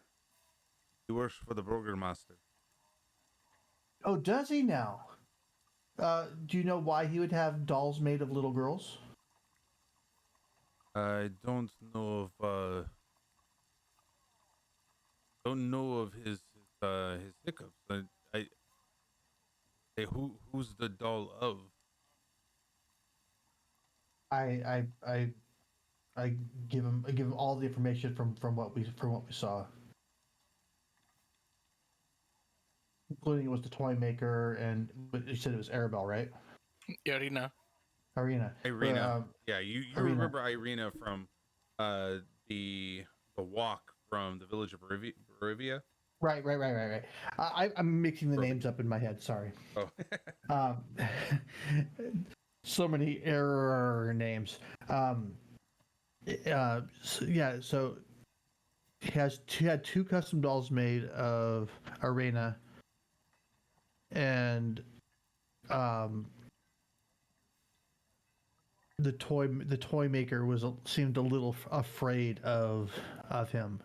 He works for the Burgermaster. Oh, does he now? Do you know why he would have dolls made of little girls? I don't know of his hiccups. Hey, who's the doll of? I give him all the information from what we saw, including it was the toy maker, and you said it was Arabelle, right? Yeah, Irina. Irina. Yeah, you Irina. remember Irina from the walk from the village of Barivia? Right. I'm mixing the names up in my head. Sorry. Oh. So many error names. So he had 2 custom dolls made of Arena, and the toy maker seemed a little afraid of him.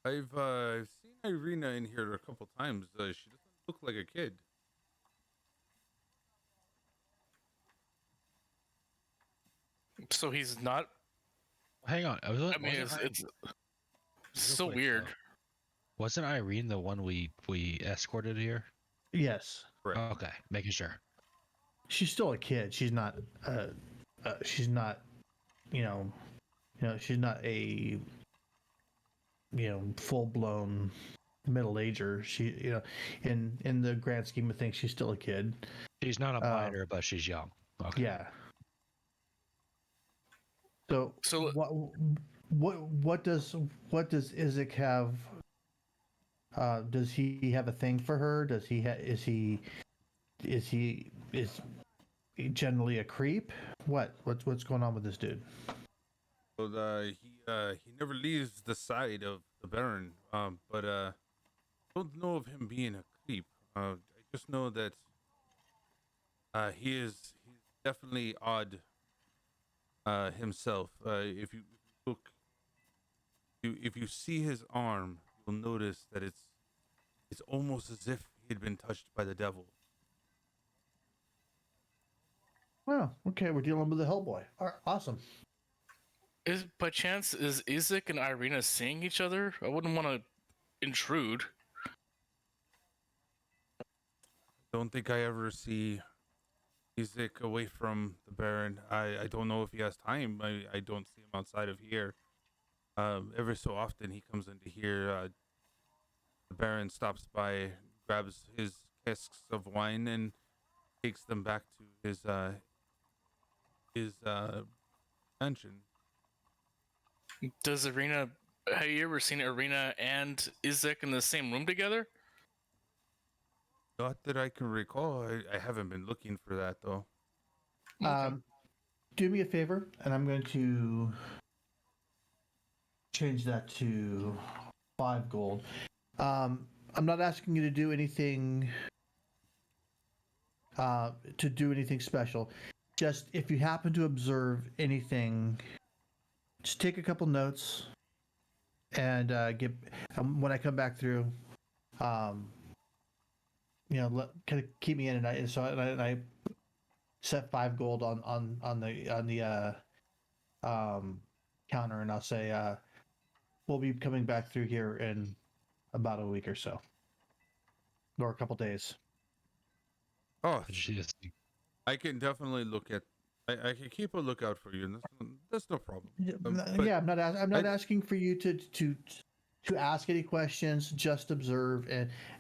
I've seen Irina in here a couple times. She doesn't look like a kid. So he's not. Hang on. I mean, it's so quick, weird. Wasn't Irene the one we escorted here? Yes. Correct. Okay, making sure. She's still a kid. She's not. She's not. She's not a. Full blown middle ager. She. In the grand scheme of things, she's still a kid. She's not a minor, but she's young. Okay. Yeah. So what does Isaac have? Does he have a thing for her? Does he is he generally a creep? What's going on with this dude? So he never leaves the side of the Baron. But don't know of him being a creep. I just know that he's definitely odd himself. If you look, if you see his arm, you'll notice that it's almost as if he'd been touched by the devil. Well, okay, we're dealing with the Hellboy. All right, awesome. Is by chance is Isaac and Irina seeing each other? I wouldn't want to intrude. Don't think I ever see Isaac away from the Baron. I don't know if he has time. I don't see him outside of here. Every so often he comes into here. The Baron stops by, grabs his casks of wine, and takes them back to his mansion. Does Irina? Have you ever seen Irina and Isaac in the same room together? Not that I can recall. I haven't been looking for that though. Do me a favor, and I'm going to change that to 5 gold. I'm not asking you to do anything special. Just if you happen to observe anything, just take a couple notes and get when I come back through. Kind of keep me in, and I set 5 gold on the counter, and I'll say we'll be coming back through here in about a week or so, or a couple days. Oh, Jeez. I can definitely look at. I can keep a lookout for you, and that's no problem. Yeah, I'm not asking for you to ask any questions. Just observe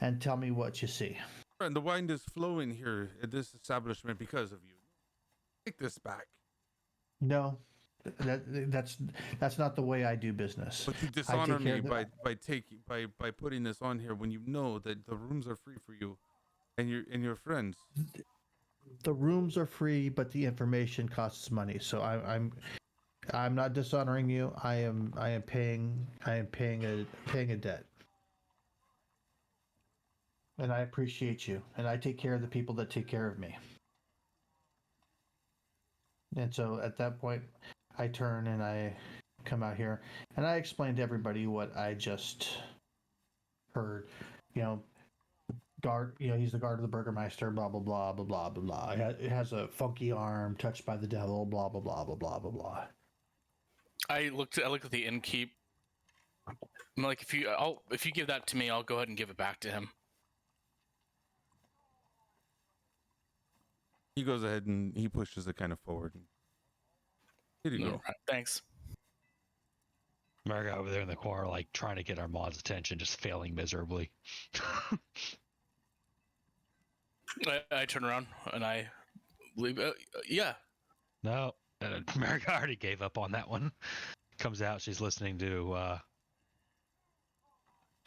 and tell me what you see. And the wine is flowing here at this establishment because of you. Take this back. No, that's not the way I do business. But you dishonor me by putting this on here when you know that the rooms are free for you and your friends. The rooms are free, but the information costs money. So I'm not dishonoring you. I am paying a debt. And I appreciate you, and I take care of the people that take care of me. And so at that point, I turn and I come out here, and I explain to everybody what I just heard. Guard. He's the guard of the Burgermeister. Blah blah blah blah blah blah blah. It has a funky arm, touched by the devil. Blah blah blah blah blah blah blah. I looked at the innkeep. I'm like, if you give that to me, I'll go ahead and give it back to him. He goes ahead and he pushes it kind of forward. Here you go. Right, thanks. Marga over there in the corner, like trying to get Armand's attention, just failing miserably. I turn around and I leave. Yeah. No, Marga already gave up on that one. Comes out, she's listening to.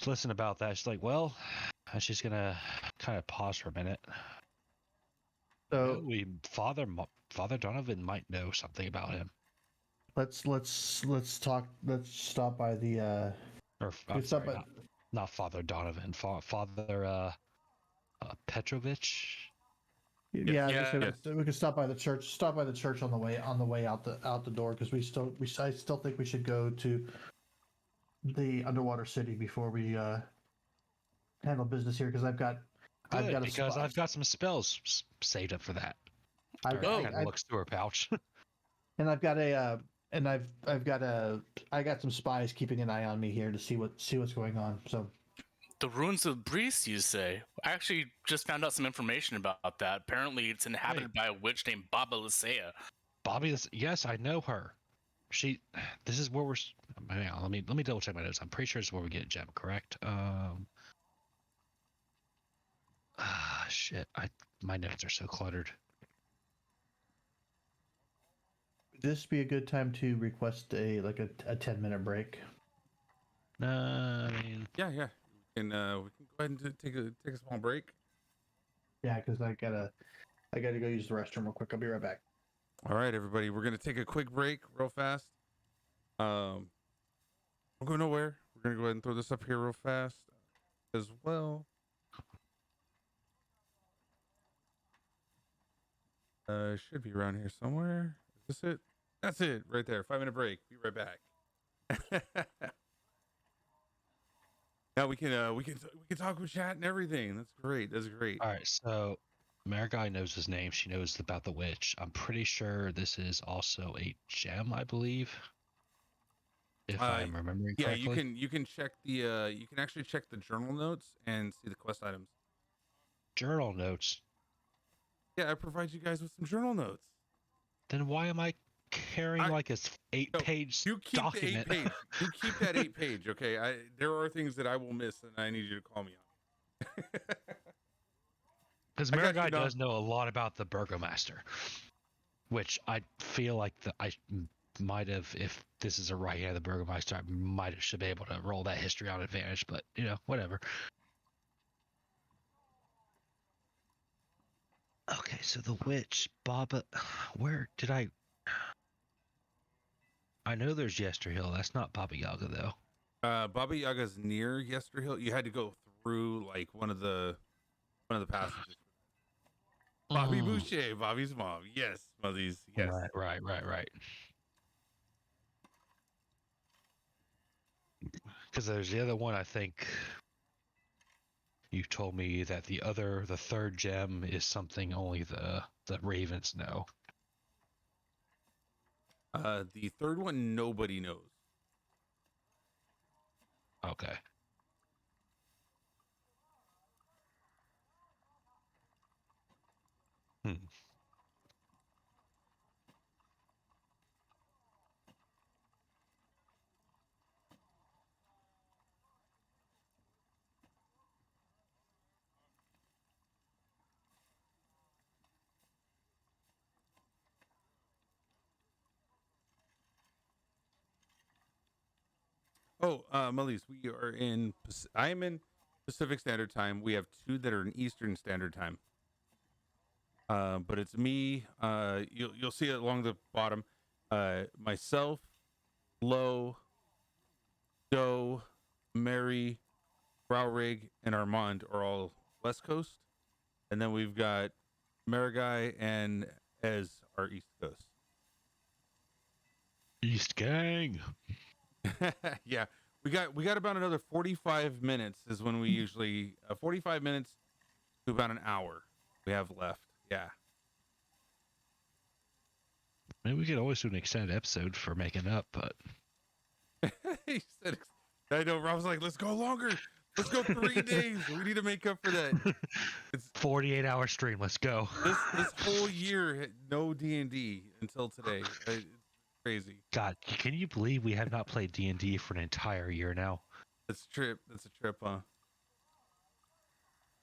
Listen about that. She's like, well, and she's gonna kind of pause for a minute. So Father Donovan might know something about him. Let's talk. Let's stop by the. Not Father Donovan. Father Petrovich. Yeah. We could stop by the church. Stop by the church on the way out the door, because I still think we should go to the underwater city before we handle business here, because I've got some spells saved up for that. I looks through her pouch. And I got some spies keeping an eye on me here to see what's going on. So the ruins of Breeze, you say? I actually just found out some information about that. Apparently, it's inhabited by a witch named Baba Lysaea. Yes, I know her. This is where we're. Hang on, let me double check my notes. I'm pretty sure this is where we get a gem. Correct? Shit. My notes are so cluttered. Would this be a good time to request a 10-minute break? I mean, yeah. We can go ahead and take a small break. Yeah, because I gotta go use the restroom real quick. I'll be right back. All right, everybody, we're gonna take a quick break, real fast. Don't go nowhere. We're gonna go ahead and throw this up here real fast as well. Should be around here somewhere. Is this it? That's it, right there. 5-minute break. Be right back. Now we can talk with chat and everything. That's great. That's great. All right, so Marigai knows his name. She knows about the witch. I'm pretty sure this is also a gem, I believe. If I'm remembering Yeah, correctly. you can check the you can actually check the journal notes and see the quest items. Journal notes. Yeah, I provide you guys with some journal notes. Then why am I carrying like a 8-page You keep document? the 8 page. You keep that 8 page, okay? There are things that I will miss, and I need you to call me on. Because Marigai does know a lot about the Burgomaster, which I feel like I might have, if this is a right hand of the Burgomaster, I might have should be able to roll that history on advantage, but whatever. Okay, so the witch, Baba, where did I know there's Yesterhill. That's not Baba Yaga though. Baba Yaga's near Yesterhill. You had to go through like one of the passages. Bobby Boucher, Bobby's mom. Yes, Mothies. Yes. Right. Because there's the other one, I think. You told me that the third gem is something only the Ravens know. The third one, nobody knows. Okay. Oh, Melise, I'm in Pacific Standard Time. We have 2 that are in Eastern Standard Time. But it's me. You'll see it along the bottom. Myself, Lo, Joe, Mary, Browrig, and Armand are all West Coast, and then we've got Marigai and Ez are East Coast. East Gang. Yeah, we got about another 45 minutes is when we usually 45 minutes to about an hour we have left. Yeah. Maybe we could always do an extended episode for making up, but He said, I know. Rob's like, let's go longer. Let's go 3 days. We need to make up for that. It's 48-hour stream. Let's go. this whole year, no D&D until today. It's crazy. God, can you believe we have not played D&D for an entire year now? That's a trip, huh?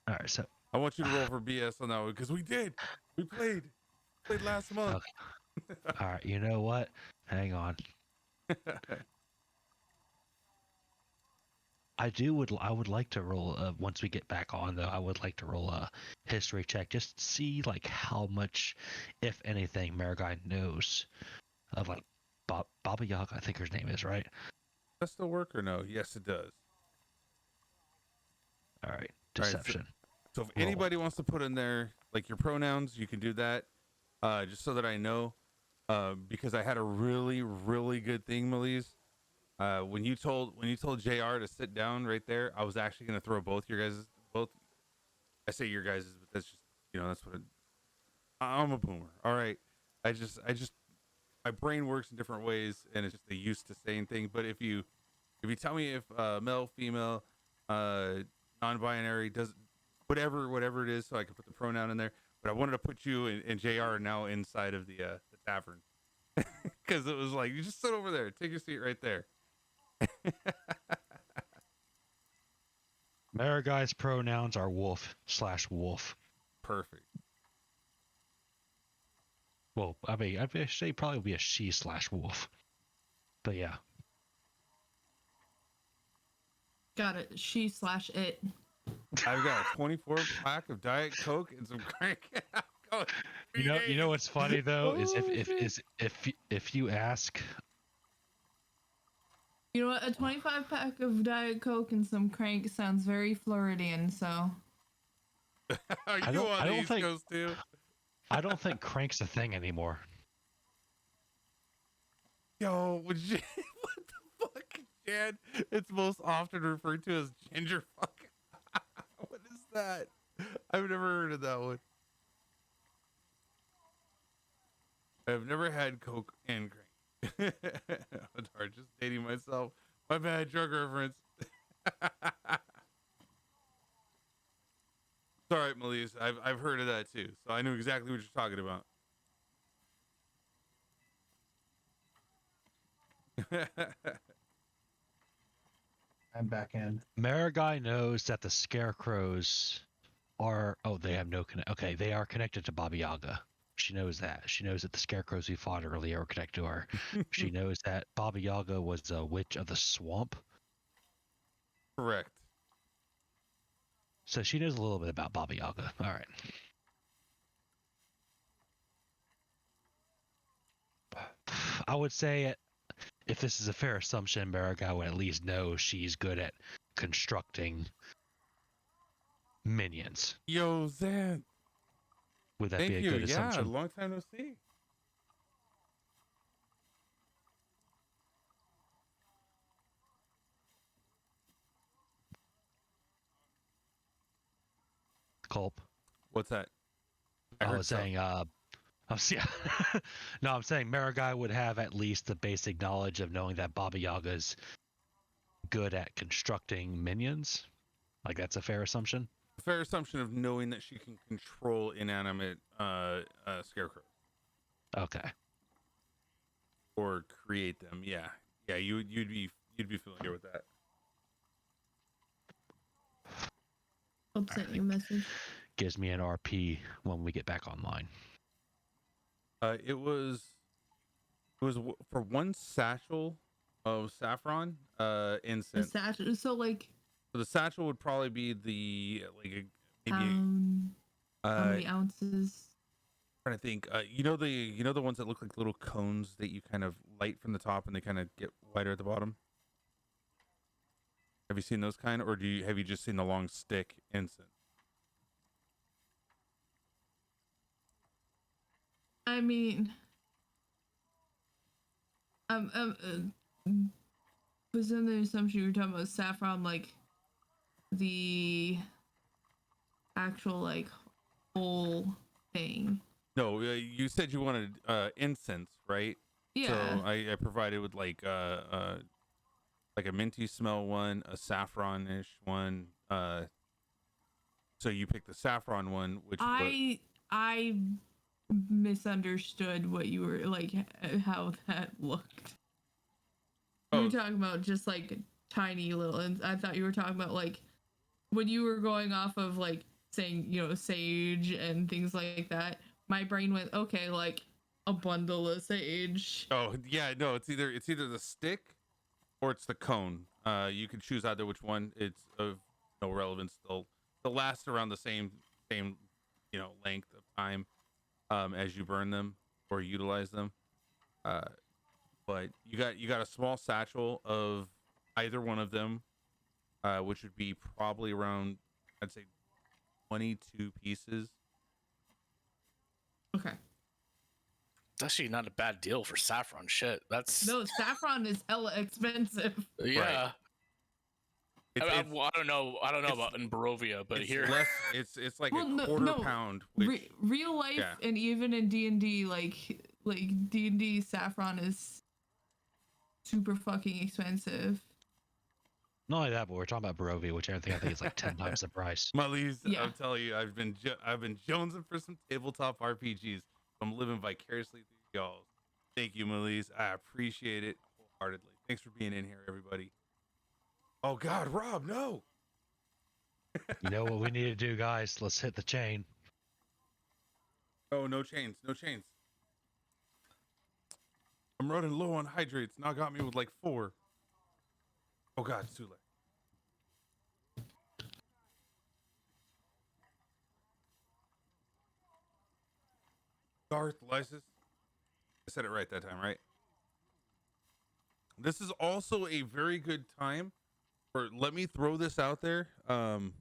All right, so I want you to roll for BS on that one because we did. We played last month. Okay. All right, you know what? Hang on. I would like to roll once we get back on though. I would like to roll a history check just to see like how much, if anything, Marigai knows of like Baba Yaga. I think her name is right. Does that still work or no? Yes, it does. All right, deception. So if anybody wants to put in there like your pronouns, you can do that. Just so that I know, because I had a really, really good thing, Melise. When you told JR to sit down right there, I was actually going to throw both. I say your guys, but that's just, that's what I'm a boomer. All right. I just my brain works in different ways and it's just the used to saying thing. But if you tell me if male, female, non-binary, does whatever it is, so I can put the pronoun in there. But I wanted to put you and JR now inside of the tavern because it was like, you just sit over there, take your seat right there. Marigai's pronouns are wolf/wolf. Perfect. Well, I mean, I'd say probably be a she/wolf. But yeah. Got it. She/it. I've got a 24 pack of Diet Coke and some crank. You know what's funny though is if you ask You know what? A 25 pack of Diet Coke and some crank sounds very Floridian. So. Are you I don't- on I the don't East think- Coast too? I don't think crank's a thing anymore. Yo, would you, what the fuck, Chad? It's most often referred to as ginger fuck. What is that? I've never heard of that one. I've never had Coke and crank. I'm sorry, just dating myself. My bad, drug reference. It's all right, Melise. I've heard of that too, so I knew exactly what you're talking about. I'm back in. Marigai knows that the scarecrows are. Oh, they have no connect. Okay, they are connected to Baba Yaga. She knows that. She knows that the scarecrows we fought earlier are connected to her. She knows that Baba Yaga was a witch of the swamp. Correct. So she knows a little bit about Baba Yaga. All right. I would say, if this is a fair assumption, Marigai would at least know she's good at constructing minions. Yo, Zan. Would that Thank be a you. good Yeah, assumption? long time no see. Culp. What's that? I heard was so. saying, yeah. No, I'm saying Marigai would have at least the basic knowledge of knowing that Baba Yaga's good at constructing minions. Like, that's a fair assumption. Fair assumption of knowing that she can control inanimate scarecrows Okay. or create them. Yeah, yeah. You'd be familiar with that. I'll send you a message. Gives me an RP when we get back online. It was for one satchel of saffron incense. So like. So the satchel would probably be the maybe How many ounces? Trying to think. You know the ones that look like little cones that you kind of light from the top and they kind of get wider at the bottom. Have you seen those kind, or have you just seen the long stick incense? I mean, was in the assumption you were talking about saffron, like the actual like whole thing. No, you said you wanted incense, right? Yeah. So I provided with like a minty smell one, a saffronish one. So you picked the saffron one, which I misunderstood what you were like, how that looked. You were talking about just like tiny little, and I thought you were talking about like when you were going off of like saying, you know, sage and things like that. My brain went, okay, like a bundle of sage. Oh yeah, no, it's either the stick or it's the cone. You can choose either which one. It's of no relevance. They'll last around the same length of time as you burn them or utilize them. But you got a small satchel of either one of them, which would be probably around, I'd say, 22 pieces. Okay. It's actually not a bad deal for saffron. Shit, that's No, saffron is hella expensive. yeah. Right. I don't know about in Barovia, but it's here less, it's like a quarter pound. Which, real life, yeah. and even in D&D, like D&D saffron is super fucking expensive. Not only that, but we're talking about Barovia, which I think is like 10 times the price. Malise, Yeah. I'm telling you, I've been jonesing for some tabletop RPGs. I'm living vicariously through y'all. Thank you, Malise. I appreciate it wholeheartedly. Thanks for being in here, everybody. Oh God, Rob, no. You know what we need to do, guys? Let's hit the chain. Oh, no chains, no chains. I'm running low on hydrates. Now got me with like 4. Oh God, it's too late. Darth Lysis. I said it right that time, right? this is also a very good time for, let me throw this out there. Some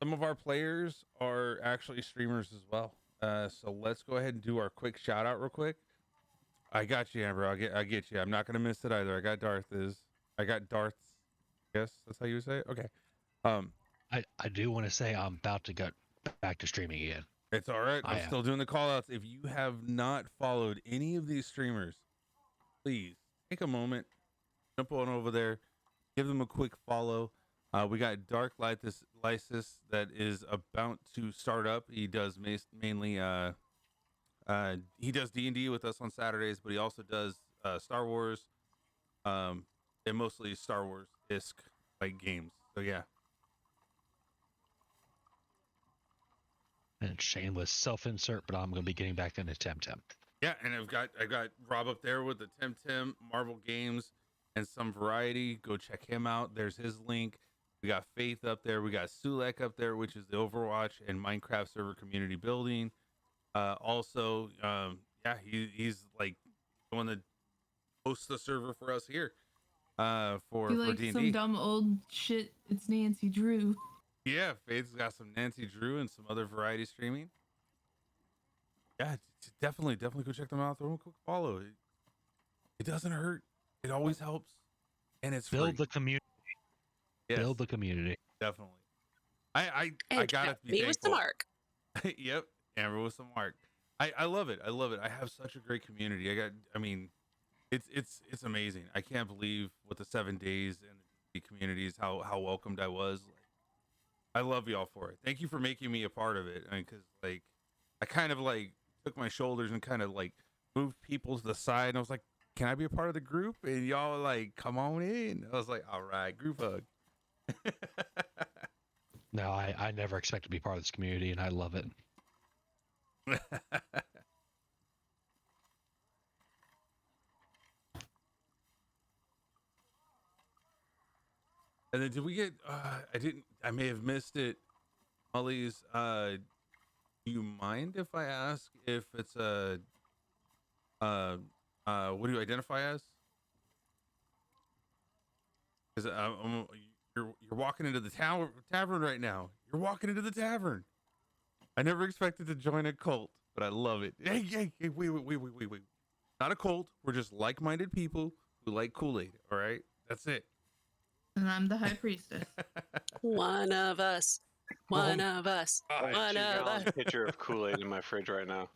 of our players are actually streamers as well. So let's go ahead and do our quick shout out real quick. I got you, Amber. I get you. I'm not gonna miss it either. I got Darth's. Yes, that's how you would say it. Okay. I do want to say I'm about to get back to streaming again. It's all right. I'm still doing the call outs. If you have not followed any of these streamers, please take a moment, jump on over there, give them a quick follow. We got Dark Lysis that is about to start up. He does mainly he does D&D with us on Saturdays, but he also does Star Wars, and mostly Star Wars-esque like games. So yeah. And shameless self-insert, but I'm going to be getting back into Temtem. Yeah, and I got Rob up there with the Temtem, Marvel games, and some variety. Go check him out. There's his link. We got Faith up there. We got Sulek up there, which is the Overwatch and Minecraft server community building. Also, he's like going to host the server for us here. For D&D. Some dumb old shit. It's Nancy Drew. Yeah, Faith's got some Nancy Drew and some other variety streaming. Yeah, definitely go check them out. Throw them a quick follow. It doesn't hurt. It always helps, and it's build free. The community. Yes, build the community. Definitely. I gotta be me with the mark. Yep, Amber with some mark. I love it. I love it. I have such a great community. It's amazing. I can't believe with the 7 days and the communities how welcomed I was. I love y'all for it. Thank you for making me a part of it. I mean, because like I kind of like took my shoulders and kind of like moved people to the side, and I was like, "Can I be a part of the group?" And y'all were like, "Come on in." I was like, "All right, group hug." No, I never expect to be part of this community, and I love it. And then did we get I may have missed it. Molly's do you mind if I ask if it's a what do you identify as? Because you're walking into the tavern right now. You're walking into the tavern. I never expected to join a cult, but I love it. Hey, wait. Not a cult. We're just like-minded people who like Kool-Aid. All right, that's it. And I'm the high priestess. One of us. One of us. I have One of us. a picture of Kool-Aid in my fridge right now.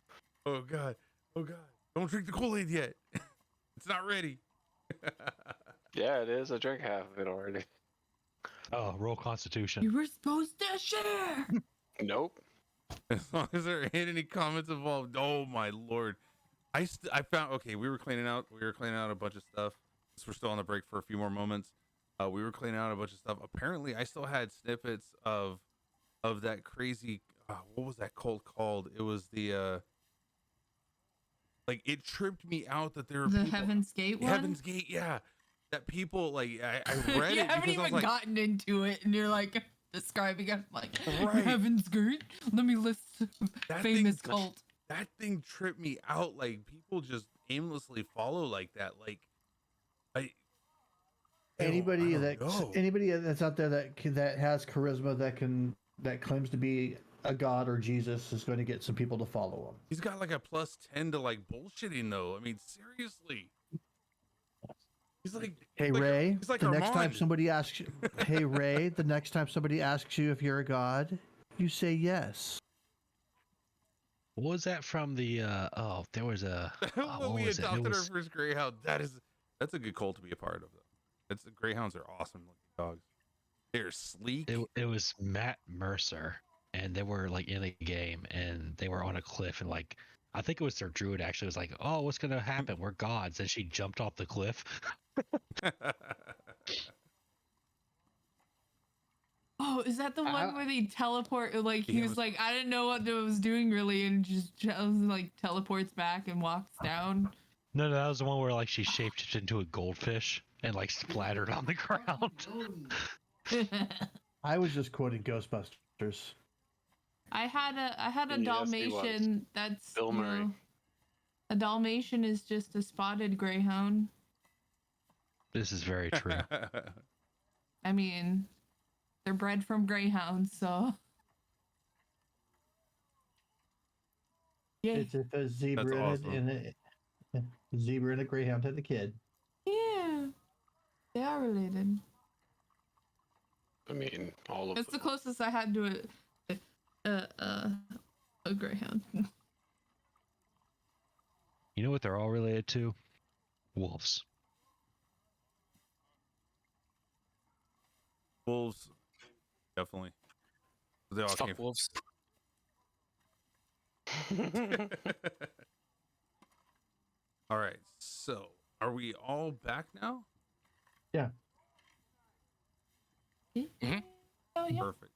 Oh god. Don't drink the Kool-Aid yet. It's not ready. Yeah, it is. I drank half of it already. Oh, roll Constitution. You were supposed to share. Nope. As long as there ain't any comments involved. Oh my lord. I found, okay, we were cleaning out a bunch of stuff. We're still on the break for a few more moments. We were cleaning out a bunch of stuff. Apparently I still had snippets of that crazy what was that cult called? It was the like it tripped me out that there were the people, Heaven's Gate one. Heaven's Gate, yeah. That people like I read you it. haven't even like, gotten into it, and you're like describing it like Right. Heaven's Gate. Let me list That famous thing- cult. that thing tripped me out. Like people just aimlessly follow like that. Like Anybody I don't know. that's out there that has charisma that claims to be a god or Jesus is going to get some people to follow him. He's got like a +10 to like bullshitting though. I mean, seriously. He's like, Hey like Ray, he's like the next time Armand. somebody asks you, hey Ray, the next time somebody asks you if you're a god, you say yes. What was that from the? There was a. when what we was it? It adopted was- our first greyhound, that's a good cult to be a part of though. That's greyhounds are awesome looking dogs. They're sleek. It was Matt Mercer, and they were like in a game, and they were on a cliff, and like I think it was their druid actually was like, "Oh, what's gonna happen? We're gods," and she jumped off the cliff. Oh, is that the one where they teleport? Like he was like, I didn't know what it was doing really, and just like teleports back and walks down. No, that was the one where like she shaped into a goldfish and like splattered on the ground. I was just quoting Ghostbusters. I had a Yes, he was. Dalmatian. That's Bill Murray. a Dalmatian is just a spotted greyhound. This is very true. I mean, they're bred from greyhounds, so. Yeah. It's if a zebra That's and a zebra and a greyhound had a kid. Yeah. They are related. I mean, all of That's the them. closest I had to a greyhound. You know what they're all related to? Wolves. Wolves, definitely. They all Fuck came from. wolves. All right, so are we all back now? Yeah. Mhm. Oh yeah. Perfect.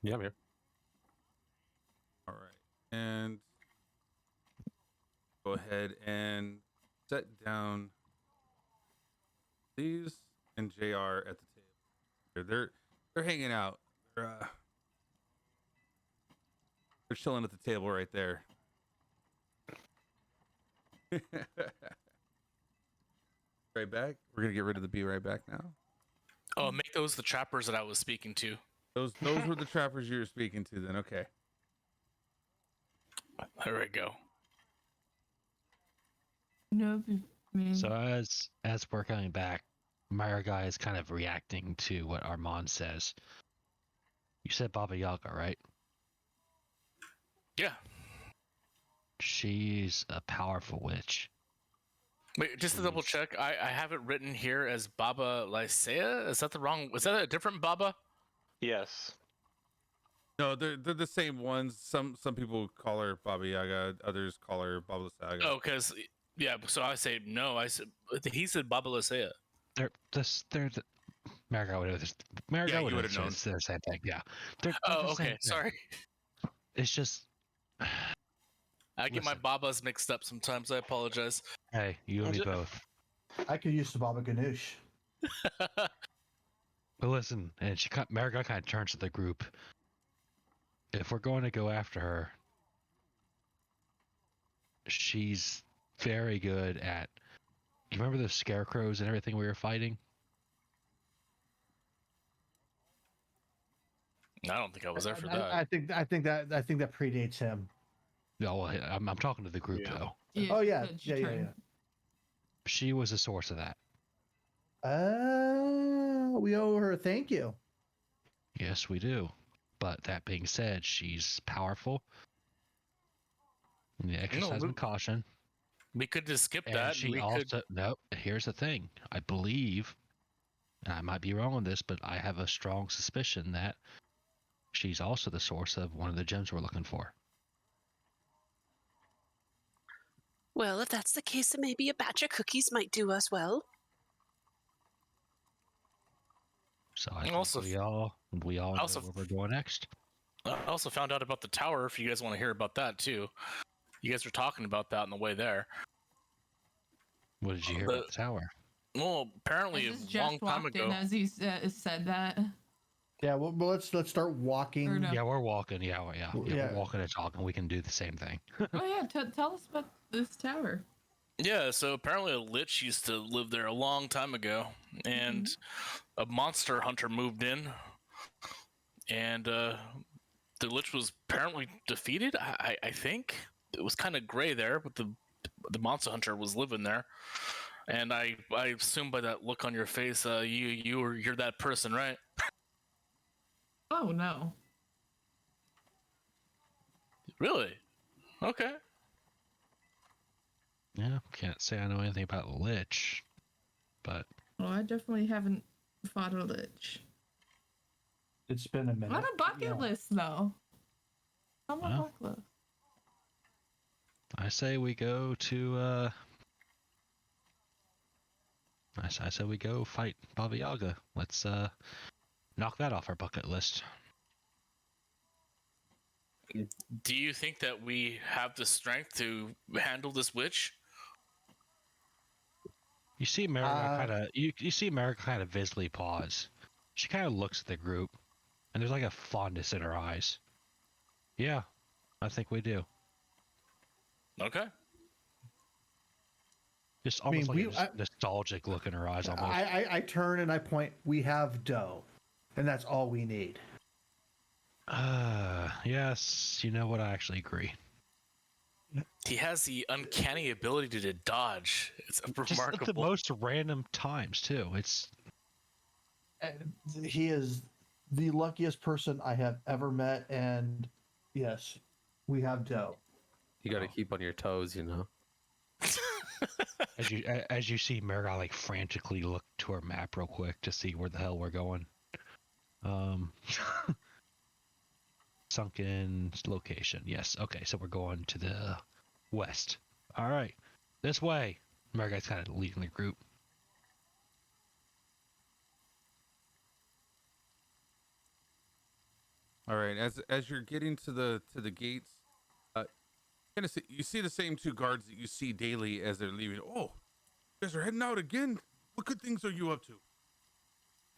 Yeah, I'm here. All right, and go ahead and set down these and JR at the table. They're hanging out. They're chilling at the table right there. Right back. We're gonna get rid of the be right back now. Oh, make those the trappers that I was speaking to. Those were the trappers you were speaking to. Then okay. There we go. No, I mean, So as we're coming back, Myra is kind of reacting to what Armand says. You said Baba Yaga, right? Yeah. She's a powerful witch. Wait, just to double check, I have it written here as Baba Lysaea. Is that the wrong? Was that a different Baba? Yes. No, they're the same ones. Some people call her Baba Yaga, others call her Baba Saga. Oh, because yeah. So I say no. I said he said Baba Lysaea. They're the Marika would have Yeah, you would've known. It's the same thing. Yeah. They're Oh, the same okay. thing. Sorry. It's just I get my Listen. Babas mixed up sometimes. I apologize. hey, you and me both. I could use some Baba Ganoush. But listen, and Marika kind of turns to the group. If we're going to go after her, she's very good at. You remember those scarecrows and everything we were fighting? I don't think I was there for that. I think that predates him. No, well, I'm talking to the group Yeah. though. yeah, Oh yeah, it's your turn. She was a source of that. We owe her a thank you. Yes, we do. But that being said, she's powerful. And the exercise with caution. We could just skip And that. she we also could. no. Here's the thing. I believe, and I might be wrong on this, but I have a strong suspicion that she's also the source of one of the gems we're looking for. Well, if that's the case, then maybe a batch of cookies might do us well. So I Also- think we all know also- where we're going next. I also found out about the tower. If you guys want to hear about that too, you guys were talking about that on the way there. What did you hear about the tower? Well, apparently I a just long time walked ago. in as you said that. Yeah, well, let's start walking. Or no. Yeah, we're walking. Yeah, Yeah. we're walking and talking. We can do the same thing. Oh yeah, tell us about this tower. Yeah, so apparently a lich used to live there a long time ago, and a monster hunter moved in, and the lich was apparently defeated. I think it was kind of gray there, but the monster hunter was living there, and I assume by that look on your face, you're that person, right? Oh no. Really? Okay. Yeah, can't say I know anything about Lich, but Well, I definitely haven't fought a lich. It's been a minute. On a bucket list though. On my Well. bucket list. I say we go to. I say we go fight Baba Yaga. Let's knock that off our bucket list. Do you think that we have the strength to handle this witch? You see America kind of you see America kind of visibly pause. She kind of looks at the group, and there's like a fondness in her eyes. Yeah, I think we do. Okay. Just I mean, almost like a nostalgic look in her eyes. Almost. I turn and I point. We have dough, and that's all we need. Yes. You know what? I actually agree. He has the uncanny ability to dodge. It's Just at remarkable. the most random times too. It's He is the luckiest person I have ever met, and yes, we have dough. You got to keep on your toes, you know. as you see Marigold like frantically look to her map real quick to see where the hell we're going. Sunken location. Yes. Okay, so we're going to the west. All right, this way. Marigold's kind of leading the group. All right, as you're getting to the gates, kind of you see the same two guards that you see daily as they're leaving. Oh, you guys are heading out again. What good things are you up to?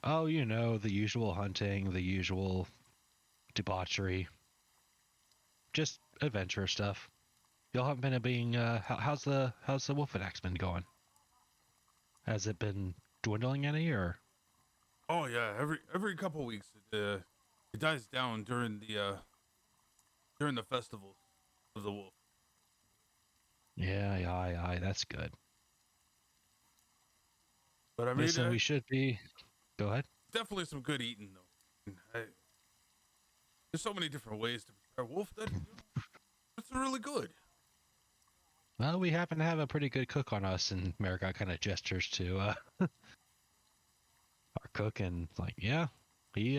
Oh, you know, the usual hunting, the usual debauchery, just adventure stuff. Y'all haven't been being how's the Wolfenax been going? Has it been dwindling any or? Oh yeah, every couple weeks it dies down during the festivals of the wolf. Yeah, that's good. But I mean, Listen, we should be. Go ahead. Definitely some good eating though. There's so many different ways to prepare wolf that it's really good. Well, we happen to have a pretty good cook on us, and Marigold kind of gestures to our cook, and like, yeah, he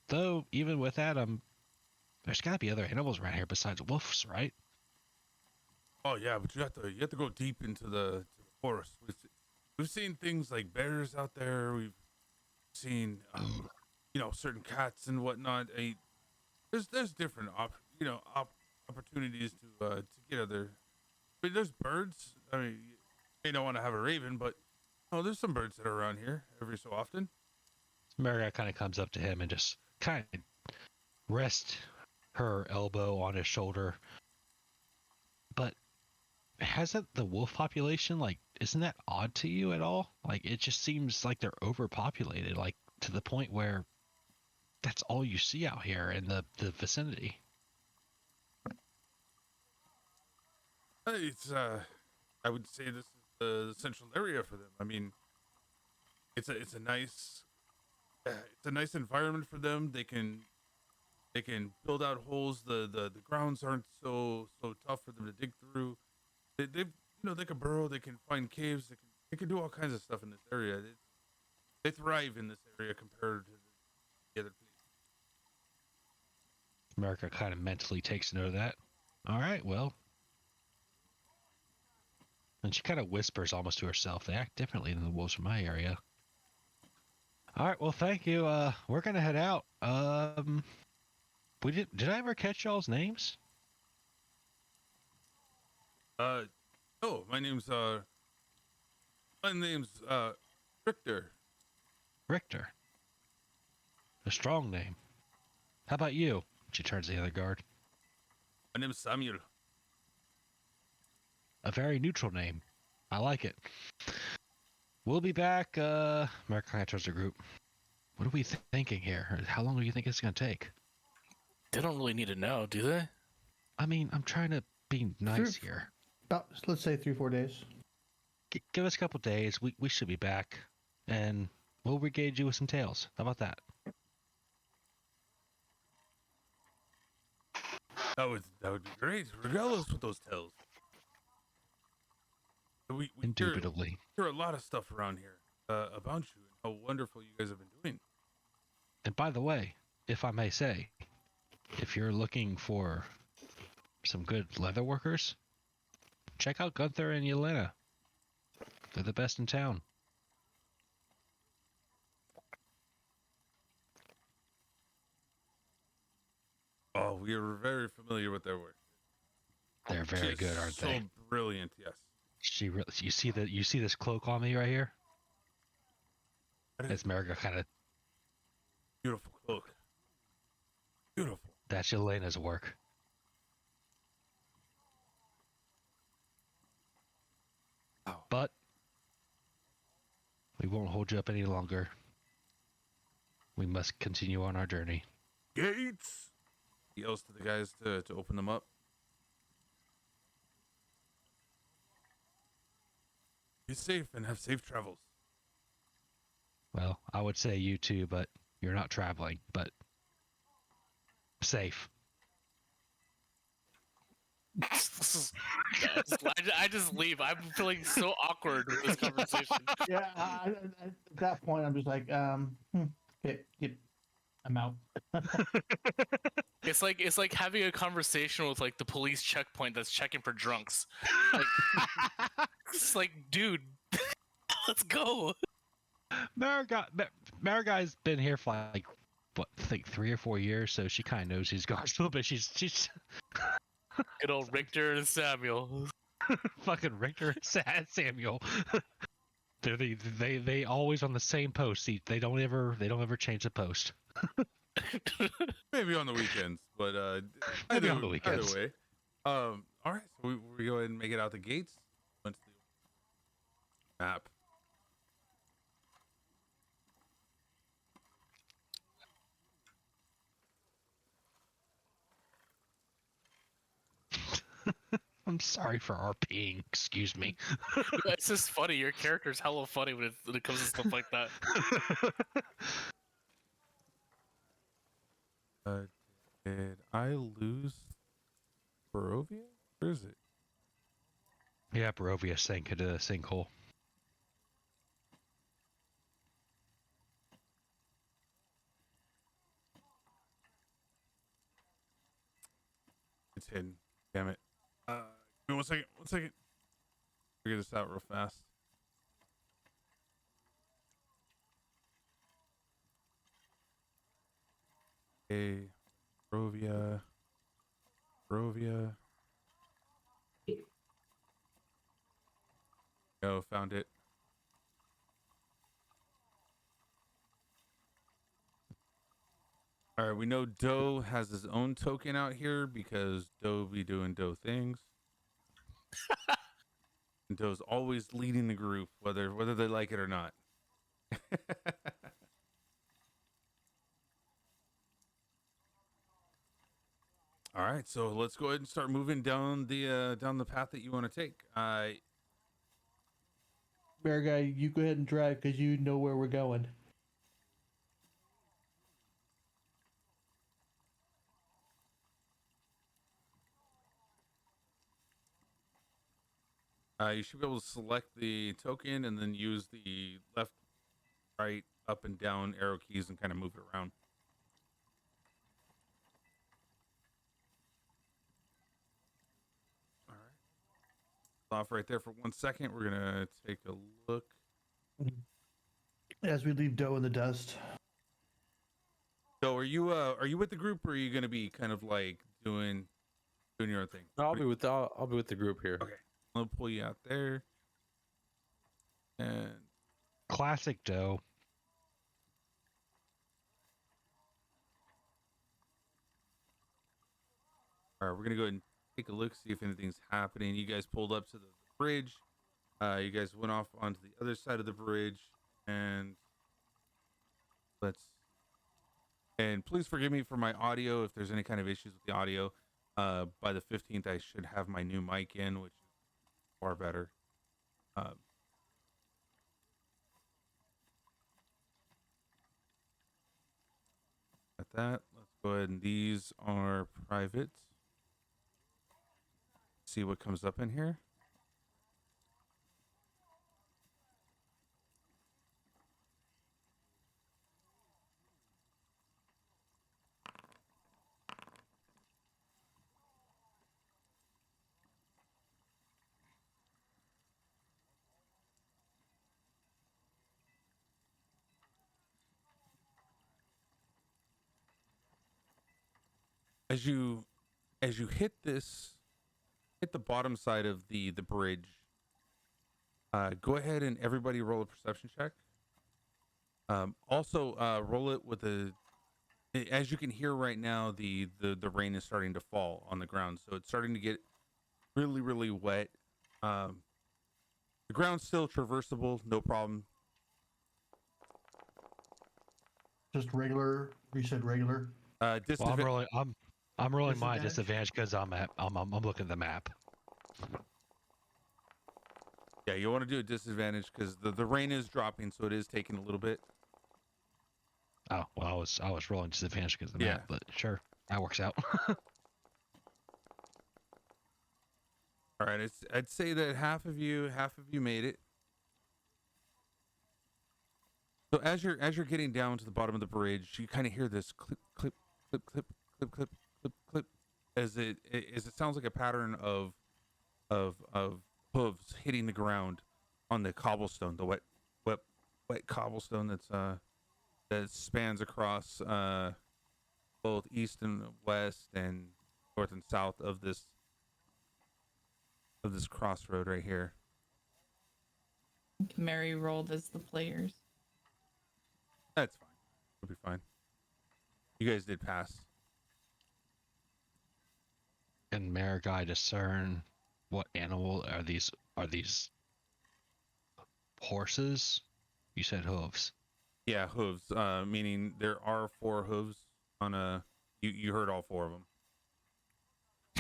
though even with that, there's got to be other animals around here besides wolves, right? Oh yeah, but you have to go deep into the forest. We've seen things like bears out there. We've seen certain cats and whatnot. There's different opportunities to get other. I mean, there's birds. I mean, you may not want to have a raven, but there's some birds that are around here every so often. Marigold kind of comes up to him and just kind of rests her elbow on his shoulder. But hasn't the wolf population, like, isn't that odd to you at all? Like, it just seems like they're overpopulated, like, to the point where that's all you see out here in the vicinity. It's I would say this is the central area for them. I mean, it's a nice environment for them. They can build out holes. The grounds aren't so tough for them to dig through. They can burrow. They can find caves. They can do all kinds of stuff in this area. They thrive in this area compared to the other places. America kind of mentally takes note of that. All right, well. And she kind of whispers almost to herself. They act differently than the wolves from my area. All right, well, thank you. We're gonna head out. Did I ever catch y'all's names? Oh, my name's Richter. Richter. A strong name. How about you? She turns to the other guard. My name's Samuel. A very neutral name. I like it. We'll be back. Mark kind of turns to the group. What are we thinking here? How long do you think it's going to take? They don't really need to know, do they? I mean, I'm trying to be nice here. About, let's say 3-4 days. Give us a couple days. We should be back. And we'll regage you with some tales. How about that? That would be great. Regale us with those tales. We Indubitably. hear a lot of stuff around here about you and how wonderful you guys have been doing. And by the way, if I may say, if you're looking for some good leather workers, check out Gunther and Yelena. They're the best in town. Oh, we are very familiar with their work. They're very good, aren't so they? So brilliant, yes. You see this cloak on me right here? It's Marigold kind of. Beautiful cloak. Beautiful. That's Yelena's work. won't hold you up any longer. We must continue on our journey. Gates! He yells to the guys to open them up. Be safe and have safe travels. Well, I would say you too, but you're not traveling, but safe. I just leave. I'm feeling so awkward with this conversation. Yeah, at that point, I'm just like, okay, yep, I'm out. It's like having a conversation with like the police checkpoint that's checking for drunks. Like, it's like, dude, let's go. Mariguy's been here for like what, I think 3 or 4 years, so she kind of knows he's gone a little bit. She's Good old Richter and Samuel. fucking Richter and Samuel. They always on the same post. They don't ever change the post. Maybe on the weekends, but Maybe on the weekends. Either way. All right, so we go ahead and make it out the gates. Once the map. I'm sorry for RPing. Excuse me. It's just funny. Your character's hella funny when it comes to stuff like that. Did I lose Barovia? Where is it? Yeah, Barovia sank into a sinkhole. It's hidden. Damn it. Give me 1 second. 1 second. Figure this out real fast. Okay. Barovia. Oh, found it. All right, we know Doe has his own token out here because Doe be doing Doe things. And Doe's always leading the group, whether they like it or not. All right, so let's go ahead and start moving down the path that you want to take. Bear guy, you go ahead and drive because you know where we're going. You should be able to select the token and then use the left, right, up and down arrow keys and kind of move it around. All right. Off right there for 1 second. We're gonna take a look. As we leave Doe in the dust. So are you with the group, or are you gonna be kind of like doing your own thing? I'll be with the group here. Okay. I'll pull you out there. And Classic Doe. all right, we're gonna go ahead and take a look, see if anything's happening. You guys pulled up to the bridge. You guys went off onto the other side of the bridge, and please forgive me for my audio if there's any kind of issues with the audio. By the 15th, I should have my new mic in, which is far better. At that, let's go ahead, and these are private. See what comes up in here. As you hit the bottom side of the bridge, go ahead and everybody roll a perception check. Also roll it with as you can hear right now, the rain is starting to fall on the ground, so it's starting to get really, really wet. The ground's still traversable, no problem. Just regular. You said regular. Well, I'm rolling my Disadvantage? disadvantage because I'm looking at the map. Yeah, you want to do a disadvantage because the rain is dropping, so it is taking a little bit. Oh, well, I was rolling disadvantage because of the Yeah. map, but sure, that works out. All right, I'd say that half of you made it. So as you're getting down to the bottom of the bridge, you kind of hear this clip, clip, clip, clip, clip, clip, clip, clip, as it sounds like a pattern of hooves hitting the ground on the cobblestone, the wet cobblestone that spans across both east and west and north and south of this crossroad right here. Mary rolled as the players. That's fine. It'll be fine. You guys did pass. Can Marigai discern what animal are these? Are these horses? You said hooves. Yeah, hooves. Meaning there are 4 hooves on a. You heard all 4 of them.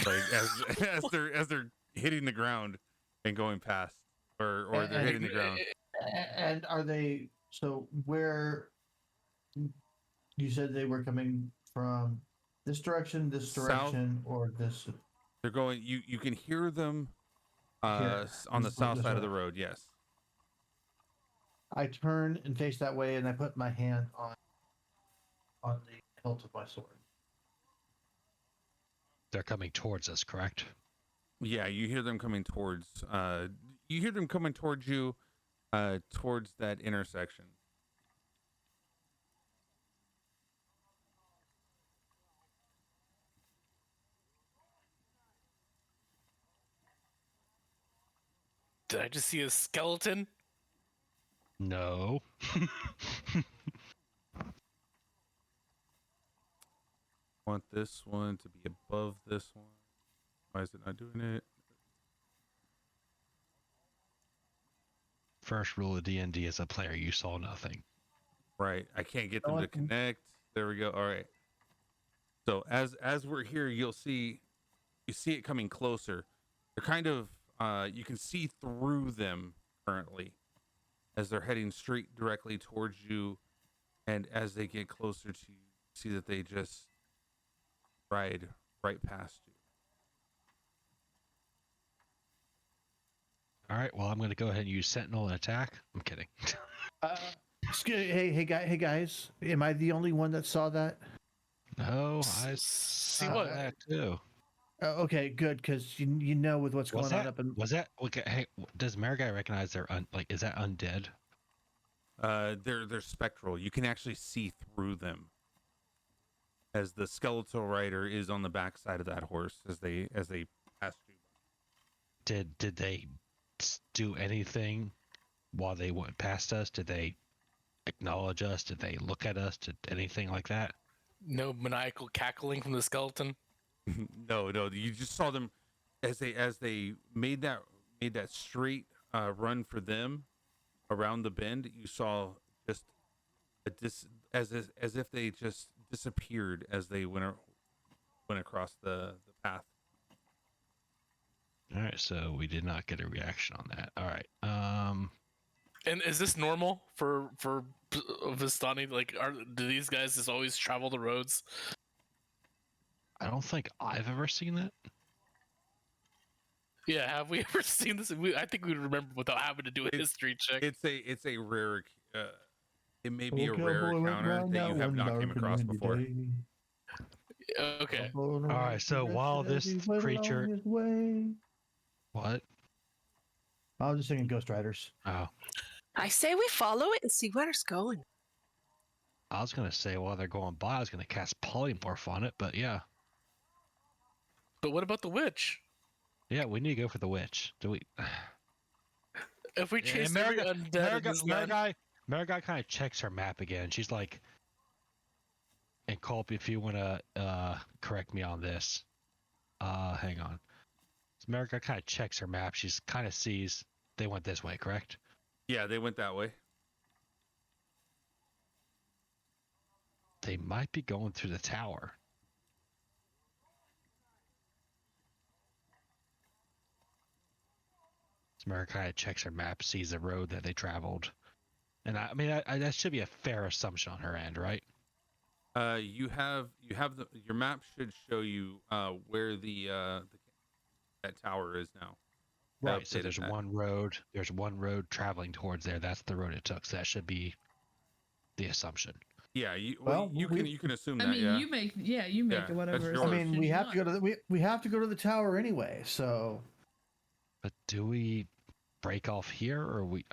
Like as they're hitting the ground and going past, or they're hitting the ground. And are they? So where? You said they were coming from this direction, South. or this. They're going. You can hear them. Here, On the south this side of way. the road. Yes. I turn and face that way, and I put my hand on the hilt of my sword. They're coming towards us, correct? Yeah, you hear them coming towards. You hear them coming towards you, towards that intersection. Did I just see a skeleton? No. Want this one to be above this one. Why is it not doing it? First rule of DnD as a player, you saw nothing. Right. I can't get them to connect. There we go. All right. So as we're here, you see it coming closer. They're kind of you can see through them currently as they're heading straight directly towards you, and as they get closer to you, see that they just ride right past you. All right. Well, I'm going to go ahead and use Sentinel and attack. I'm kidding. Hey guys! Am I the only one that saw that? No, I See saw what? that too. Okay, good, because you know with what's going on up in. Was that okay? Hey, does Marigai recognize their is that undead? They're spectral. You can actually see through them. As the skeletal rider is on the backside of that horse as they pass you. Did they do anything while they went past us? Did they acknowledge us? Did they look at us? Did anything like that? No maniacal cackling from the skeleton. No. You just saw them as they made that straight run for them around the bend. You saw just as if they just disappeared as they went across the path. All right, so we did not get a reaction on that. All right. And is this normal for Vistani? Like, do these guys just always travel the roads? I don't think I've ever seen that. Yeah, have we ever seen this? I think we remember without having to do a history check. It's a rare. It may be a rare encounter that you have not came across before. Okay. All right. So while this creature, what? I was just thinking Ghost Riders. Oh, I say we follow it and see where it's going. I was gonna say while they're going by, I was gonna cast polymorph on it, but yeah. But what about the witch? Yeah, we need to go for the witch. Do we? If we chase every undead in this land, Marigai kind of checks her map again. She's like, and Culp, if you want to correct me on this, hang on. So Marigai kind of checks her map. She's kind of sees they went this way, correct? Yeah, they went that way. They might be going through the tower. Marakai checks her map, sees the road that they traveled. And I mean, that should be a fair assumption on her end, right? You have your map should show you where that tower is now. Right. So there's that. one road. There's one road traveling towards there. That's the road it took. So that should be the assumption. Yeah. Well, you can assume I that. mean, yeah. you make Yeah, it whatever. that's I yours. mean, we have to go to we have to go to the tower anyway. So But do we break off here, or we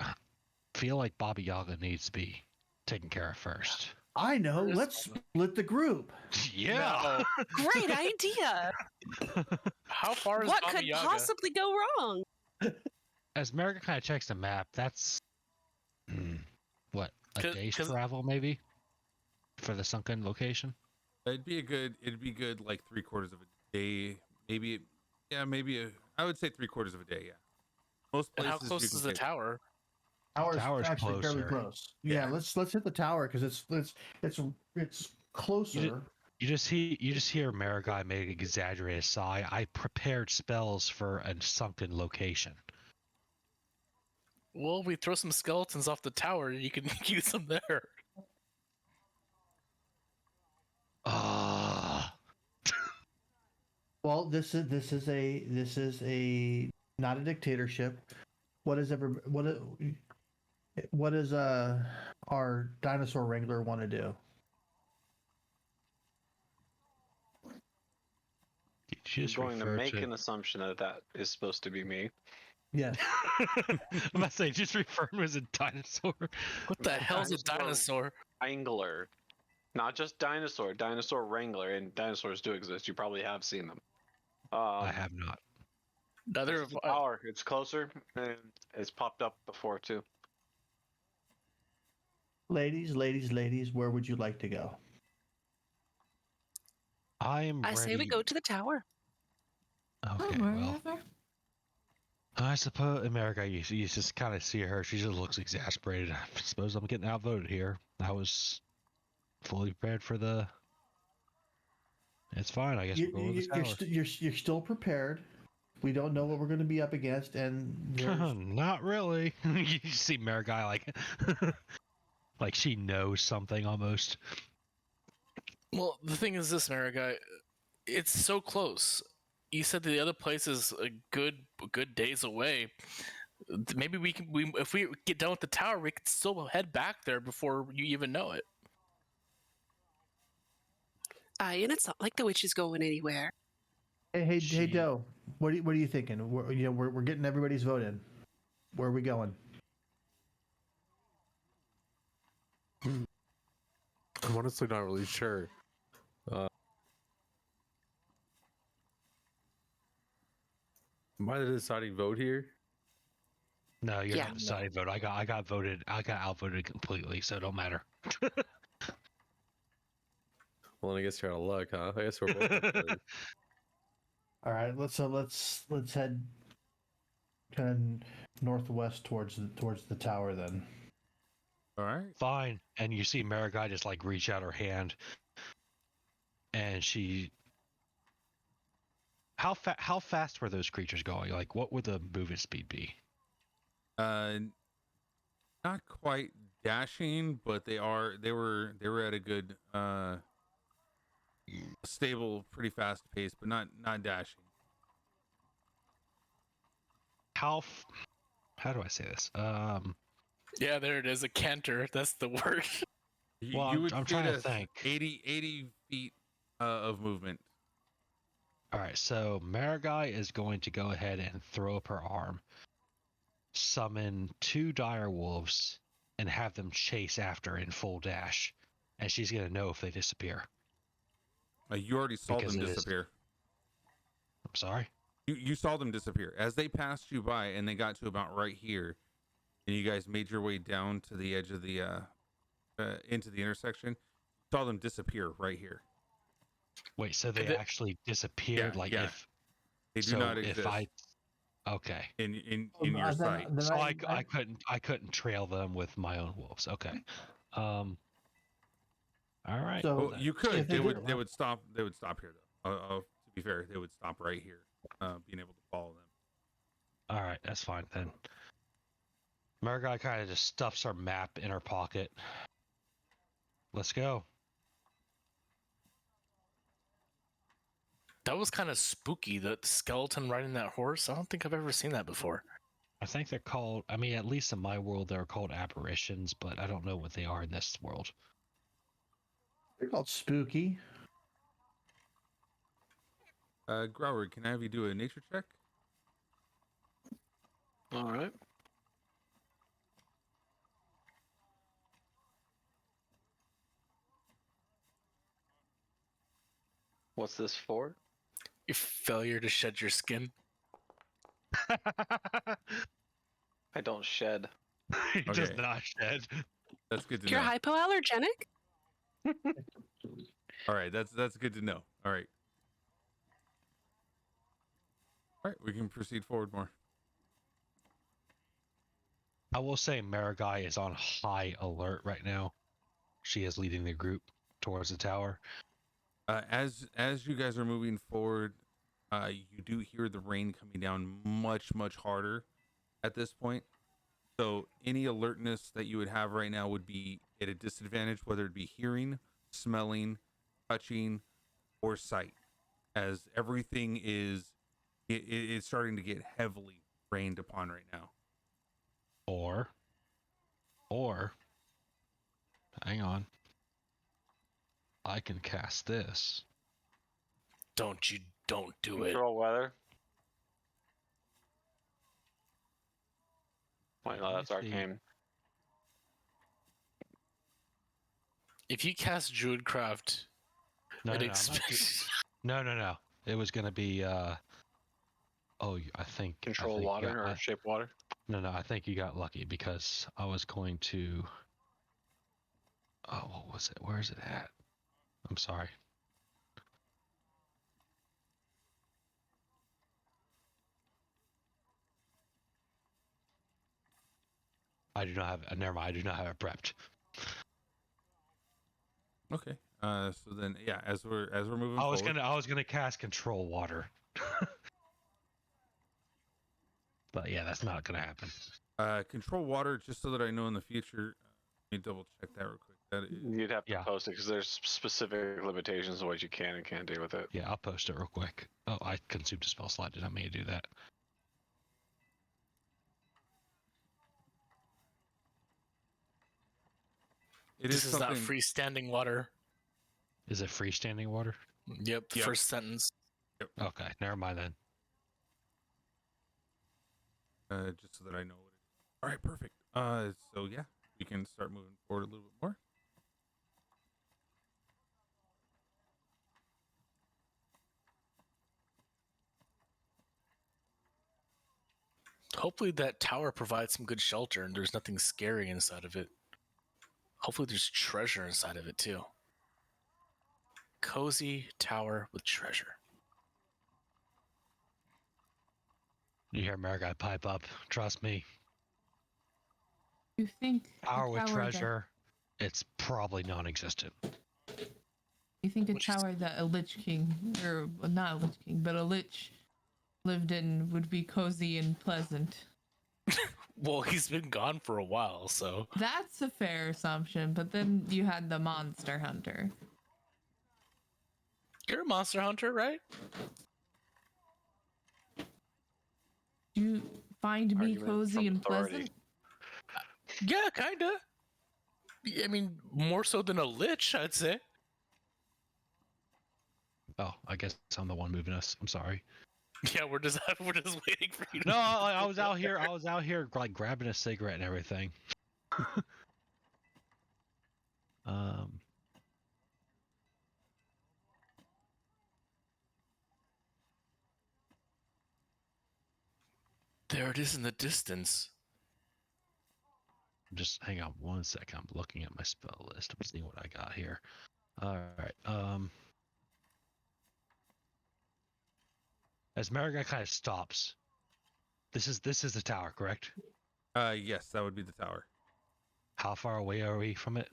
feel like Baba Yaga needs to be taken care of first? I know. Let's split the group. Yeah. Great idea. How far is What Baba could Yaga? possibly go wrong? As America kind of checks the map, that's what, a 'Cause- day's 'cause- travel maybe for the sunken location. It'd be good like 3/4 of a day, maybe. Yeah, maybe I would say 3/4 of a day. Yeah. Most And places. how close you can is the take- tower? Tower's actually fairly closer. close. Yeah, Yeah. let's hit the tower because it's closer. You just hear Marigai make an exaggerated sigh. I prepared spells for a sunken location. Well, we throw some skeletons off the tower. You can use them there. Ah. Well, this is a not a dictatorship. What does our dinosaur wrangler want to do? I'm going to make an assumption that is supposed to be me. Yes. I'm about to say, just refer to him as a dinosaur. What the hell's a dinosaur? Wrangler. Not just dinosaur wrangler, and dinosaurs do exist. You probably have seen them. I have not. Another It's the tower. It's closer, and it's popped up before too. Ladies, where would you like to go? I say we go to the tower. Okay, well, I suppose America, you just kind of see her. She just looks exasperated. I suppose I'm getting outvoted here. I was fully prepared for the. It's fine. I guess we're going to the tower. You're still prepared. We don't know what we're going to be up against, and not really. You see Marigai like, like she knows something almost. Well, the thing is this, Marigai, it's so close. You said the other place is a good days away. Maybe if we get done with the tower, we could still head back there before you even know it. And it's not like the witch is going anywhere. Hey, Doe, what are you thinking? We're getting everybody's vote in. Where are we going? I'm honestly not really sure. Am I the deciding vote here? No, you're Yeah. not the deciding vote. I got voted. I got outvoted completely, so it don't matter. Well, then I guess you're out of luck, huh? I guess we're both outvoted. All right, let's head kind of northwest towards the tower then. All right. Fine. And you see Marigai just like reach out her hand, and she. How fast were those creatures going? Like, what would the movement speed be? Not quite dashing, but they were at a good stable, pretty fast pace, but not dashing. How do I say this? Yeah, there it is, a canter. That's the word. Well, I'm trying to think. 80 feet of movement. All right, so Marigai is going to go ahead and throw up her arm, summon 2 dire wolves, and have them chase after in full dash, and she's going to know if they disappear. You already saw Because them it is- disappear. I'm sorry? You saw them disappear as they passed you by, and they got to about right here, and you guys made your way down to the edge of the into the intersection. You saw them disappear right here. Wait, so they actually disappeared? Yeah, like yeah. if They do so not exist if I okay, in your sight. so I couldn't trail them with my own wolves. Okay, all All right. So Well, you could. if They they would. do, They would stop. They would stop here, though. To be fair, they would stop right here, being able to follow them. All right, that's fine then. Marigai kind of just stuffs her map in her pocket. Let's go. That was kind of spooky. The skeleton riding that horse. I don't think I've ever seen that before. I think they're called, I mean, at least in my world, they're called apparitions, but I don't know what they are in this world. they're called spooky. Growler, can I have you do a nature check? All right. What's this for? Your failure to shed your skin. I don't shed. He does Okay. not shed. That's good to You're know. hypoallergenic? All right, that's good to know. All right. All right, we can proceed forward more. I will say Marigai is on high alert right now. She is leading the group towards the tower. As you guys are moving forward, you do hear the rain coming down much harder at this point. So any alertness that you would have right now would be at a disadvantage, whether it be hearing, smelling, touching, or sight, as everything is it's starting to get heavily rained upon right now. Or, hang on. I can cast this. Don't do it. Control weather. Wait, no, that's Let me see. arcane. If you cast Druidcraft, No, it no, no, I'm not no. It was gonna be. I think Control I think water or shape water. No, I think you got lucky because I was going to. Oh, what was it? Where is it at? I'm sorry. I do not have. Never mind. I do not have it prepped. Okay. So then, yeah, as we're moving I was forward, gonna cast control water. But yeah, that's not gonna happen. control water, just so that I know in the future. Let me double check that real quick. That is, You'd have to Yeah. post it because there's specific limitations of what you can and can't do with it. Yeah, I'll post it real quick. Oh, I consumed a spell slot. Did I mean to do that? this is not freestanding water. Is it freestanding water? Yep, the Yep. first sentence. Okay, never mind then. just so that I know what it is. All right, perfect. So yeah, we can start moving forward a little bit more. Hopefully that tower provides some good shelter and there's nothing scary inside of it. Hopefully there's treasure inside of it too. Cozy tower with treasure. You hear Marigai pipe up. Trust me. You think a Tower with tower treasure, it's probably non-existent. You think a Which is- tower that a Lich King, or well, not a Lich King, but a Lich lived in would be cozy and pleasant? Well, he's been gone for a while, so That's a fair assumption, but then you had the monster hunter. you're a monster hunter, right? You find me Argument cozy from and authority. pleasant? Yeah, kinda. I mean, more so than a lich, I'd say. Oh, I guess I'm the one moving us. I'm sorry. Yeah, we're just waiting for you to. No, I was out here. I was out here like grabbing a cigarette and everything. There it is in the distance. Just hang on 1 second. I'm looking at my spell list. I'm seeing what I got here. All right. As Marigai kind of stops, this is the tower, correct? Yes, that would be the tower. How far away are we from it,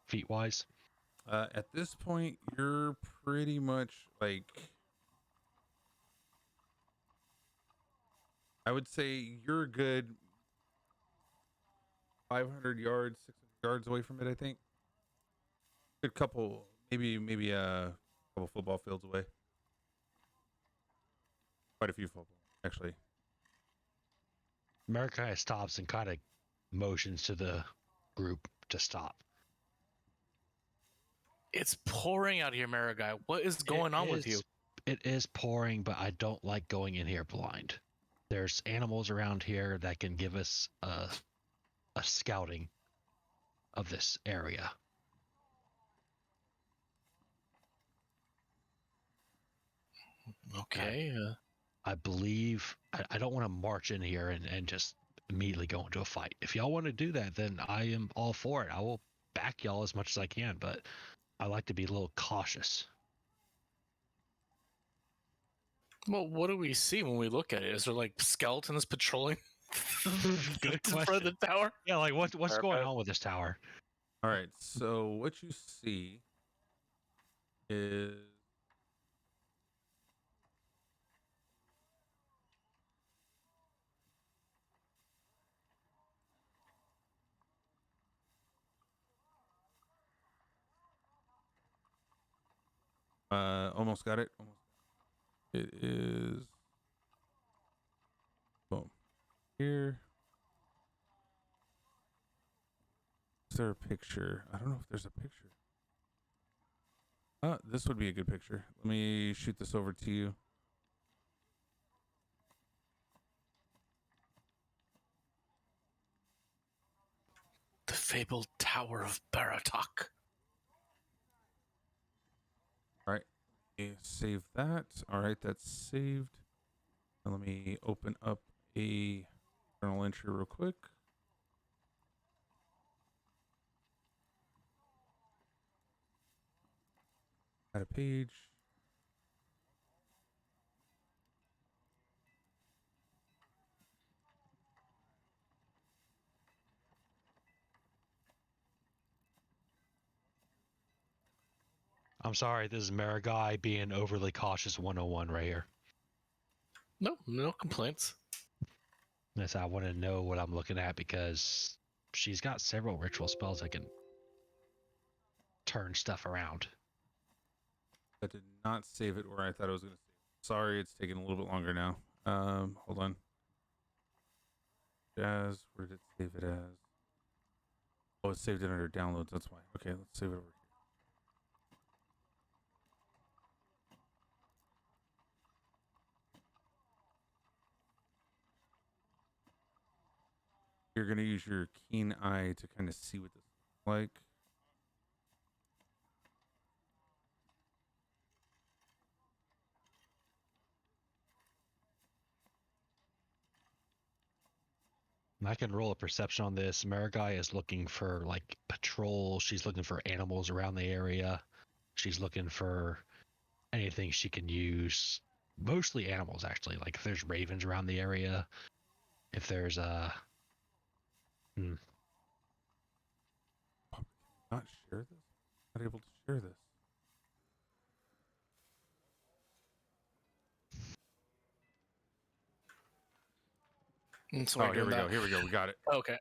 feet wise? At this point, you're pretty much like, I would say you're a good 500 yards, 600 yards away from it. I think. Good couple, maybe a couple football fields away. Quite a few football, actually. America stops and kind of motions to the group to stop. It's pouring out here, Marigai. What is going on with you? It is pouring, but I don't like going in here blind. There's animals around here that can give us a scouting of this area. Okay. I believe I don't want to march in here and just immediately go into a fight. If y'all want to do that, then I am all for it. I will back y'all as much as I can, but I like to be a little cautious. Well, what do we see when we look at it? Is there like skeletons patrolling Good in front of question. the tower? Yeah, like what's going on with this tower? All right. So what you see is almost got it. Almost. It is boom here. Is there a picture? I don't know if there's a picture. This would be a good picture. Let me shoot this over to you. The fabled Tower of Baratok. All right. Save that. All right, that's saved. And let me open up a journal entry real quick. Add a page. I'm sorry, this is Marigai being overly cautious 101 right here. No complaints. Yes, I want to know what I'm looking at because she's got several ritual spells that can turn stuff around. I did not save it where I thought I was going to save it. Sorry, it's taking a little bit longer now. Hold on. Jazz, where did it save it as? Oh, it saved it under downloads. That's why. Okay, let's save it over here. You're going to use your keen eye to kind of see what this looks like. And I can roll a perception on this. Marigai is looking for like patrol. She's looking for animals around the area. She's looking for anything she can use. Mostly animals, actually. Like if there's ravens around the area, if there's Not share this? Not able to share this. So Oh, here we go. Here we go. We got it. Okay.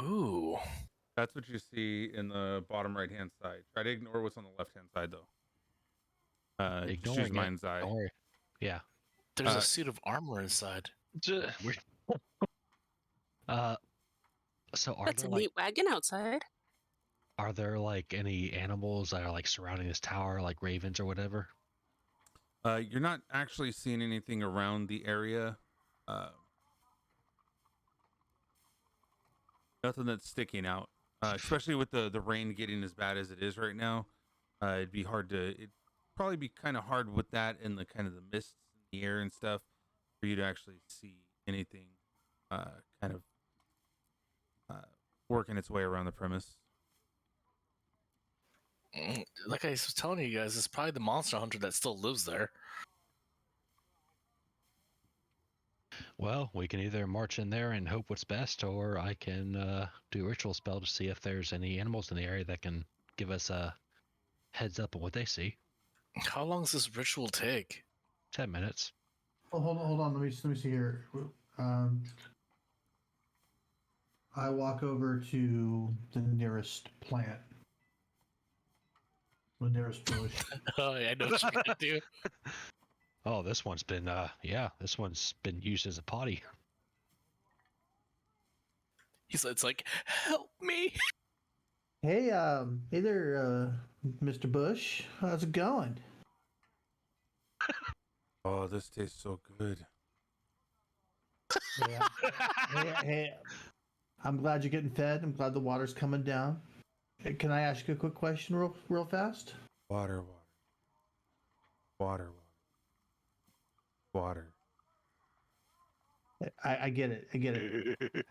Ooh. That's what you see in the bottom right hand side. Try to ignore what's on the left hand side though. Just use mind's eye. Don't worry. Yeah. There's a suit of armor inside. So are That's there a like neat wagon outside. are there like any animals that are like surrounding this tower, like ravens or whatever? You're not actually seeing anything around the area. Nothing that's sticking out. Especially with the rain getting as bad as it is right now. It'd probably be kind of hard with that and the kind of the mists in the air and stuff for you to actually see anything kind of working its way around the premise. Like I was telling you guys, it's probably the monster hunter that still lives there. Well, we can either march in there and hope what's best, or I can do a ritual spell to see if there's any animals in the area that can give us a heads up on what they see. How long does this ritual take? 10 minutes. Oh, hold on. Let me see here. I walk over to the nearest plant, the nearest bush. Oh, I know what you're gonna do. Oh, this one's been this one's been used as a potty. It's like, help me. Hey, hey there, Mr. Bush. How's it going? Oh, this tastes so good. Yeah. hey, I'm glad you're getting fed. I'm glad the water's coming down. Hey, can I ask you a quick question real fast? Water, water, water, water. I get it. I get it.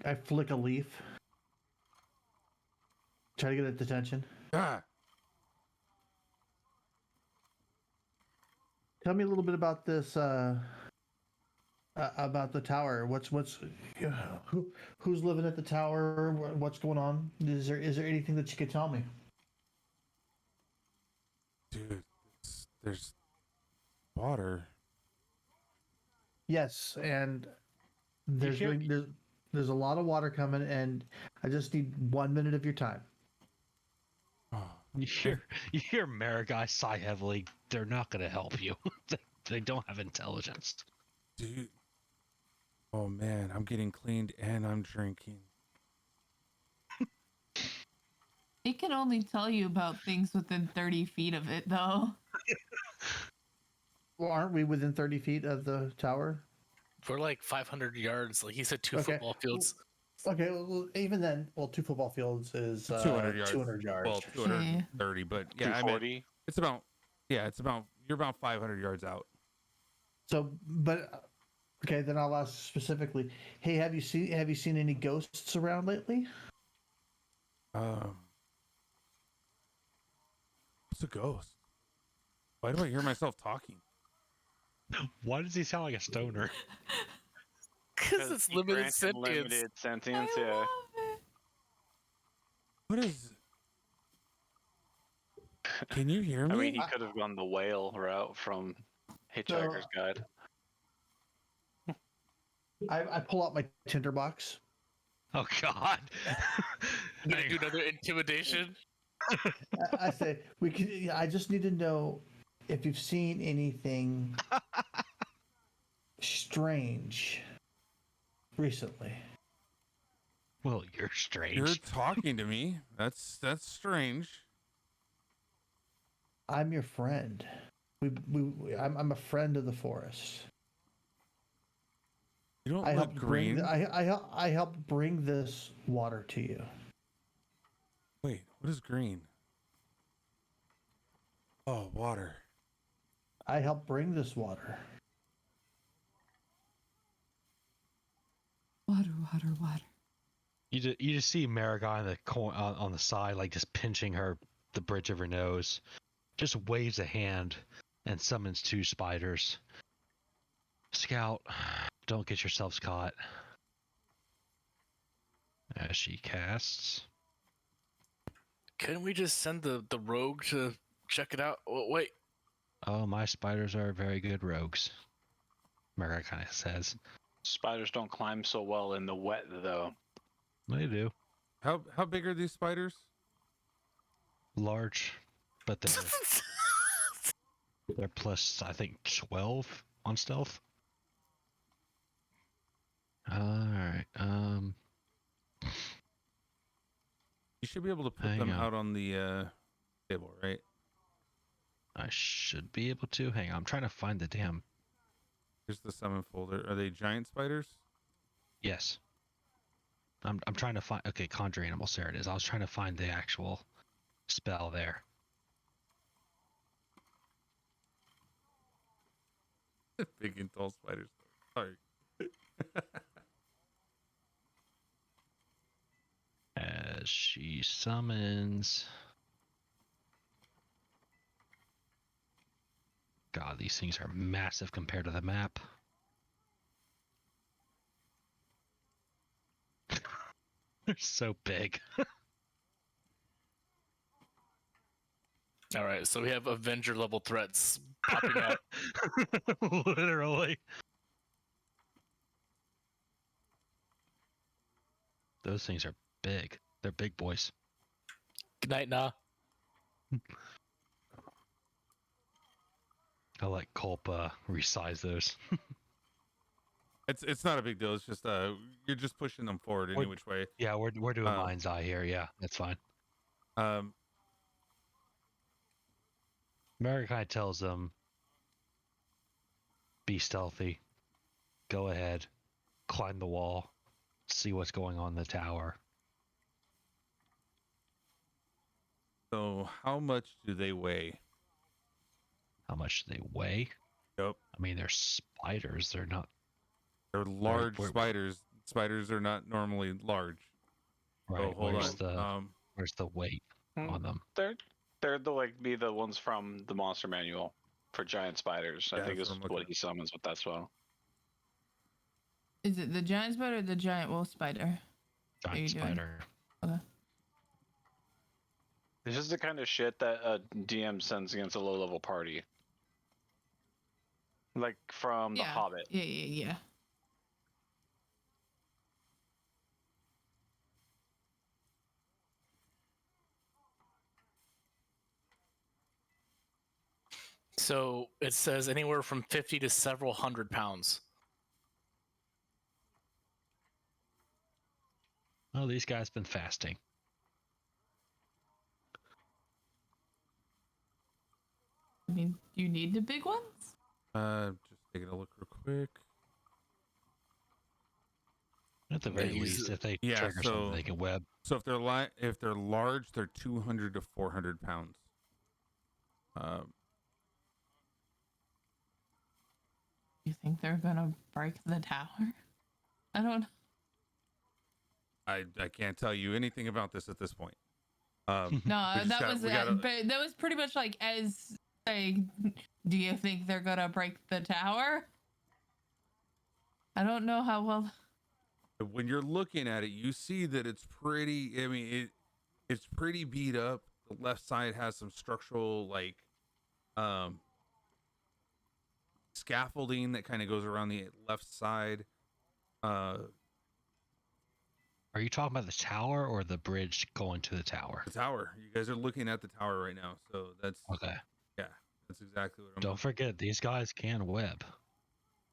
I flick a leaf. Try to get its attention. Ah, Tell me a little bit about this. About the tower. Who's living at the tower? What's going on? Is there anything that you could tell me? dude, there's water. Yes, and there's hear- there's a lot of water coming, and I just need 1 minute of your time. Oh, You hear Marigai sigh heavily. They're not going to help you. They don't have intelligence. dude. Oh man, I'm getting cleaned and I'm drinking. It can only tell you about things within 30 feet of it, though. Well, aren't we within 30 feet of the tower? We're like 500 yards. Like he said, 2 Okay. football fields. Okay, well, even then, 2 football fields is 200 yards. 200 yards. Well, 230, but yeah, I mean, 240. it's about you're about 500 yards out. So, but okay, then I'll ask specifically. Hey, have you seen any ghosts around lately? What's a ghost? Why do I hear myself talking? Why does he sound like a stoner? Because it's he limited granted sentience. Limited sentience, I yeah. love it. What is? Can you hear me? I mean, he could have gone the whale route from Hitchhiker's Guide. I pull out my tinderbox. Oh God! You gonna do another intimidation? I say we can. I just need to know if you've seen anything strange recently. Well, you're strange. You're talking to me. That's strange. I'm your friend. I'm a friend of the forest. You don't I look helped green. bring. I helped bring this water to you. Wait, what is green? Oh, water. I helped bring this water. Water, water, water. You just see Marigai on the side, like just pinching the bridge of her nose. Just waves a hand and summons 2 spiders. Scout, don't get yourselves caught. As she casts. Couldn't we just send the rogue to check it out? Oh, wait. Oh, my spiders are very good rogues. Marigai kind of says. Spiders don't climb so well in the wet, though. They do. How big are these spiders? Large, but they're plus, I think, 12 on stealth. Alright, You should be able to put Hang them on. out on the table, right? I should be able to. Hang on, I'm trying to find the damn... Here's the summon folder. Are they giant spiders? Yes. I'm trying to find... Okay, conjure animals, there it is. I was trying to find the actual spell there. Big and tall spiders. Sorry. As she summons... God, these things are massive compared to the map. They're so big. All right, so we have Avenger level threats popping up. Literally. Those things are big. They're big boys. Good night, nah. I'll let Culp resize those. It's not a big deal. It's just you're just pushing them forward any which way. Yeah, we're doing mind's eye here. Yeah, that's fine. Mary kind of tells them, be stealthy. Go ahead. Climb the wall. See what's going on in the tower. So how much do they weigh? How much do they weigh? Yep. I mean, they're spiders. They're not. They're large spiders. Spiders are not normally large. Right. So hold on. Where's the weight on them? They're the ones from the monster manual for giant spiders. Yeah, I think that's is what I'm what looking he summons with that spell. Is it the giant spider or the giant wolf spider? Giant spider. Okay. This is the kind of shit that a DM sends against a low-level party. Like from The Hobbit. Yeah. So it says anywhere from 50 to several hundred pounds. Oh, these guys been fasting. I mean, do you need the big ones? Just taking a look real quick. At the very least, if they trigger something, they can web. So if they're large, they're 200 to 400 pounds. You think they're gonna break the tower? I don't. I can't tell you anything about this at this point. No, that was pretty much like as saying, do you think they're gonna break the tower? I don't know how well. When you're looking at it, you see that it's pretty. I mean, it's pretty beat up. The left side has some structural scaffolding that kind of goes around the left side. Are you talking about the tower or the bridge going to the tower? The tower. You guys are looking at the tower right now, so that's okay. Yeah, that's exactly what I'm. Don't forget, these guys can web.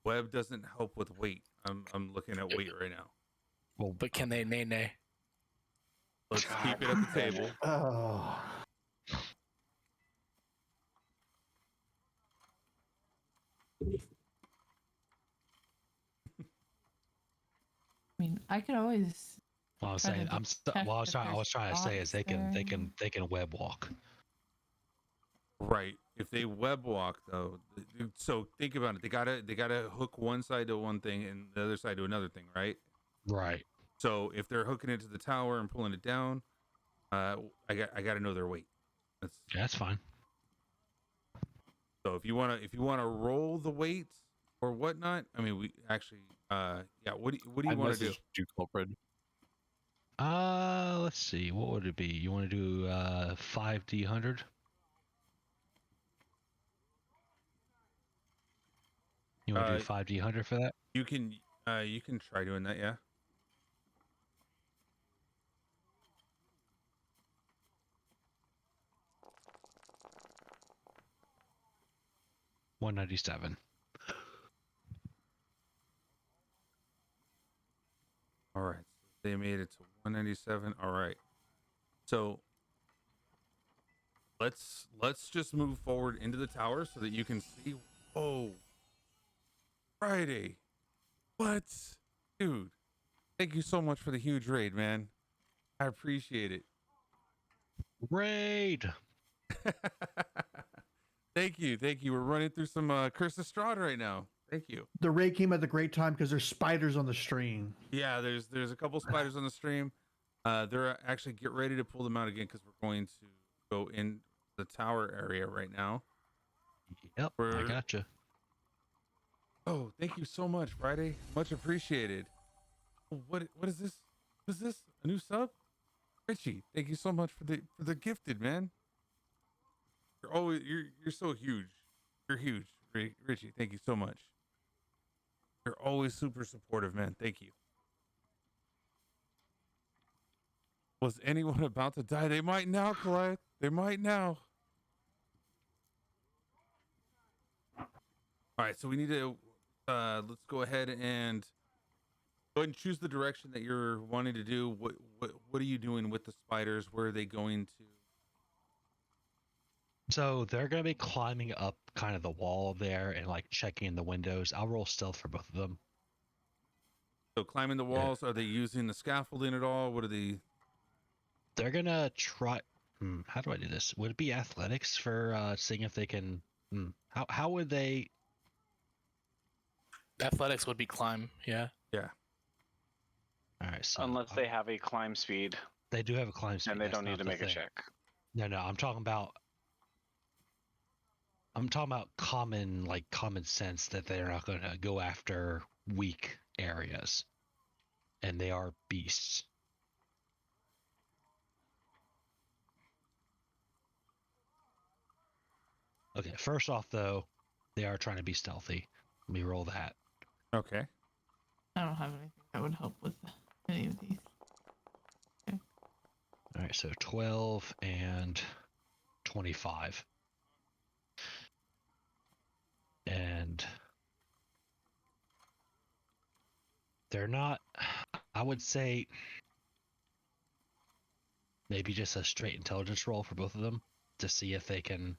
Web doesn't help with weight. I'm looking at weight right now. Well, but can they nay? Let's keep it at the table. Oh. I mean, I could always. Well, I was saying, I was trying to say is they can web walk. Right. If they web walk though, so think about it. They gotta hook one side to one thing and the other side to another thing, right? Right. So if they're hooking it to the tower and pulling it down, I gotta know their weight. That's fine. So if you wanna roll the weight or whatnot, I mean we actually what do you want to do? Kulprid. Let's see. What would it be? You want to do 5d100? You want to do 5d100 for that? You can try doing that, yeah. $197. All right. They made it to 197. All right. So let's just move forward into the tower so that you can see. Oh, Friday. What? Dude, thank you so much for the huge raid, man. I appreciate it. Raid. Thank you. We're running through some Curse of Strahd right now. Thank you. The raid came at the great time because there's spiders on the stream. Yeah, there's a couple spiders on the stream. They're actually get ready to pull them out again because we're going to go in the tower area right now. Yep, I gotcha. Oh, thank you so much, Friday. Much appreciated. What is this? What is this? A new sub? Richie, thank you so much for the gifted, man. You're so huge. You're huge, Richie. Thank you so much. You're always super supportive, man. Thank you. Was anyone about to die? They might now, Goliath. They might now. All right, so we need to let's go ahead and choose the direction that you're wanting to do. What are you doing with the spiders? Where are they going to? So they're gonna be climbing up kind of the wall there and like checking the windows. I'll roll stealth for both of them. So climbing the walls, are they using the scaffolding at all? What are they? They're gonna try. How do I do this? Would it be athletics for seeing if they can? How would they? Athletics would be climb. Yeah. Yeah. All right. So Unless they have a climb speed, they do have a climb speed, and they that's don't need not to the make a thing. check. No, I'm talking about. Common sense that they're not going to go after weak areas, and they are beasts. Okay, first off, though, they are trying to be stealthy. Let me roll that. Okay. I don't have anything that would help with any of these. Okay. All right, so 12 and 25. And they're not, I would say, maybe just a straight intelligence roll for both of them to see if they can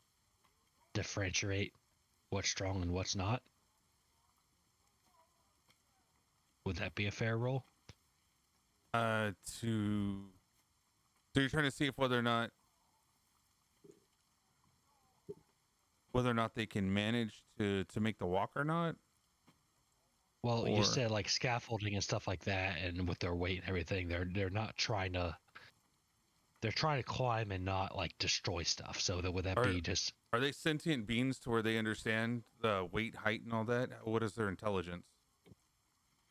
differentiate what's strong and what's not. Would that be a fair roll? So you're trying to see if whether or not they can manage to make the walk or not. Well, you said like scaffolding and stuff like that, and with their weight and everything, they're not trying to. They're trying to climb and not like destroy stuff. So would that be just? Are they sentient beings to where they understand the weight, height, and all that? What is their intelligence?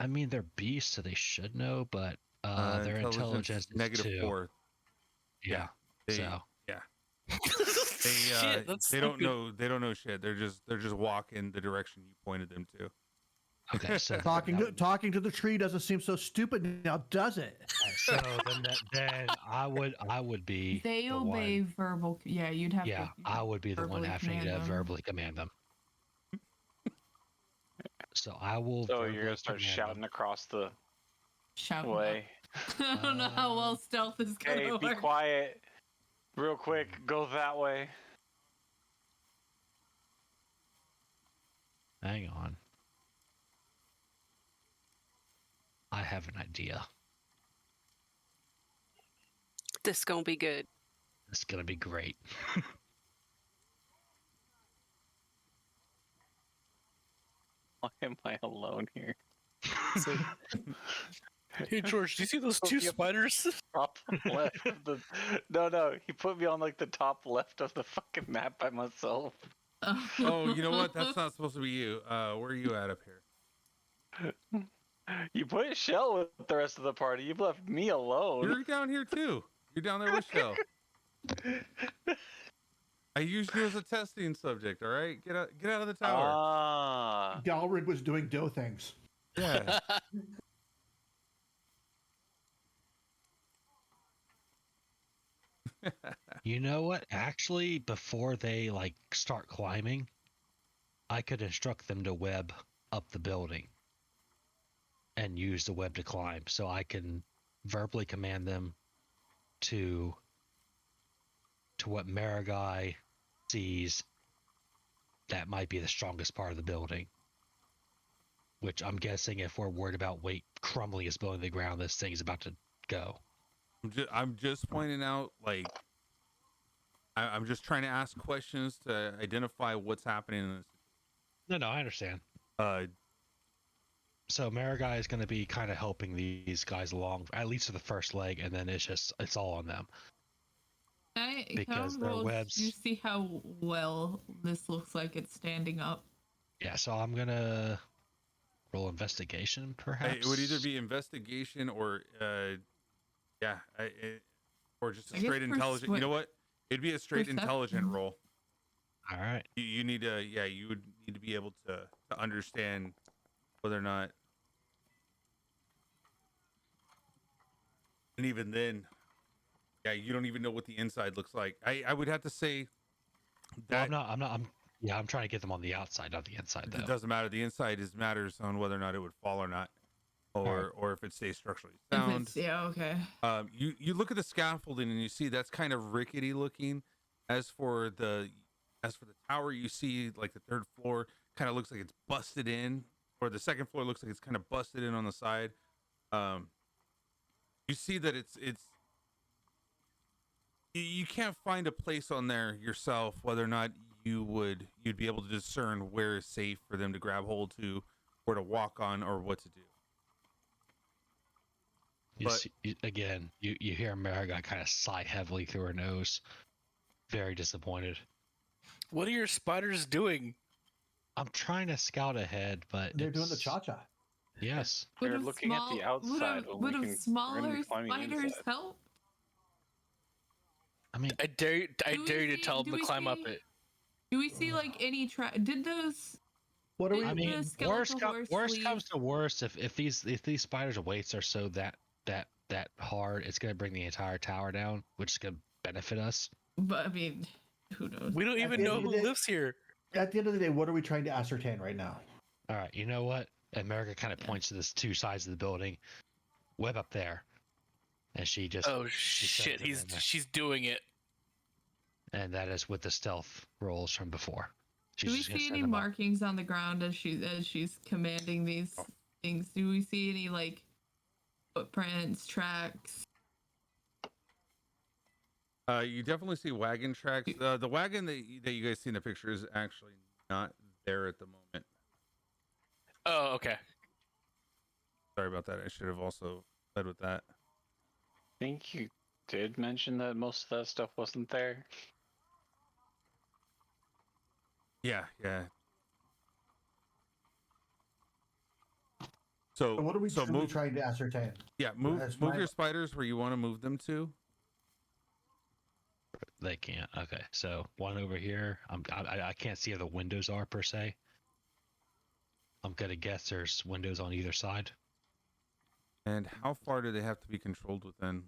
I mean, they're beasts, so they should know, but their intelligence is -4. Yeah. Yeah. Shit, they don't know. They don't know shit. They're just walking the direction you pointed them to. Okay, so talking to the tree doesn't seem so stupid now, does it? so then I would be. They obey verbal. Yeah, you'd have to. Yeah, I would be the one having to verbally command them. So I will. So you're gonna start shouting across the way. I don't know how well stealth is gonna Hey, work. be quiet. Real quick, go that way. Hang on. I have an idea. This gonna be good. It's gonna be great. Why am I alone here? Hey George, do you see those two spiders? Top left of the... No, he put me on like the top left of the fucking map by myself. Oh, you know what? That's not supposed to be you. Where are you at up here? You put Shell with the rest of the party. You left me alone. You're down here too. You're down there with Shell. I used you as a testing subject. All right, get out of the tower. Galrid was doing dough things. Yeah. You know what? Actually, before they like start climbing, I could instruct them to web up the building and use the web to climb, so I can verbally command them to what Marigai sees that might be the strongest part of the building. Which I'm guessing, if we're worried about weight crumbling is below the ground, this thing's about to go. I'm just pointing out, like, I'm just trying to ask questions to identify what's happening in this. No, I understand. So Marigai is going to be kind of helping these guys along, at least for the first leg, and then it's all on them. Because their webs. You see how well this looks like it's standing up. Yeah, so I'm gonna roll investigation, perhaps. It would either be investigation or Yeah, or just a I guess straight intelligent. You know what? It'd be a straight intelligent perception. roll. All right. You need to, yeah, you would need to be able to understand whether or not, and even then, yeah, you don't even know what the inside looks like. I would have to say Well, that I'm trying to get them on the outside, not the inside, though. it doesn't matter. The inside matters on whether or not it would fall or not, or if it stays structurally If sound. it's, yeah, okay. You look at the scaffolding and you see that's kind of rickety looking. As for the tower, you see like the third floor kind of looks like it's busted in, or the second floor looks like it's kind of busted in on the side. You see that you can't find a place on there yourself whether or not you'd be able to discern where is safe for them to grab hold to, or to walk on, or what to do. You hear Marigold kind of sigh heavily through her nose, very disappointed. What are your spiders doing? I'm trying to scout ahead, but They're doing the cha-cha. Yes. They're looking at the outside when Would we have can smaller climbing spiders inside. help? I mean, I dare you to tell do them to we climb up see- it. Do we see like any did those? What are we? I the mean, skeletal horse worst leave? comes to worst, if these spiders' weights are so that hard, it's gonna bring the entire tower down, which is gonna benefit us. But I mean, who knows? We don't At even the know end of who the day- lives here. At the end of the day, what are we trying to ascertain right now? All right, you know what? America kind of points to this two sides of the building. Web up there, and she just Oh sends shit! them in there. She's doing it. And that is with the stealth rolls from before. Do we see any markings on the ground as she's commanding these things? Do we see any like footprints, tracks? You definitely see wagon tracks. The wagon that you guys see in the picture is actually not there at the moment. Oh, okay. Sorry about that. I should have also led with that. I think you did mention that most of that stuff wasn't there. Yeah. So What are we truly move. trying to ascertain? Yeah, move your spiders where you want to move them to. They can't. Okay, so one over here. I can't see where the windows are per se. I'm gonna guess there's windows on either side. And how far do they have to be controlled within?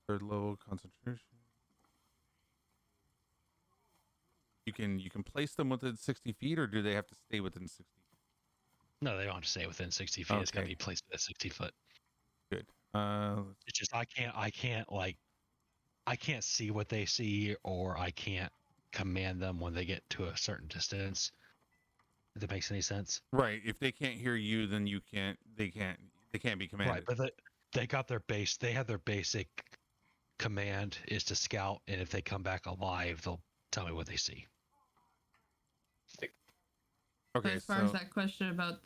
Third level concentration. You can place them within 60 feet, or do they have to stay within 60 feet? No, they don't have to stay within 60 feet. It's gotta Okay. be placed at 60 foot. Good. It's just I can't see what they see, or I can't command them when they get to a certain distance. If that makes any sense. Right. If they can't hear you, then you can't. They can't be commanded. Right, but they got their base. They have their basic command is to scout, and if they come back alive, they'll tell me what they see. Okay. As far as that question about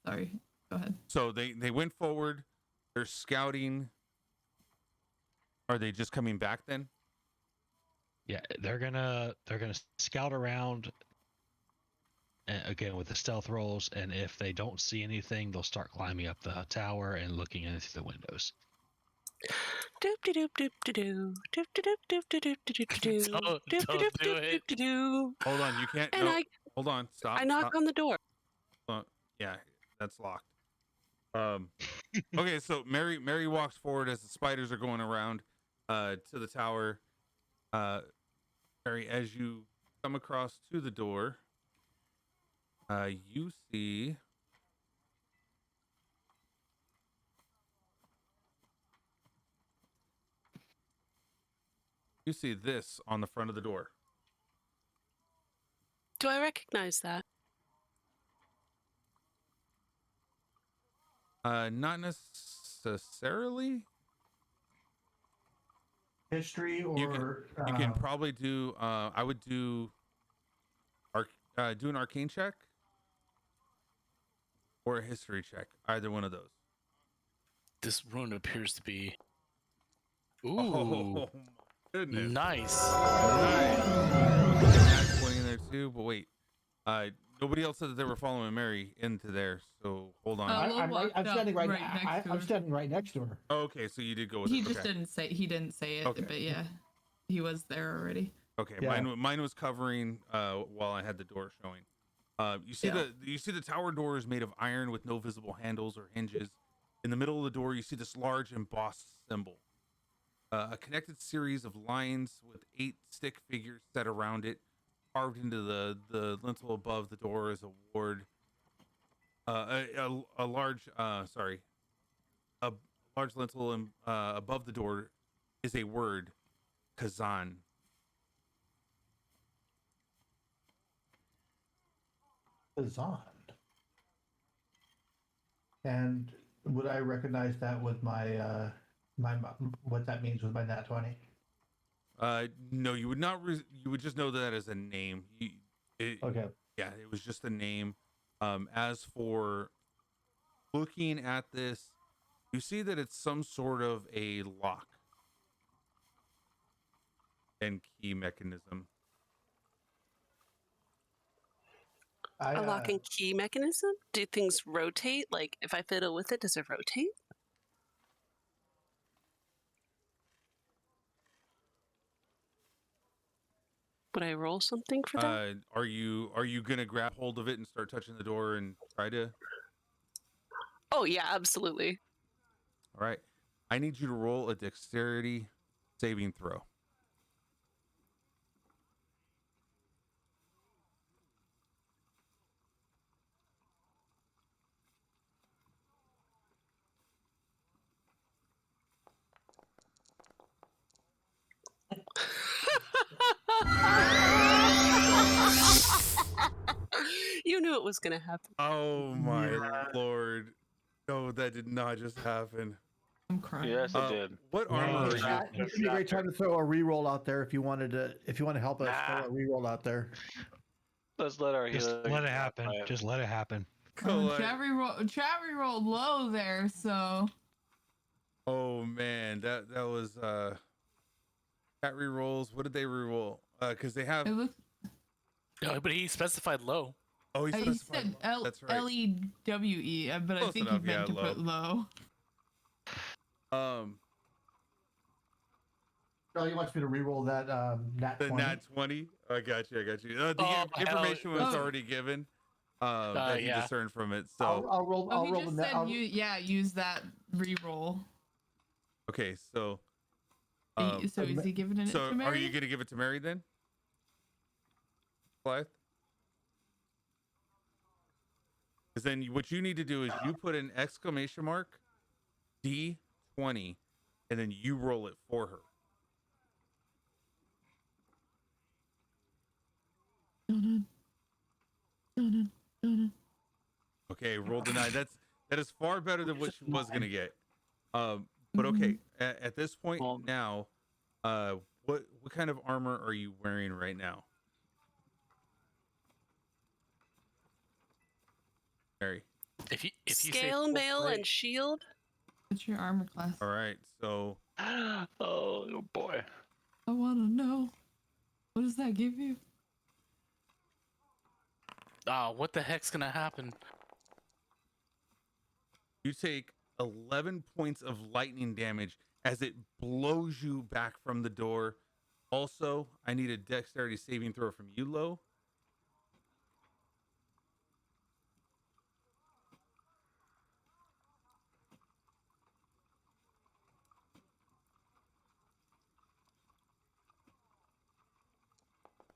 sorry, go ahead. So they went forward. They're scouting. Are they just coming back then? Yeah, they're gonna scout around. Again with the stealth rolls, and if they don't see anything, they'll start climbing up the tower and looking in through the windows. Doop de doop doop de doo. Doop de doop doop de doop de doop de doo. Don't Doop de do doop doop it. doop de doo. Hold on. You can't. And No, hold on. Stop. I knock stop. on the door. Yeah, that's locked. Okay, so Mary walks forward as the spiders are going around to the tower. Mary, as you come across to the door, you see this on the front of the door. Do I recognize that? Not necessarily. History, or You can probably do. I would do. Do an arcane check or a history check. Either one of those. This rune appears to be. Ooh, Oh my goodness! nice. Nice. That's 20 in there too. But wait, Nobody else said that they were following Mary into there, so hold on. Oh. I'm walked standing up right, right next to I'm her. standing right next to her. Oh, okay, so you did go with He it. just Okay. didn't say it, Okay. but yeah, he was there already. Okay, Yeah. mine was covering while I had the door showing. You see the tower door is made of iron with no visible handles or hinges. In the middle of the door, you see this large embossed symbol. A connected series of lines with 8 stick figures set around it. Carved into the lintel above the door is a word. A large lintel above the door is a word, Kazan. Kazan. And would I recognize that with my what that means with my nat 20? No, you would not. You would just know that as a name. Okay. Yeah, it was just a name. As for looking at this, you see that it's some sort of a lock and key mechanism. A lock and key mechanism? Do things rotate? Like, if I fiddle with it, does it rotate? Would I roll something for that? Are you gonna grab hold of it and start touching the door and try to? Oh, yeah, absolutely. All right, I need you to roll a dexterity saving throw. You knew it was going to happen. Oh my lord! No, that did not just happen. I'm crying. Yes, it did. What armor are you? It would be a great time to throw a reroll out there if you want to help us throw a reroll out there. Let's let our Just healer. let it happen. Just let it happen. Chat rerolled low there, so. Oh man, that was cat rerolls. What did they reroll? Because they have. It looks. No, but he specified low. Oh, he He specified. said That's right. LEWE, but I Close think enough, he meant yeah, to low. put low. Charlie wants me to reroll that nat 20. The nat 20. I got you. The Oh, information hell. was already given. That he yeah. discerned from it. So I'll roll. Oh, I'll he roll just the said use that reroll. okay, so. So is he giving it So to Mary? are you gonna give it to Mary then? Blythe? Because then what you need to do is you put an exclamation mark D20 and then you roll it for her. Okay, roll the 9. That is far better than what she was gonna get. But okay, at this point now, what kind of armor are you wearing right now, Mary? If you Scale, say mail, full and plate- shield. What's your armor class? All right, so Oh boy. I want to know. What does that give you? what the heck's gonna happen? you take 11 points of lightning damage as it blows you back from the door. Also, I need a dexterity saving throw from you, Lo.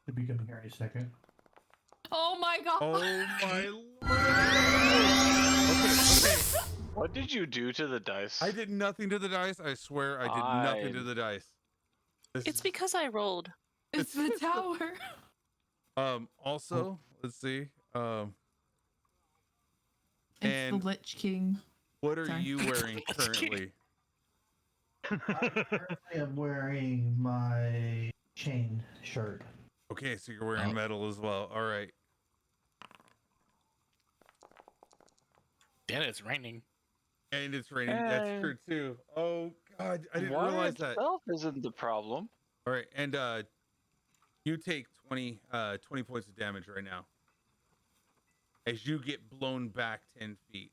Should be coming here in a second. Oh my god! Oh my lord! Okay. What did you do to the dice? I did nothing to the dice. I swear I did nothing to the dice. It's because I rolled. It's the tower. Also, let's see. It's And the Lich King. what are Sorry. you wearing currently? I am wearing my chain shirt. Okay, so you're wearing metal as well. All right. Damn, it's raining. And it's raining. That's true too. Oh god, I didn't realize that. Itself isn't the problem. All right, and you take 20 points of damage right now. as you get blown back 10 feet.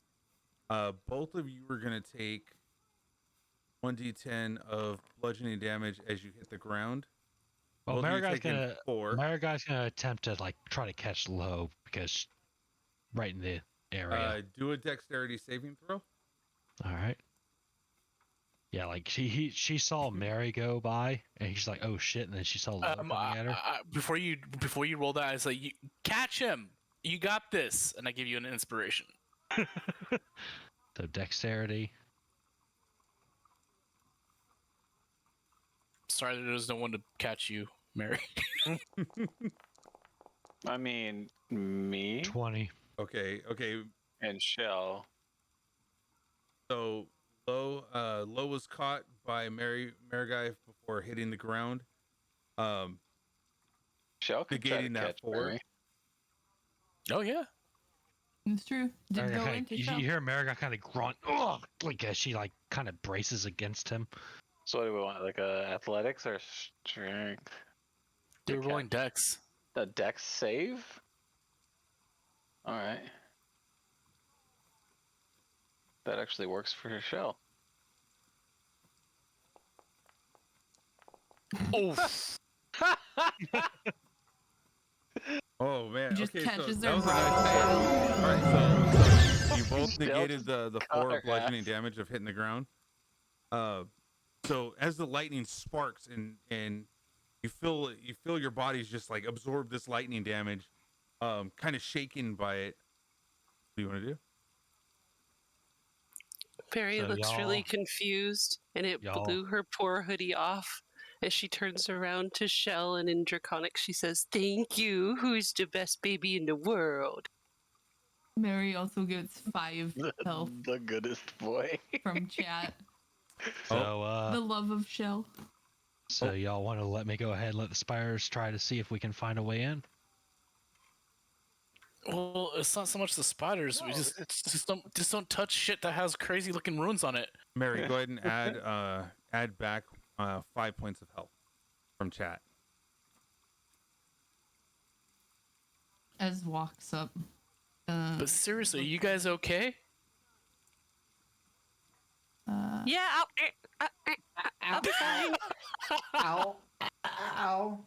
Both of you are going to take 1d10 of bludgeoning damage as you hit the ground. Well, Both of you Mariguy's taking 4. gonna attempt to like try to catch Low because right in the area. Do a dexterity saving throw. All right. Yeah, like she saw Mary go by, and he's like, "Oh shit!" And then she saw Low coming at her. Before you roll that, I say, "You catch him. You got this," and I give you an inspiration. So dexterity. Sorry, there's no one to catch you, Mary. I mean, me 20. Okay. and Shell. So Low was caught by Mariguy before hitting the ground. Shell can try to Negating that catch 4. Mary. Oh yeah. It's true. Did go Kinda, into you shell. hear Marigold kind of grunt, ugh, like as she like kind of braces against him. So what do we want? Like athletics or strength? You're rolling dex. The dex save? Alright. That actually works for Shell. Oh. Oh man! He just okay, catches so their that was a nice breath. save. All right, so you both Still negated just the cut 4 her bludgeoning ass. damage of hitting the ground. So as the lightning sparks and you feel your body's just like absorb this lightning damage, kind of shaken by it. What do you want to do? Mary So looks really y'all- confused, and it y'all- blew her poor hoodie off. As she turns around to Shell, and in Draconic, she says, "Thank you. Who's the best baby in the world?" Mary also gets 5 health The goodest boy. from chat. So The love of shell. so y'all want to let me go ahead and let the spiders try to see if we can find a way in? Well, it's not so much the spiders. We No, just don't touch shit that has crazy looking runes on it. Mary, go ahead and add back 5 points of health from chat. As walks up. But seriously, you guys okay? Yeah, I'll be fine. Ow. Ow.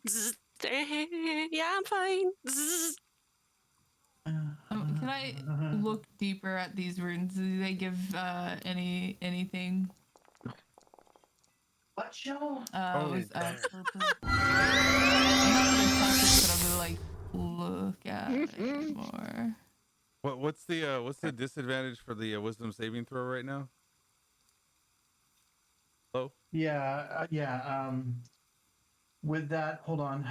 Zzz, yeah, I'm fine. Zzz. Can I look deeper at these runes? Do they give anything? What show? Was, purple. I'm not gonna touch it, but I'm gonna like look at it more. What's the disadvantage for the wisdom saving throw right now? Low? Yeah. With that, hold on.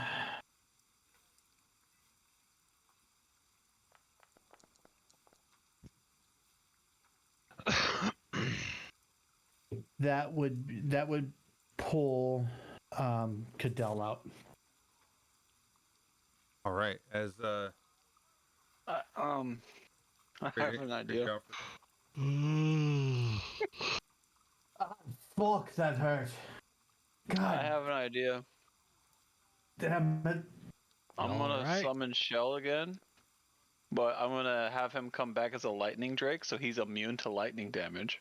That would pull Cadell out. All right, as I have an idea. Fuck, that hurt. I God have an idea. damn it. I'm gonna Alright. summon Shell again, but I'm gonna have him come back as a lightning drake, so he's immune to lightning damage,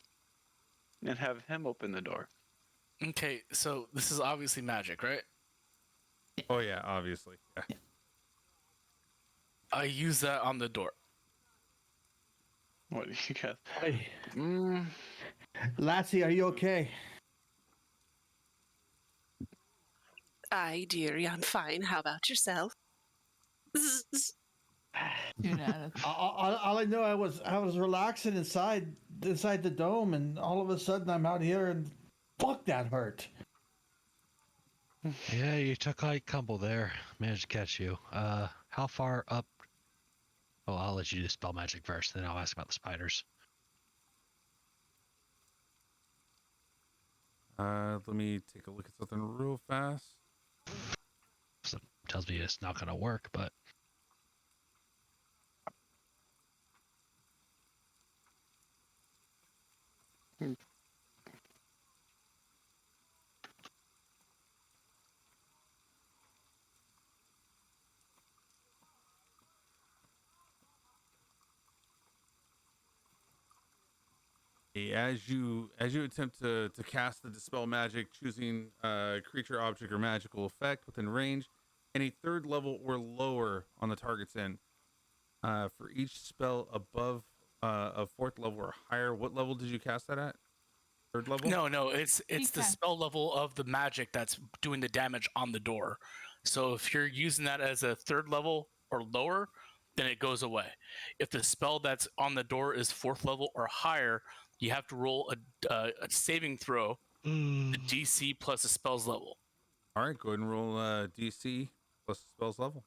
and have him open the door. Okay, so this is obviously magic, right? Oh yeah, obviously. Yeah. I use that on the door. What do you guys? Hey, Mm, Lassie, are you okay? Aye, dearie, I'm fine. How about yourself? Zzz. Tune at it. All I know, I was relaxing inside the dome, and all of a sudden I'm out here, and fuck, that hurt. Yeah, you took like Cumble there. Managed to catch you. How far up? Oh, I'll let you do spell magic first, then I'll ask about the spiders. Let me take a look at something real fast. So tells me it's not gonna work, but As you attempt to cast the dispel magic, choosing creature, object, or magical effect within range, any third level or lower on the target's end. For each spell above a fourth level or higher, what level did you cast that at? Third level? No, it's the Okay. spell level of the magic that's doing the damage on the door. So if you're using that as a third level or lower, then it goes away. If the spell that's on the door is fourth level or higher, you have to roll a saving throw, the DC plus the spell's level. All right, go ahead and roll DC plus spells level.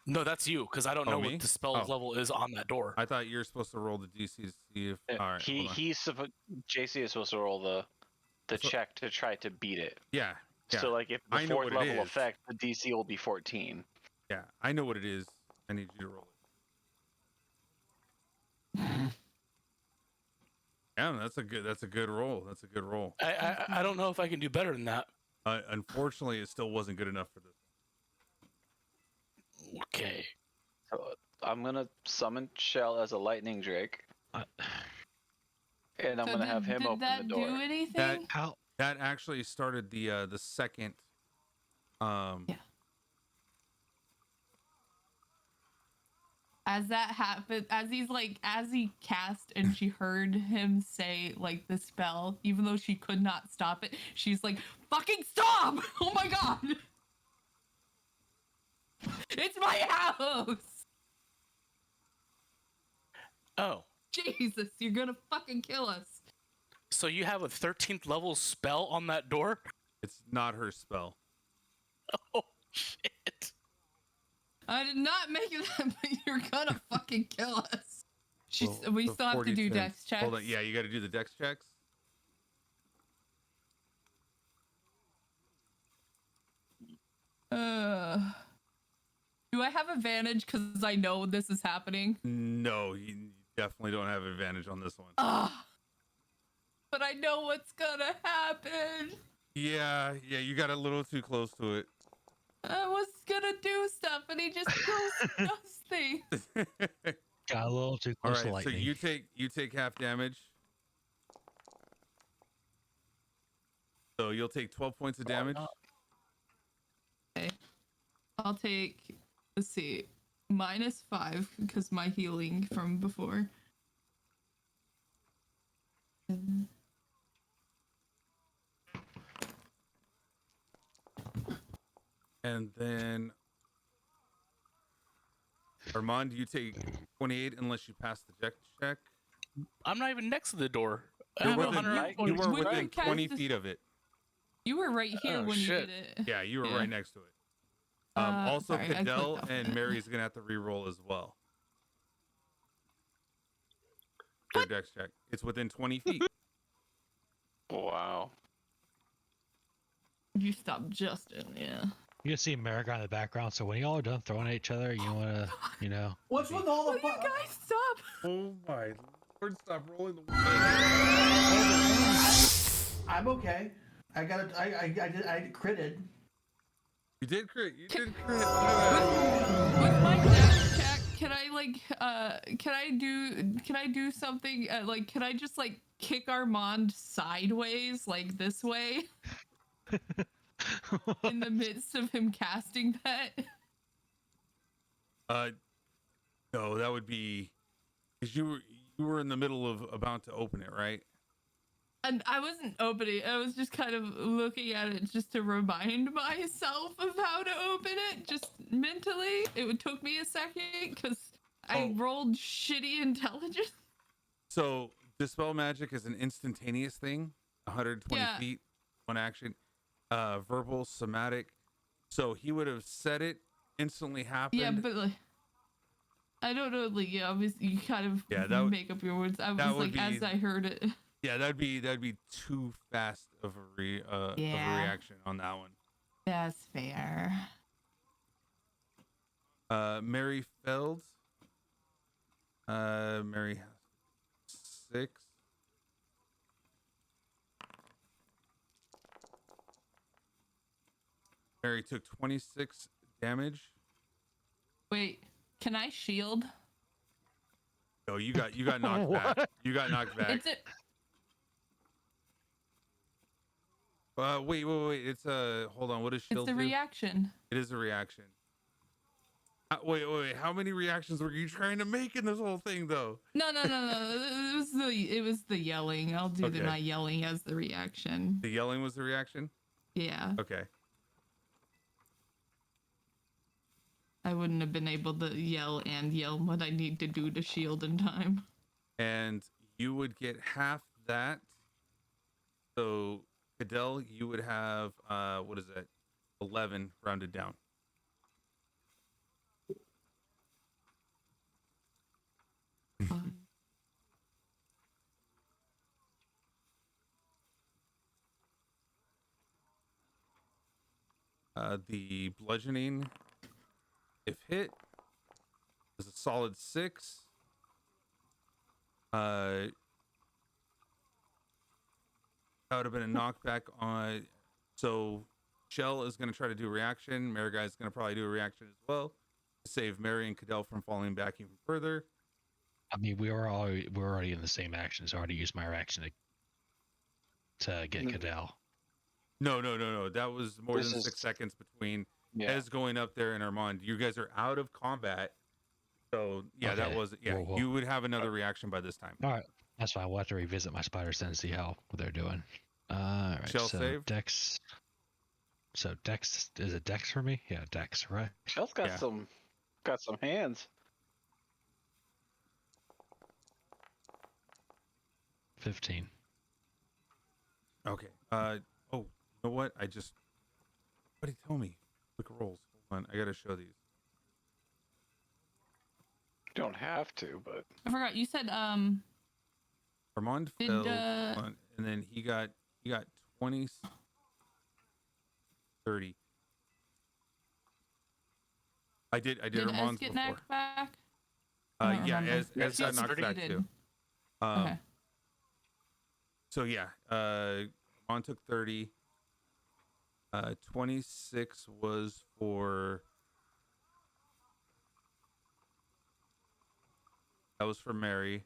No, that's you, because I don't know me? what the spell Oh. level is on that door. I thought you were supposed to roll the DC to see if. All right, hold on. JC is supposed to roll the So- check to try to beat it. Yeah, yeah, So like if I the know fourth what it level is. effect, the DC will be 14. yeah. I know what it is. I need you to roll it. Yeah, that's a good roll. That's a good roll. I don't know if I can do better than that. Unfortunately, it still wasn't good enough for this. Okay. So I'm gonna summon Shell as a lightning drake, and I'm So gonna have him did open that the door. do anything? How? That actually started the second. Yeah. As that happened, as he cast and she heard him say like the spell, even though she could not stop it, she's like, "Fucking stop! Oh my god! It's my house! Oh, Jesus, you're gonna fucking kill us!" so you have a 13th level spell on that door? It's not her spell. Oh, shit. I did not make that, but you're gonna fucking kill us. Well, We the still have to do 40 dex cents. checks. Hold on. Yeah, you got to do the dex checks. Do I have advantage because I know this is happening? No, you definitely don't have advantage on this one. But I know what's gonna happen. Yeah, you got a little too close to it. I was gonna do stuff, and he just goes and does things. Got a little too All close to right, so lightning. you take half damage. So you'll take 12 points of damage. Okay. I'll take, let's see, -5 because my healing from before. And then Armand, you take 28 unless you pass the dex check. I'm not even next to the door. I You're have within, 140 you were When you within cast 20 this- feet of it. You were right here Oh, when shit. you did it. Yeah, you were Yeah. right next to it. Also, sorry, I clicked Cadell off and it. Mary's gonna have to re-roll as well. Their dex check. It's within 20 feet. Wow. You stopped Justin, yeah. You can see America in the background. So when y'all are done throwing at each other, you wanna, What's with all Will the you guys stop? Oh my lord! Stop rolling the. I'm okay. I got it. I critted. You did crit. You did crit. With my dex check, can I do something can I just kick Armand sideways like this way in the midst of him casting that? No, that would be because you were in the middle of about to open it, right? And I wasn't opening. I was just kind of looking at it just to remind myself of how to open it, just mentally. It took me a second because I rolled shitty intelligence. So dispel magic is an instantaneous thing, 120 Yeah. feet, one action, verbal, somatic. So he would have said it, instantly happened. Yeah, but I don't know. Obviously, you kind of that would- make up your words. I that was would as be- I heard it. Yeah, that'd be too fast of a reaction on that one. That's fair. Mary Feld. Mary has 6. Mary took 26 damage. Wait, can I shield? No, you got knocked back. You got knocked back. Wait. It's hold on. What does It's shield the do? reaction. It is a reaction. Wait. How many reactions were you trying to make in this whole thing, though? No. It was the yelling. I'll do my yelling as the reaction. The yelling was the reaction? Yeah. Okay. I wouldn't have been able to yell what I need to do to shield in time. And you would get half that. So, Cadell, you would have, what is it? 11 rounded down. The bludgeoning, if hit, is a solid 6. That would have been a knockback on. So Shell is going to try to do a reaction. Marigai is going to probably do a reaction as well to save Mary and Cadell from falling back even further. I mean, we're already in the same action, so I already used my reaction to get Cadell. No. That was more than 6 seconds between Ez going up there and Armand. You guys are out of combat. So, okay. That was, whoa. You would have another reaction by this time. All right. That's fine. We'll have to revisit my spider sense and see how they're doing. All right. Shell save? Dex. So, Dex, is it Dex for me? Yeah, Dex, right? Shell's got some hands. 15. Okay. You know what? Somebody tell me. Quick rolls. Hold on. I gotta show these. You don't have to, but I forgot. You said Armand fell, and then he got 20, 30. I did Armand's get before. knocked back? Ez got knocked back too. Okay. So Armand took 30. 26 was for. That was for Mary.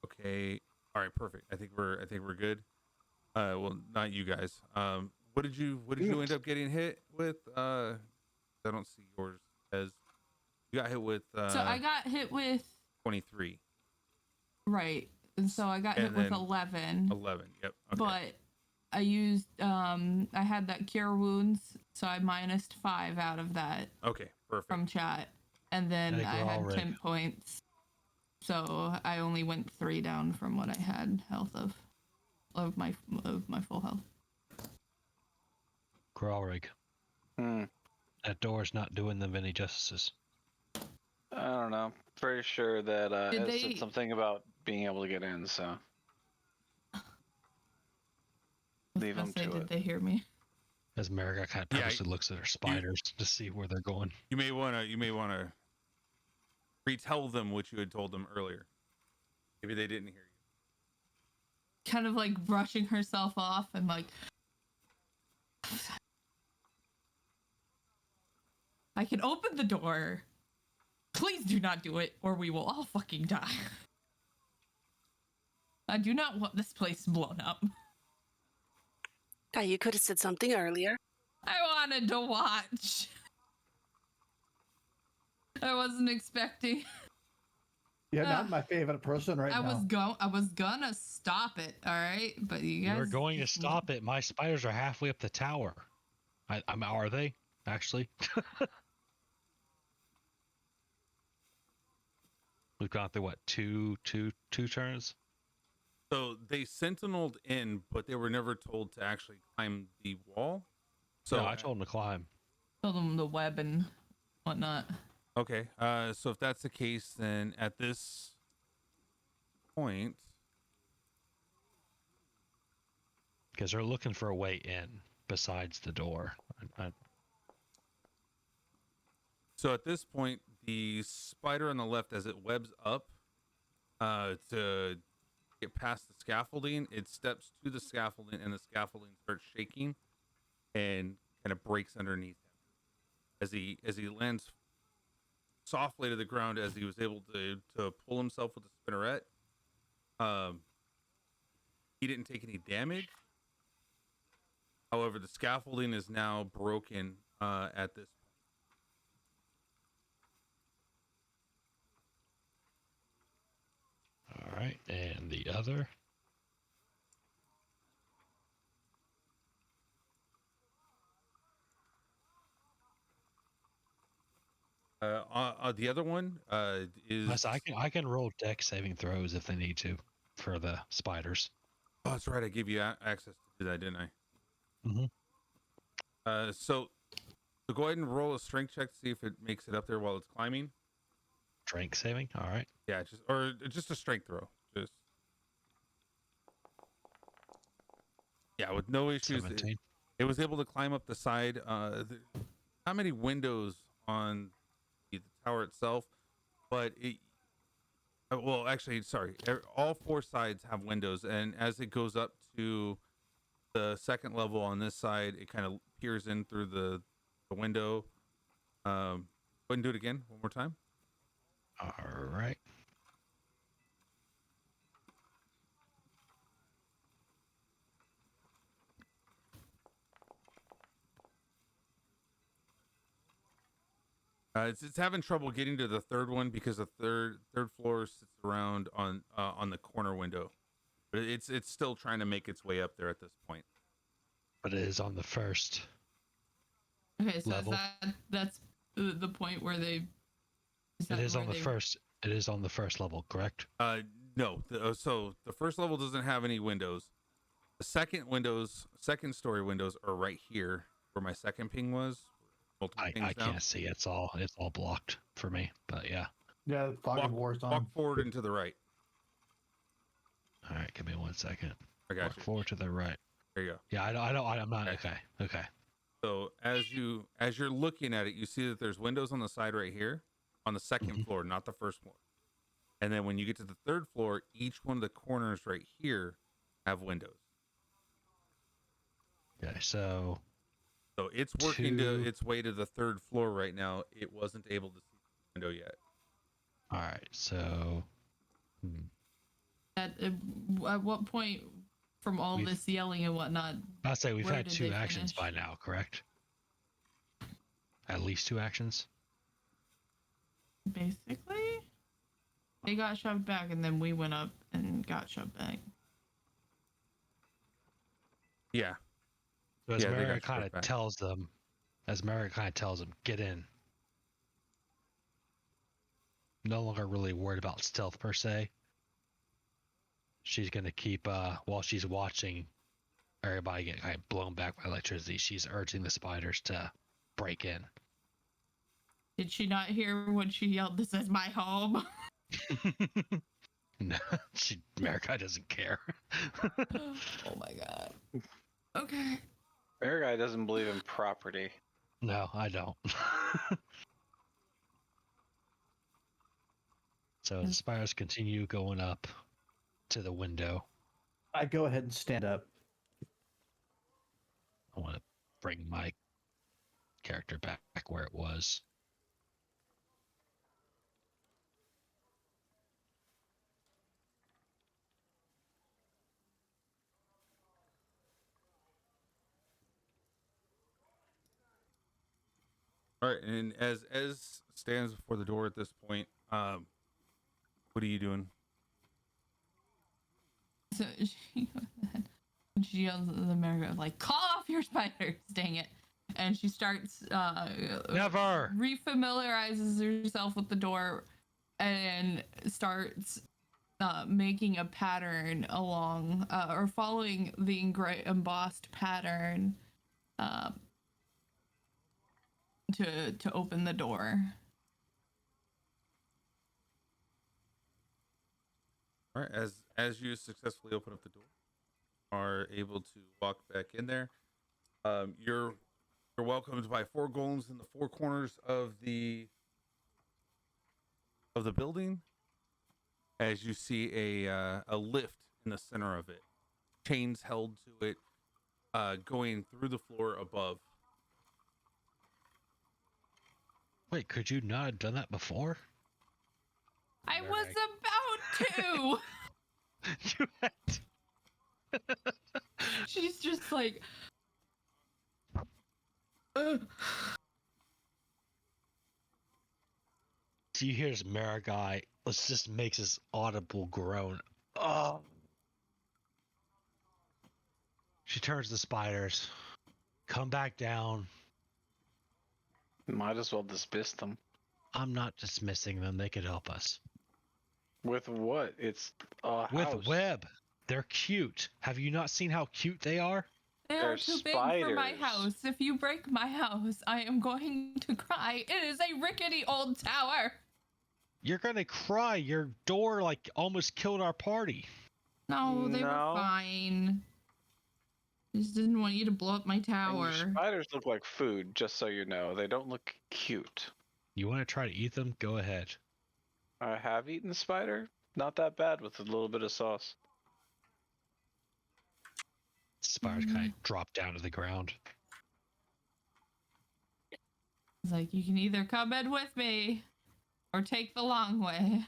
Okay. All right. Perfect. I think we're good. Well, not you guys. What did you end up getting hit with? I don't see yours as you got hit with. So I got hit with 23. Right. And so I got hit with 11. 11. Yep. Okay. But I used I had that cure wounds, so I minused 5 out of that. Okay. Perfect. From chat. And then I had 10 points. So I only went 3 down from what I had health of my full health. Gralrig. That door's not doing them any justices. I don't know. Pretty sure that it said something about being able to get in, so leave them to it. Did they hear me? As Mariga kind of purposely looks at her spiders to see where they're going. You may wanna retell them what you had told them earlier. Maybe they didn't hear you. Kind of like brushing herself off and like, I can open the door. Please do not do it, or we will all fucking die. I do not want this place blown up. You could have said something earlier. I wanted to watch. I wasn't expecting. You're not my favorite person right now. I was gonna stop it, all right? But you guys. You're going to stop it. My spiders are halfway up the tower. Are they actually? We've gone through what two turns. So they sentineled in, but they were never told to actually climb the wall. So I told them to climb. Told them the web and whatnot. Okay. So if that's the case, then at this point, because they're looking for a way in besides the door. So at this point, the spider on the left, as it webs up to get past the scaffolding, it steps to the scaffolding, and the scaffolding starts shaking and kind of breaks underneath him as he lands softly to the ground. As he was able to pull himself with the spinneret, he didn't take any damage, However, the scaffolding is now broken at this. All right, and the other. The other one is. Yes, I can roll deck saving throws if they need to for the spiders. Oh, that's right. I gave you access to do that, didn't I? Mm-hmm. So go ahead and roll a strength check to see if it makes it up there while it's climbing. Strength saving. All right. Yeah, just a strength throw. Just with no issues. 17. It was able to climb up the side. Not many windows on the tower itself, but it. Well, actually, sorry. All 4 sides have windows, and as it goes up to the second level on this side, it kind of peers in through the window. Go ahead and do it again one more time. All right. It's having trouble getting to the third one because the third floor sits around on the corner window, but it's still trying to make its way up there at this point. But it is on the first. Okay, so level. That's the point where they. It is on the first. It is on the first level, correct? No. So the first level doesn't have any windows. The second story windows are right here where my second ping was. I can't see. It's all blocked for me. But yeah. Yeah, fog of war is on. Walk forward and to the right. All right, give me 1 second. I got Walk you. forward to the right. There you go. Yeah, I'm not. Okay. So as you're looking at it, you see that there's windows on the side right here, on the second floor, not the first floor. And then when you get to the third floor, each one of the corners right here have windows. Okay, so it's working its way to the third floor right now. It wasn't able to see the window yet. All right, so At what point from all this yelling and whatnot? I'd say we've where had did 2 they actions finish? by now, correct? At least 2 actions. Basically, they got shoved back, and then we went up and got shoved back. Yeah. So as Yeah, they got Merrick kind shoved of back. tells them, get in. No longer really worried about stealth per se. She's gonna keep while she's watching everybody get kind of blown back by electricity. She's urging the spiders to break in. Did she not hear when she yelled, "This is my home"? No, Merrick doesn't care. Oh my god. Okay. Bear guy doesn't believe in property. No, I don't. So the spiders continue going up to the window. I go ahead and stand up. I want to bring my character back where it was. All right, and as stands before the door at this point, what are you doing? So she yells at the America, like, "Call off your spiders, dang it!" And she starts Never refamiliarizes herself with the door and starts making a pattern along or following the embossed pattern to open the door. All right, as you successfully open up the door, are able to walk back in there. You're welcomed by 4 golems in the 4 corners of the building. As you see a lift in the center of it, chains held to it, going through the floor above. Wait, could you not have done that before? I was about to. You had. She's just like, So you hear this Marigai, just makes this audible groan. Oh. She turns to the spiders. Come back down. Might as well dismiss them. I'm not dismissing them. They could help us. With what? It's a With house. web. They're cute. Have you not seen how cute they are? They They're are too big for my spiders. house. If you break my house, I am going to cry. It is a rickety old tower. You're gonna cry. Your door almost killed our party. No, they No. were fine. Just didn't want you to blow up my And tower. your spiders look like food, just so you know. They don't look cute. You want to try to eat them? Go ahead. I have eaten spider. Not that bad with a little bit of sauce. Spiders kind of drop down to the ground. It's like, you can either come in with me or take the long way.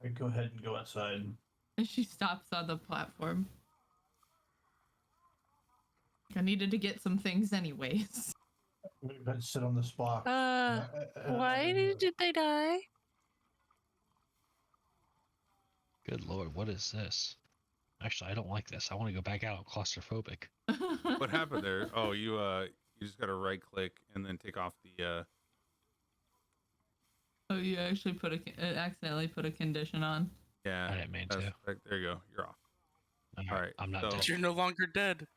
I go ahead and go inside. And she stops on the platform. I needed to get some things anyways. I'm gonna go ahead and sit on this box. Why did they die? Good lord, what is this? Actually, I don't like this. I want to go back out. I'm claustrophobic. What happened there? Oh, you just gotta right click and then take off the Oh, you actually accidentally put a condition on. yeah. I didn't mean that's to. right, there you go. You're off. All right, I'm not so- dead. You're no longer dead.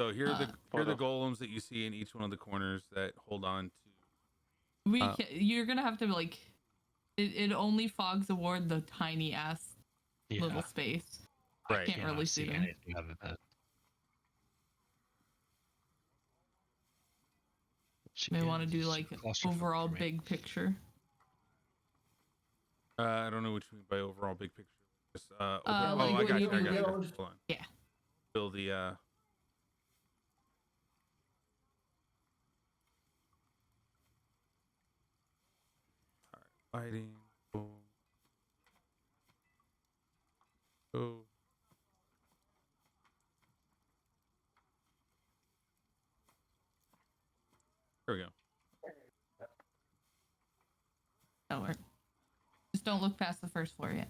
So here are the Photo. golems that you see in each one of the corners that hold on to. You're gonna have to it only fogs award the tiny ass little space. Right. Can't really see them. anything other than May want to do overall claustrophobic. big picture. I don't know what you mean by overall big picture. Just open, like I when got you you. I do got you. the- Hold on. Yeah. Fill the All right, lighting. Boom. Oh. There we go. That'll work. Just don't look past the first floor yet.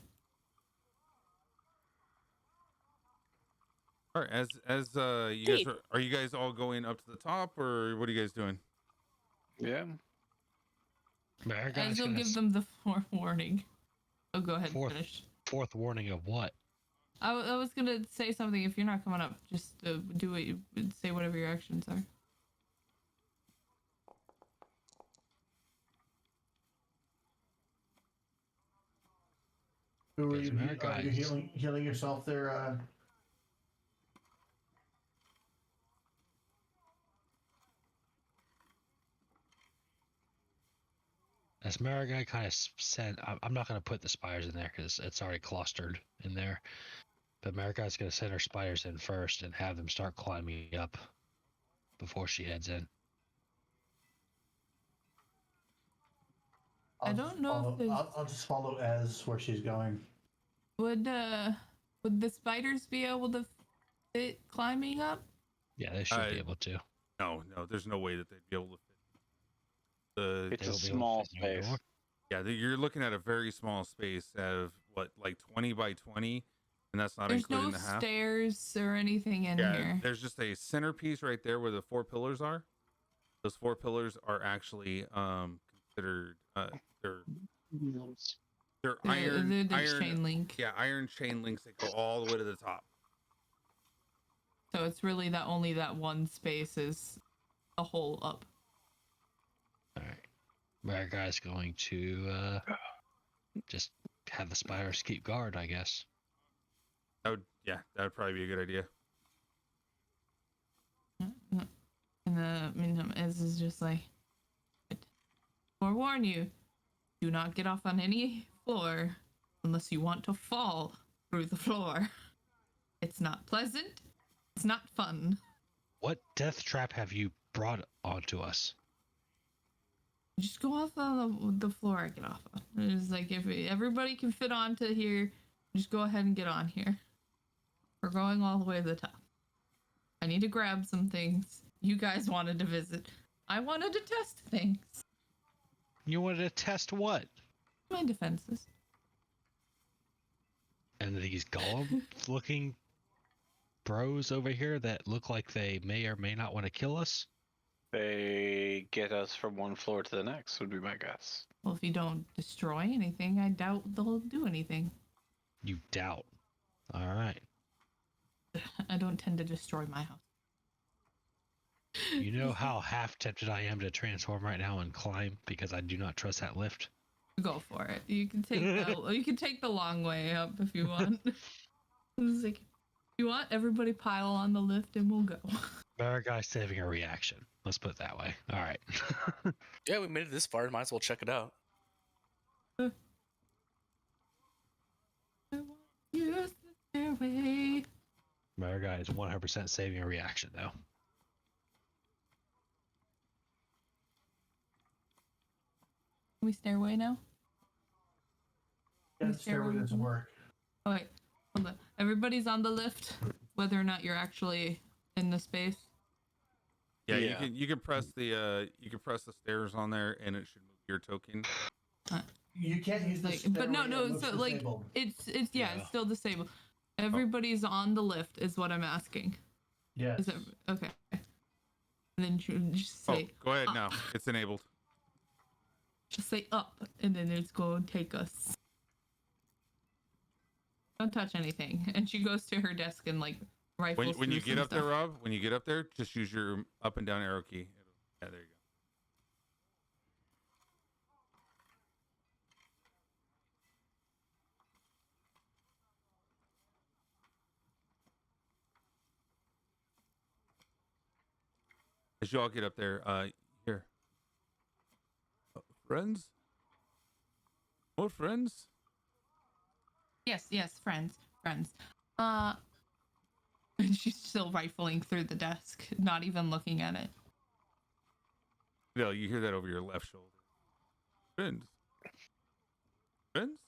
All right, as you guys are you guys all going up to the top, or what are you guys doing? Yeah. As you'll give them the fourth warning. Oh, go ahead and finish. Fourth warning of what? I was gonna say something. If you're not coming up, just do what you say. Whatever your actions are. Who are Yes, you, America are you is- healing yourself there? As Marigai kind of said, I'm not going to put the spiders in there because it's already clustered in there. But Marigai's going to send her spiders in first and have them start climbing up before she heads in. I don't know if there's... I'll just follow as where she's going. Would the spiders be able to fit climbing up? Yeah, they should be able to. No, there's no way that they'd be able to fit. It's They'll a be able to small fit in the space. door. Yeah, you're looking at a very small space of what, like 20 by 20, and that's not There's including no the half. stairs or anything in Yeah, here. there's just a centerpiece right there where the 4 pillars are. Those 4 pillars are actually considered they're iron They're chain link. Yeah, iron chain links that go all the way to the top. So it's really that only that one space is a hole up. All right. Marigai's going to just have the spiders keep guard, I guess. That would probably be a good idea. In the meantime, Ez is just like, forewarn you, do not get off on any floor unless you want to fall through the floor. It's not pleasant. It's not fun. What death trap have you brought onto us? Just go off on the floor I get off on. It's like, if everybody can fit onto here, just go ahead and get on here. We're going all the way to the top. I need to grab some things. You guys wanted to visit. I wanted to test things. You wanted to test what? My defenses. And these golem-looking bros over here that look like they may or may not want to kill us? They get us from one floor to the next, would be my guess. Well, if you don't destroy anything, I doubt they'll do anything. You doubt. All right. I don't tend to destroy my house. You know how half tempted I am to transform right now and climb because I do not trust that lift? Go for it. You can take you can take the long way up if you want. It's like, if you want, everybody pile on the lift and we'll go. Better guy saving a reaction. Let's put it that way. All right. Yeah, we made it this far. Might as well check it out. I want to use the stairway. Better guy is 100% saving a reaction though. Can we stairway now? Yeah, the stairway doesn't work. Oh wait, hold on. Everybody's on the lift, whether or not you're actually in the space. Yeah, Yeah. you can press the stairs on there and it should move your token. You can't use the Like, stairway. but no, it looks so like disabled. it's yeah, Yeah. it's still disabled. Everybody's on the lift is what I'm asking. Yes. Is it okay? And then you just Oh, say go ahead up. now. It's enabled. Just say up, and then it's going to take us. Don't touch anything. And she goes to her desk and like rifles. When you through get some up there, stuff. Rob, when you get up there, just use your up and down arrow key. Yeah, there you go. As you all get up there, here. Friends? More friends? Yes, friends. And she's still rifling through the desk, not even looking at it. No, you hear that over your left shoulder. Friends? Friends?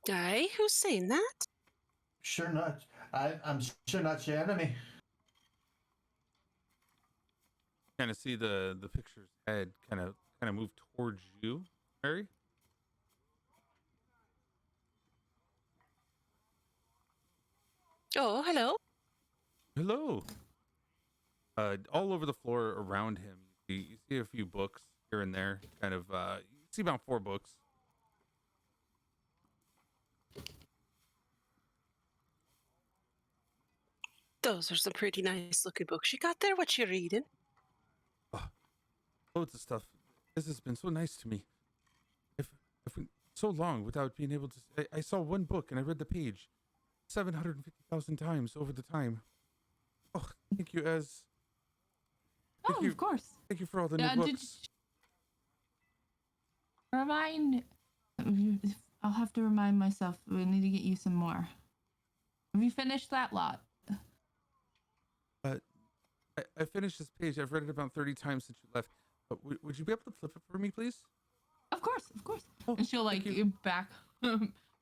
Aye, who's saying that? Sure not. I'm sure not your enemy. Kind of see the picture's head kind of move towards you, Mary. Oh, hello. Hello. All over the floor around him, you see a few books here and there. Kind of, you see about 4 books. Those are some pretty nice looking books you got there. What you reading? Loads of stuff. This has been so nice to me. I've been so long without being able to. I saw one book and I read the page 750,000 times over the time. Oh, thank you, Ez. Thank Oh, you. of course. Thank you for all the Yeah, new did books. Remind. I'll have to remind myself. We need to get you some more. Have you finished that lot? I finished this page. I've read it about 30 times since you left. But would you be able to flip it for me, please? Of course. Oh, And she'll like thank you. back,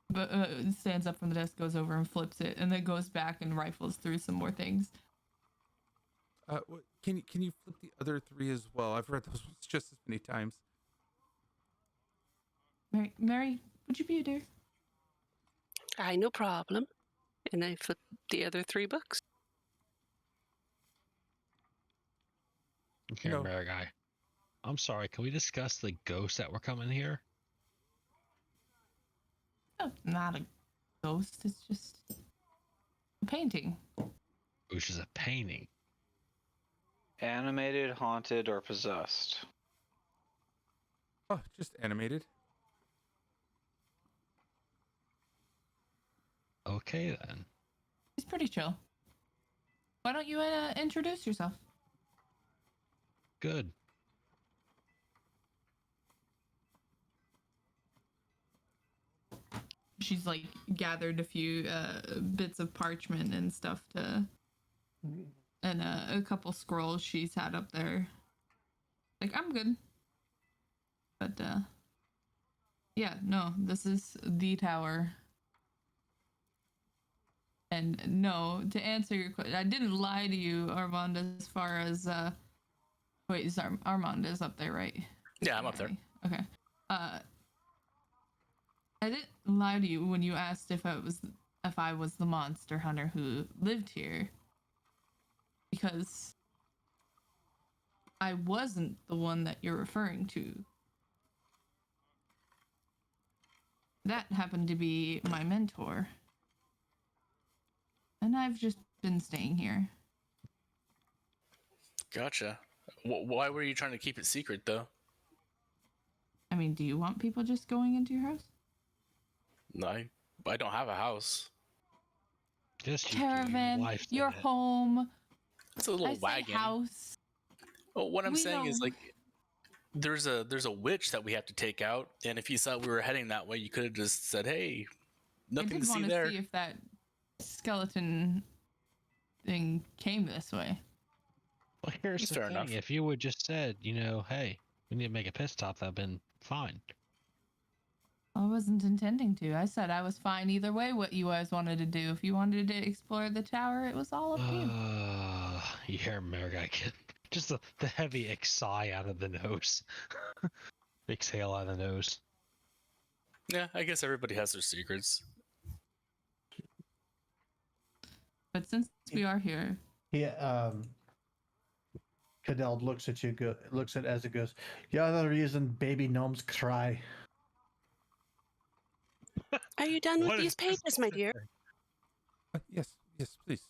but stands up from the desk, goes over and flips it, and then goes back and rifles through some more things. Can you flip the other 3 as well? I've read those ones just as many times. Mary, would you be a dear? Aye, no problem. And I flipped the other 3 books. Okay, No. better guy. I'm sorry. Can we discuss the ghosts that were coming here? Oh, not a ghost. It's just a painting. Which is a painting. Animated, haunted, or possessed. Oh, just animated. Okay then. He's pretty chill. Why don't you introduce yourself? Good. She's like gathered a few bits of parchment and stuff to, and a couple scrolls she's had up there. Like, I'm good. But yeah, no, this is the tower. And no, to answer your question, I didn't lie to you, Armand, as far as wait, is Armand is up there, right? Yeah, I'm up there. Okay. I didn't lie to you when you asked if I was the monster hunter who lived here, because I wasn't the one that you're referring to. That happened to be my mentor. And I've just been staying here. Gotcha. Why were you trying to keep it secret, though? I mean, do you want people just going into your house? No, I don't have a house. Just you, Caravan, your wife your did it. home. It's a little I say wagon. house. Well, what I'm We saying is know- like, there's a witch that we have to take out, and if you saw we were heading that way, you could have just said, "Hey, nothing I to did see want to there." see if that skeleton thing came this way. Well, here's the Fair thing. enough. If you would just said, hey, we need to make a pit stop, that'd been fine. I wasn't intending to. I said I was fine either way what you guys wanted to do. If you wanted to explore the tower, it was all up to you. You hear Marigai get just the heavy sigh out of the nose. Exhale out of the nose. Yeah, I guess everybody has their secrets. But since we are here, Cadell looks at you, looks at as it goes. Yeah, the reason baby gnomes cry. Are you done with What these is this? pages, my dear? Yes, please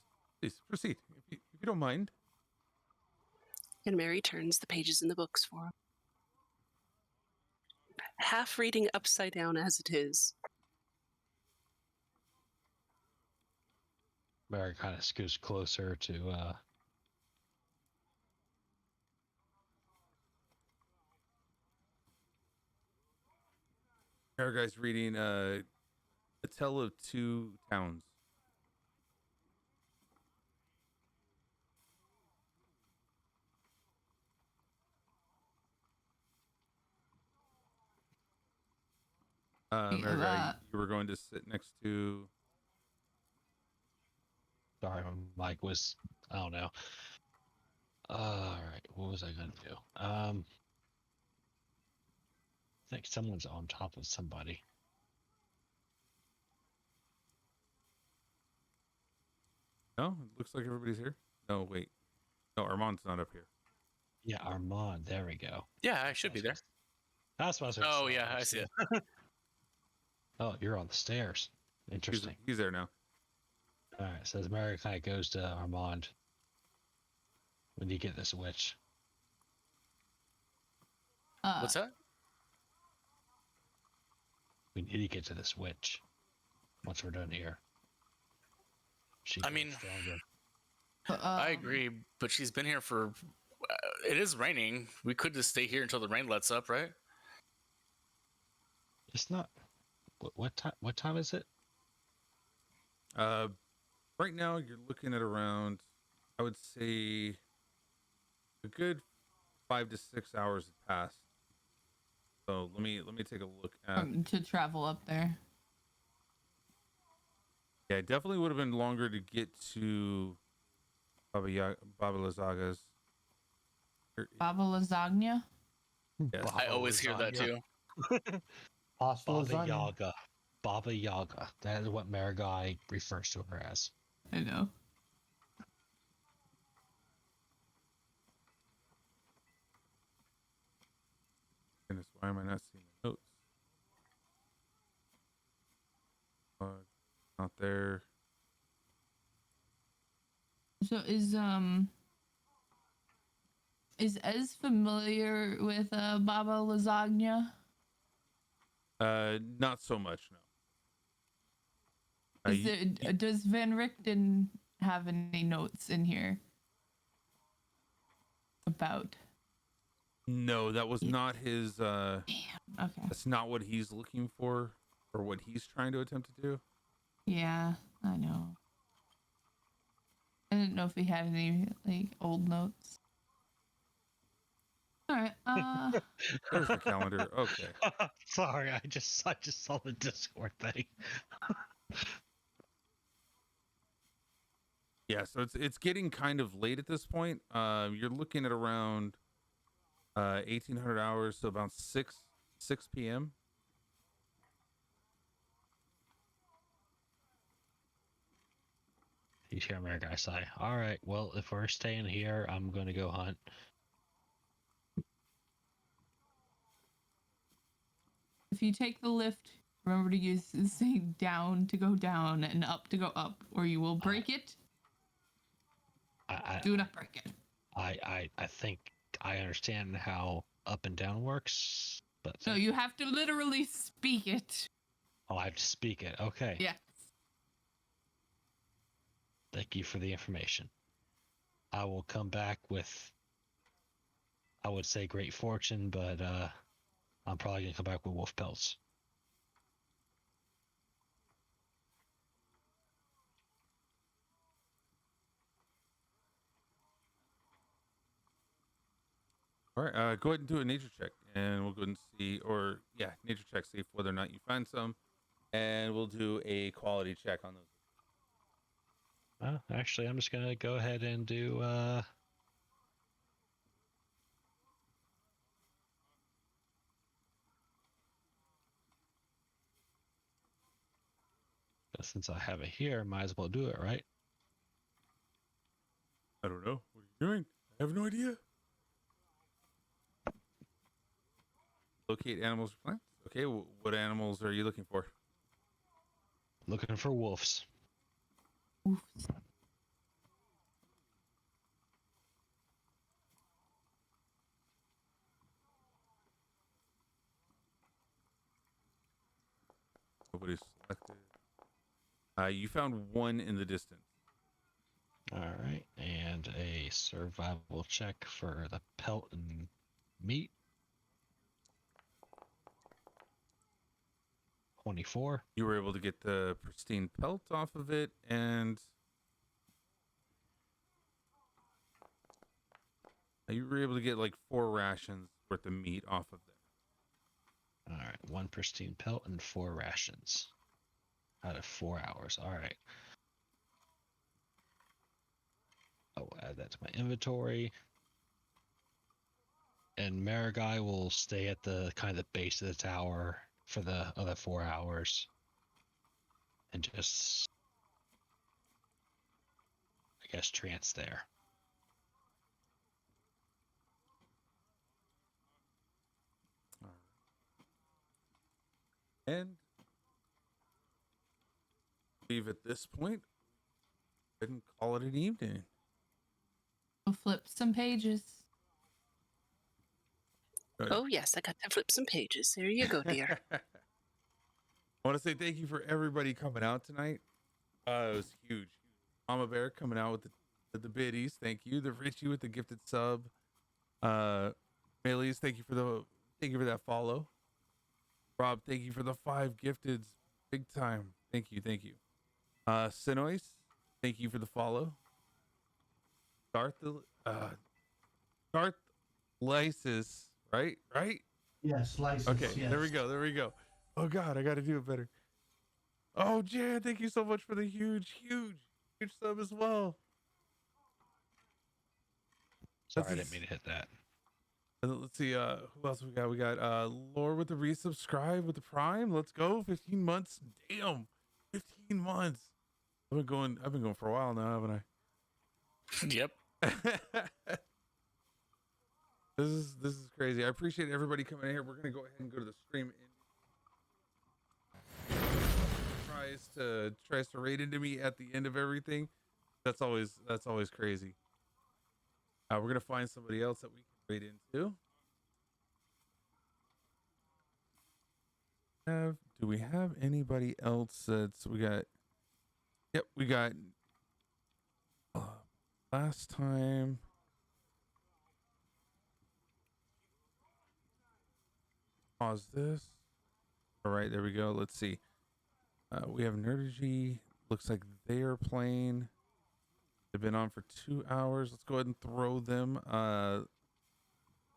proceed if you don't mind. And Mary turns the pages in the books for him. Half reading upside down as it is. Mary kind of scoots closer to Aragai's reading A Tale of Two Towns. Marigai, you were going to sit next to. sorry, my mic was, I don't know. All right, what was I gonna do? I think someone's on top of somebody. No, it looks like everybody's here. No, wait. No, Armand's not up here. Yeah, Armand. There we go. Yeah, I should be there. That's what I was. Oh yeah, I see it. Oh, you're on the stairs. Interesting. He's there now. All right, so as Mary kind of goes to Armand, when you get this witch, What's that? we need to get to this witch. Once we're done here, I mean, I agree, but she's been here for. It is raining. We could just stay here until the rain lets up, right? It's not. What time? What time is it? Right now you're looking at around, I would say, a good 5 to 6 hours have passed. So let me take a look at. to travel up there. Yeah, it definitely would have been longer to get to Baba Lazaga's. Baba Lasagna? Yes. I always hear that too. Pasta Baba lasagna. Yaga. Baba Yaga. That is what Marigai refers to her as. I know. Goodness, why am I not seeing the notes? Not there. So is Ez familiar with Baba Lasagna? Not so much, no. Does Van Richten have any notes in here about? No, that was not his. Damn. Okay. That's not what he's looking for, or what he's trying to attempt to do. Yeah, I know. I didn't know if he had any like old notes. All right. There's the calendar. Okay. Sorry, I just saw the Discord thing. Yeah, so it's getting kind of late at this point. You're looking at around 1800 hours, so about 6 p.m. You hear my guy say, "All right, well, if we're staying here, I'm gonna go hunt." If you take the lift, remember to use say down to go down and up to go up, or you will break it. Do not break it. I think I understand how up and down works, but No, you have to literally speak it. oh, I have to speak it. Okay. Yes. Thank you for the information. I will come back with, I would say, great fortune, but I'm probably gonna come back with wolf pelts. All right, go ahead and do a nature check, and we'll go ahead and see, or yeah, nature check, see whether or not you find some, and we'll do a quality check on those. Actually, I'm just gonna go ahead and do since I have it here, might as well do it, right? I don't know. What are you doing? I have no idea. Locate animals or plants. Okay, what animals are you looking for? Looking for wolves. Oof. Nobody's selected. You found one in the distance. All right, and a survival check for the pelt and meat. 24. You were able to get the pristine pelt off of it, and you were able to get like 4 rations worth of meat off of there. All right, 1 pristine pelt and 4 rations out of 4 hours. All right. I'll add that to my inventory. And Marigai will stay at the kind of the base of the tower for the other 4 hours. And just, I guess, trance there. And leave at this point. Go ahead and call it an evening. We'll flip some pages. Good. Oh, yes, I got to flip some pages. There you go, dear. I want to say thank you for everybody coming out tonight. It was huge. Mama Bear coming out with the biddies. Thank you. The Richie with the gifted sub. Melees, thank you for that follow. Rob, thank you for the 5 gifteds. Big time. Thank you. Sinois, thank you for the follow. Darth Lysis, right? Yes, license. Okay, yes. there we go. Oh God, I got to do it better. Oh Jan, thank you so much for the huge sub as well. Sorry, I didn't mean to hit that. Let's see, who else we got? We got Lore with the resubscribe with the Prime. Let's go. 15 months. Damn. 15 months. I've been going for a while now, haven't I? Yep. This is crazy. I appreciate everybody coming in here. We're gonna go ahead and go to the stream. Tries to raid into me at the end of everything. That's always crazy. We're gonna find somebody else that we can raid into. Do we have anybody else that's we got? Yep, we got last time. Pause this. All right, there we go. Let's see. We have Nerdigy. Looks like they are playing. They've been on for 2 hours. Let's go ahead and throw them.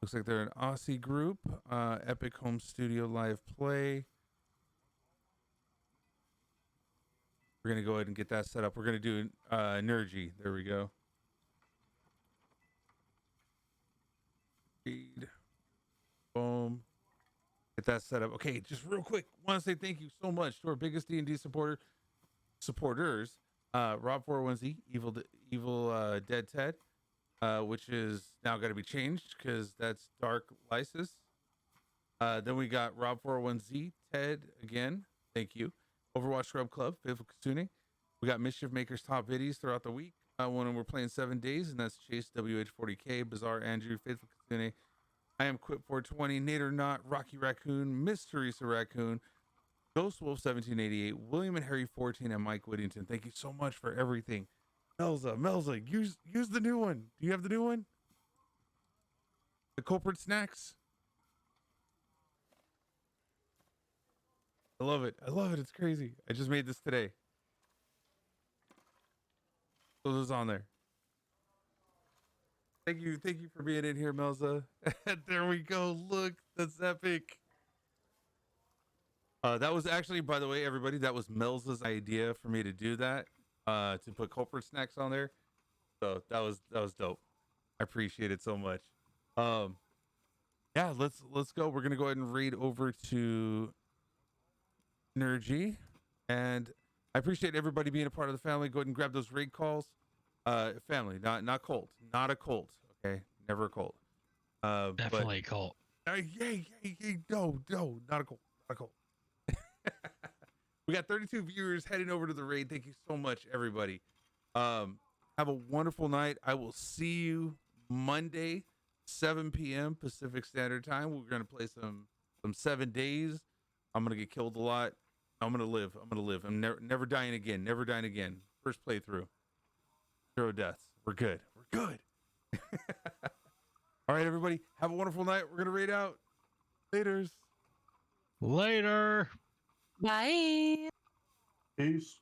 Looks like they're an Aussie group. Epic Home Studio Live Play. We're gonna go ahead and get that set up. We're gonna do energy. There we go. Read. Boom. Get that set up. Okay, just real quick, want to say thank you so much to our biggest D&D supporters, Rob 401Z, Evil Dead Ted, which is now got to be changed because that's Dark Lysis. Then we got Rob 401Z, Ted again, thank you. Overwatch Scrub Club, Faithful Kasune. We got Mischief Makers top viddies throughout the week. When we're playing 7 days, and that's Chase WH40K, Bizarre Andrew, Faithful Kasune. I am Quip 420, Nader Not, Rocky Raccoon, Miss Teresa Raccoon, Ghost Wolf 1788, William and Harry 14, and Mike Whittington. Thank you so much for everything. Melza, use the new one. Do you have the new one? The Culprit Snacks. I love it. It's crazy. I just made this today. So this is on there. Thank you for being in here, Melza. There we go. Look, that's epic. That was actually, by the way, everybody, that was Melza's idea for me to do that. To put Culprit Snacks on there. So that was dope. I appreciate it so much. Yeah, let's go. We're gonna go ahead and read over to Energy, and I appreciate everybody being a part of the family. Go ahead and grab those raid calls. Family, not cult, not a cult. Okay, never a cult. Definitely a cult. Yay, no, not a cult, not a cult. We got 32 viewers heading over to the raid. Thank you so much, everybody. Have a wonderful night. I will see you Monday, 7 p.m. Pacific Standard Time. We're gonna play some 7 days. I'm gonna get killed a lot. I'm gonna live. I'm never dying again. Never dying again. First playthrough. 0 deaths. We're good. All right, everybody. Have a wonderful night. We're gonna raid out. Later. Later. Bye. Peace.